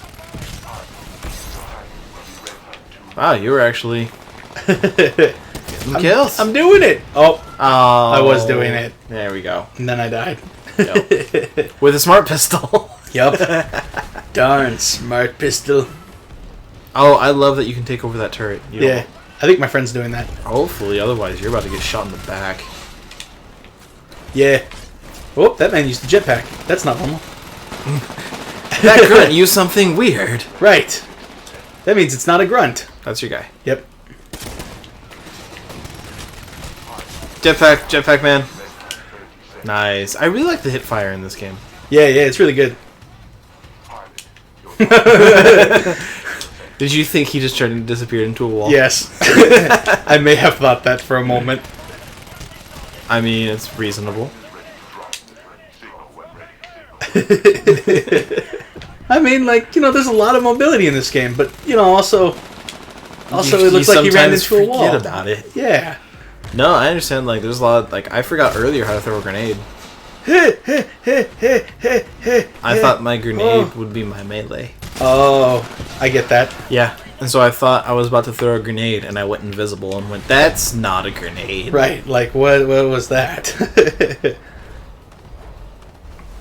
Wow, you were actually getting kills. I'm doing it. Oh, Oh, I was doing it. There we go. And then I died. Yep. With a smart pistol. Yep. Darn smart pistol. Oh, I love that you can take over that turret. You Yeah. I think my friend's doing that. Hopefully, otherwise you're about to get shot in the back. Yeah. Oh, that man used a jetpack. That's not normal. That grunt used something weird. Right. That means it's not a grunt. That's your guy. Yep. Jetpack man. Nice. I really like the hip fire in this game. Yeah, it's really good. Did you think he just turned and disappeared into a wall? Yes. I may have thought that for a moment. I mean, it's reasonable. I mean, like, there's a lot of mobility in this game, but, also You- it looks you like he ran sometimes into a wall. forget about it. Yeah. No, I understand. Like, there's a lot of, like, I forgot earlier how to throw a grenade. I thought my grenade would be my melee. Oh, I get that. Yeah, and so I thought I was about to throw a grenade, and I went invisible and went, "That's not a grenade." Right, like, what was that?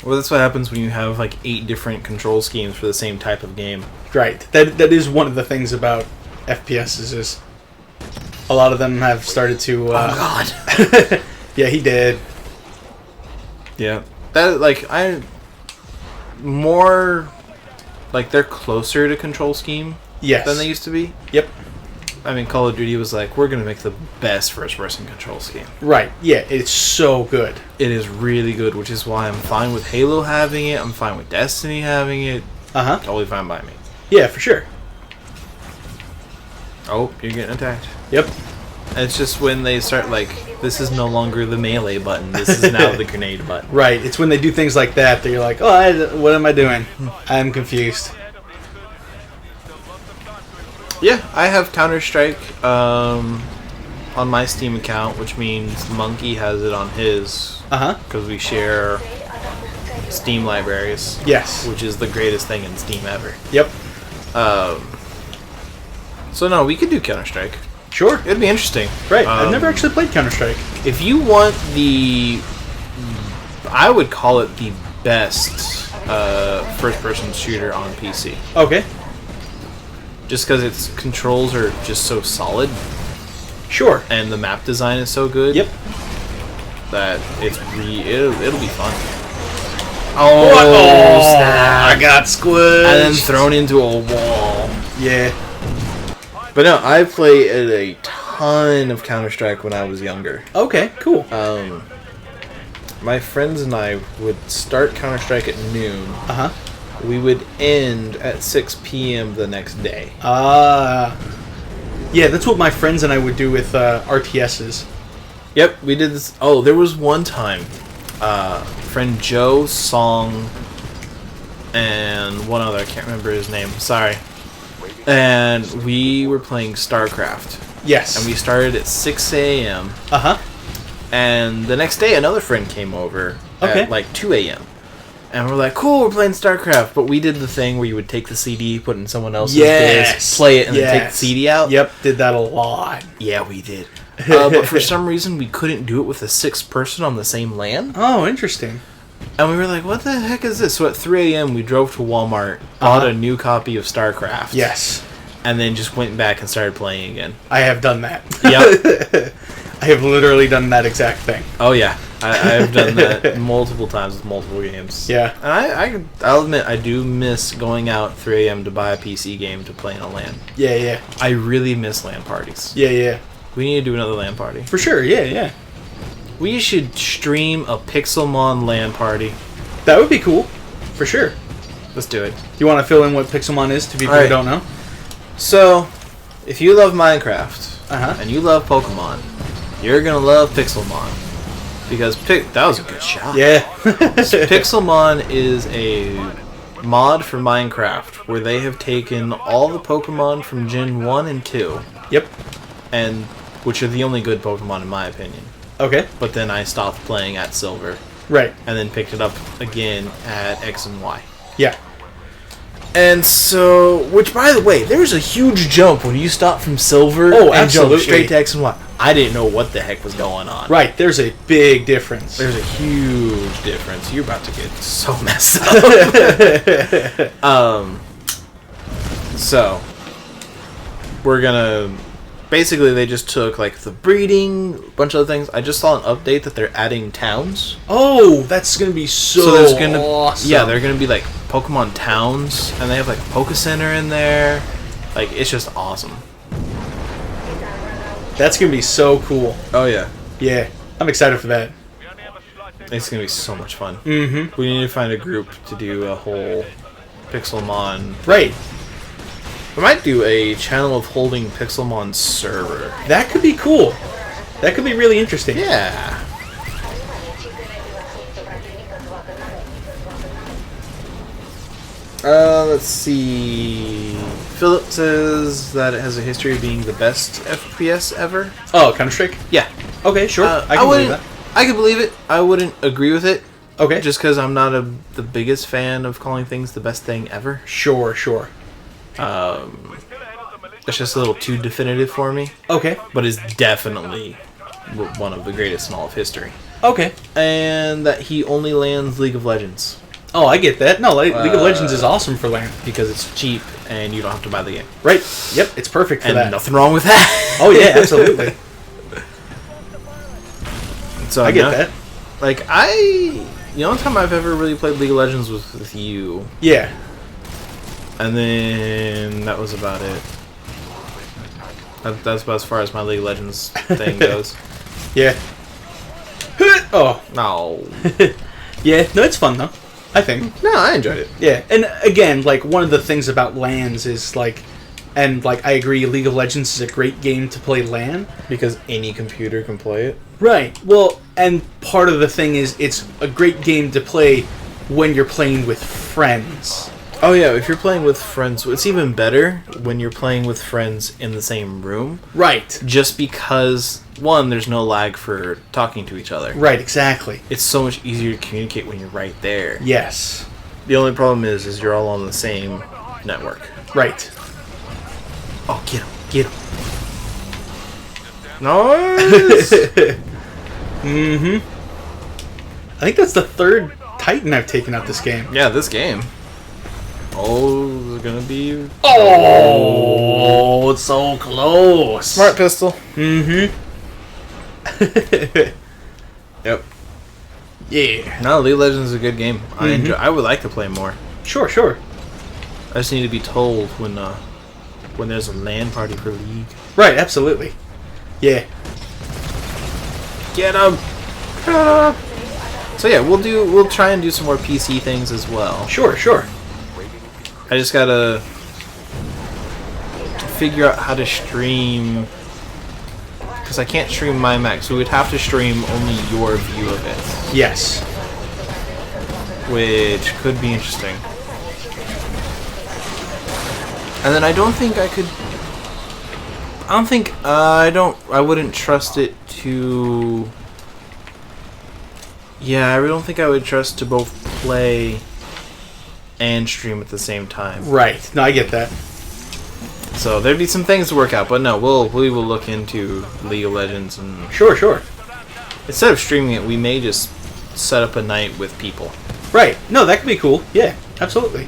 Well, that's what happens when you have like 8 different control schemes for the same type of game. Right. That is one of the things about FPSs is a lot of them have started to... Oh God. Yeah, he did. Yeah, that more like they're closer to control scheme Yes. than they used to be. Yep. I mean, Call of Duty was like, we're gonna make the best first-person control scheme. Right. Yeah, it's so good. It is really good, which is why I'm fine with Halo having it. I'm fine with Destiny having it. Uh-huh. Totally fine by me. Yeah, for sure. Oh, you're getting attacked. Yep. It's just when they start like, this is no longer the melee button. This is now the grenade button. Right. It's when they do things like that that you're like, what am I doing? I'm confused. Yeah, I have Counter-Strike on my Steam account, which means Monkey has it on his. Uh-huh. Because we share Steam libraries. Yes. Which is the greatest thing in Steam ever. Yep. So no, we could do Counter-Strike. Sure. It'd be interesting. Right. I've never actually played Counter-Strike. If you want I would call it the best first-person shooter on PC. Okay. Just because its controls are just so solid, Sure. and the map design is so good. Yep. That it'll be fun. Oh, snap. I got squished. And then thrown into a wall. Yeah. But no, I played a ton of Counter-Strike when I was younger. Okay, cool. My friends and I would start Counter-Strike at noon. Uh-huh. We would end at 6 p.m. the next day. Yeah, that's what my friends and I would do with RTSs. Yep, we did this. Oh, there was one time, friend Joe, Song, and one other. I can't remember his name. Sorry. And we were playing StarCraft. Yes. And we started at 6 a.m. Uh-huh. And the next day, another friend came over Okay. at like 2 a.m. And we're like, cool, we're playing StarCraft. But we did the thing where you would take the CD, put it in someone else's disc, play it, and then take the CD out. Yep, did that a lot. Yeah, we did. But for some reason, we couldn't do it with a 6th person on the same LAN. Oh, interesting. And we were like, what the heck is this? So at 3 a.m., we drove to Walmart, bought a new copy of StarCraft. Yes. And then just went back and started playing again. I have done that. Yep. I have literally done that exact thing. Oh, yeah. I've done that multiple times with multiple games. Yeah. And I'll admit, I do miss going out 3 a.m. to buy a PC game to play in a LAN. Yeah, yeah. I really miss LAN parties. Yeah, yeah. We need to do another LAN party. For sure, yeah, yeah. We should stream a Pixelmon LAN party. That would be cool. For sure. Let's do it. You want to fill in what Pixelmon is to people All who right. don't know? So, if you love Minecraft Uh-huh. and you love Pokemon, you're gonna love Pixelmon because that was a good shot. Yeah. Pixelmon is a mod for Minecraft where they have taken all the Pokemon from Gen 1 and 2, Yep. and which are the only good Pokemon in my opinion. Okay. But then I stopped playing at Silver Right. and then picked it up again at X and Y. Yeah. And so, which by the way, there's a huge jump when you stop from Silver Oh, and absolutely. jump straight to X and Y. I didn't know what the heck was going on. Right. There's a big difference. There's a huge difference. You're about to get so messed up. So we're gonna basically they just took like the breeding, a bunch of other things. I just saw an update that they're adding towns. Oh, that's gonna be so there's gonna awesome. yeah, they're gonna be like Pokemon towns, and they have like a Poke Center in there. Like it's just awesome. That's gonna be so cool. Oh yeah, Yeah. I'm excited for that. it's gonna be so much fun. Mm-hmm. We need to find a group to do a whole Pixelmon. Right. We might do a channel of holding Pixelmon server. That could be cool. That could be really interesting. Yeah. Let's see. Philip says that it has a history of being the best FPS ever. Oh, Counter-Strike? Yeah. Okay, sure. I can believe wouldn't. that. I can believe it. I wouldn't agree with it. Okay. Just because I'm not the biggest fan of calling things the best thing ever. Sure, sure. It's just a little too definitive for me. Okay. But it's definitely one of the greatest in all of history. Okay. And that he only lands League of Legends. Oh, I get that. No, League of Legends is awesome for LAN. Because it's cheap and you don't have to buy the game. Right. Yep, it's perfect for And that. nothing wrong with that. Oh, yeah, absolutely. So I get that. Like, the only time I've ever really played League of Legends was with you. Yeah. And then that was about it. That's about as far as my League of Legends thing goes. Yeah. Oh. No. Yeah, no, it's fun, though. I think. No, I enjoyed it. Yeah, and again, like, one of the things about LANs is, like, and, like, I agree, League of Legends is a great game to play LAN. Because any computer can play it. Right. Well, and part of the thing is it's a great game to play when you're playing with friends. Oh yeah, if you're playing with friends, it's even better when you're playing with friends in the same room. Right. Just because, one, there's no lag for talking to each other. Right, exactly. It's so much easier to communicate when you're right there. Yes. The only problem is you're all on the same network. Right. Oh, get him. Get him. Nice! Mm-hmm. I think that's the third Titan I've taken out this game. Yeah, this game. Oh, it's gonna be... Oh, it's so close. Smart pistol. Mm-hmm. Yep. Yeah. No, League of Legends is a good game. I would like to play more. Sure, sure. I just need to be told when there's a LAN party for League. Right, absolutely. Yeah. Get him! So yeah, we'll try and do some more PC things as well. Sure, sure. I just gotta figure out how to stream, because I can't stream my Mac, so we'd have to stream only your view of it, Yes. which could be interesting. And then I wouldn't trust it to... Yeah, I don't think I would trust to both play and stream at the same time. Right. No, I get that. So there'd be some things to work out, but no, we will look into League of Legends, and Sure, sure. instead of streaming it, we may just set up a night with people. Right. No, that could be cool. Yeah, absolutely.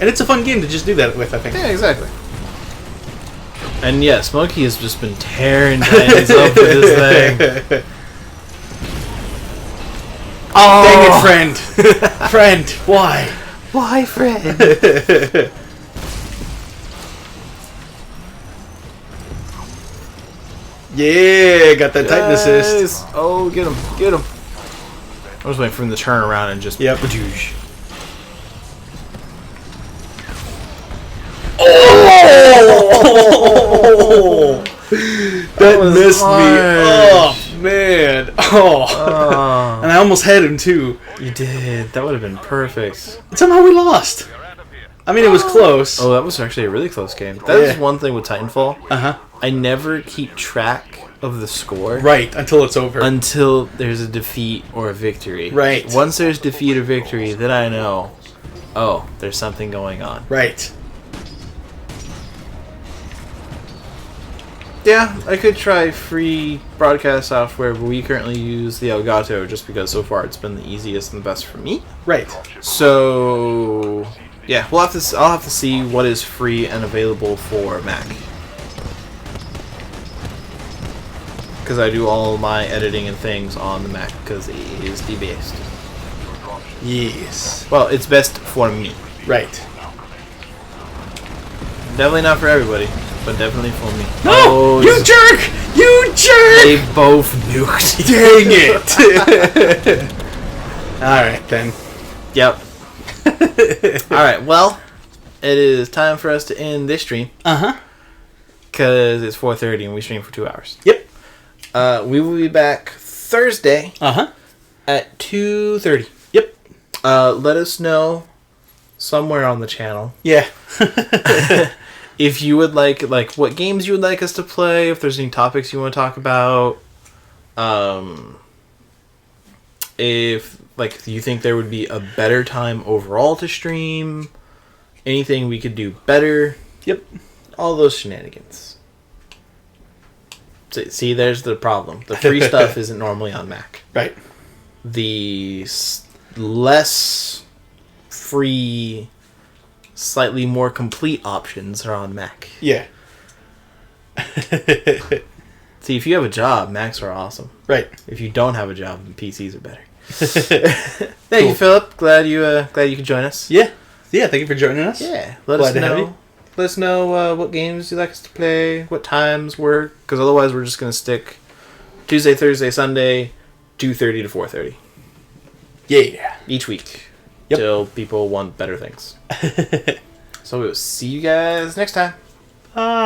And it's a fun game to just do that with, I think. Yeah, exactly. And yeah, Smokey has just been tearing Titans up with this thing. Oh. Dang it, friend. Friend, why? Why, friend? Yeah, got that Titan assist. Yes. Oh, get him. Get him. I was waiting for him to turn around and just... Yep. Badoosh. Oh! That was missed hard. me. Oh, man. Oh. And I almost had him, too. You did. That would have been perfect. Somehow we lost. I mean, it was close. Oh, that was actually a really close game. That is Yeah. one thing with Titanfall. Uh-huh. I never keep track of the score. Right, until it's over. Until there's a defeat or a victory. Right. Once there's defeat or victory, then I know, oh, there's something going on. Right. Yeah, I could try free broadcast software, but we currently use the Elgato just because so far it's been the easiest and the best for me. Right. So, yeah, I'll have to see what is free and available for Mac. Because I do all my editing and things on the Mac because it is the best. Yes. Well, it's best for me. Right. Definitely not for everybody, but definitely for me. No! Oh, You jerk! You jerk! They both nuked. Dang it! Alright, then. Yep. Alright, well, it is time for us to end this stream. Uh-huh. Because it's 4:30 and we stream for 2 hours. Yep. We will be back Thursday Uh-huh. at 2:30. Yep. Let us know somewhere on the channel Yeah. if you would like what games you would like us to play, if there's any topics you want to talk about, if you think there would be a better time overall to stream, anything we could do better. Yep. All those shenanigans. See, there's the problem. The free stuff isn't normally on Mac. Right. The less free, slightly more complete options are on Mac. Yeah. See, if you have a job, Macs are awesome. Right. If you don't have a job, then PCs are better. Thank you, Philip. Glad you could join us. Yeah. Yeah, thank you for joining us. Yeah. Let Glad us to have know. you. Let us know what games you'd like us to play, what times work, because otherwise we're just going to stick Tuesday, Thursday, Sunday, 2:30 to 4:30 Yeah. each week. Yep. Till people want better things. So we'll see you guys next time.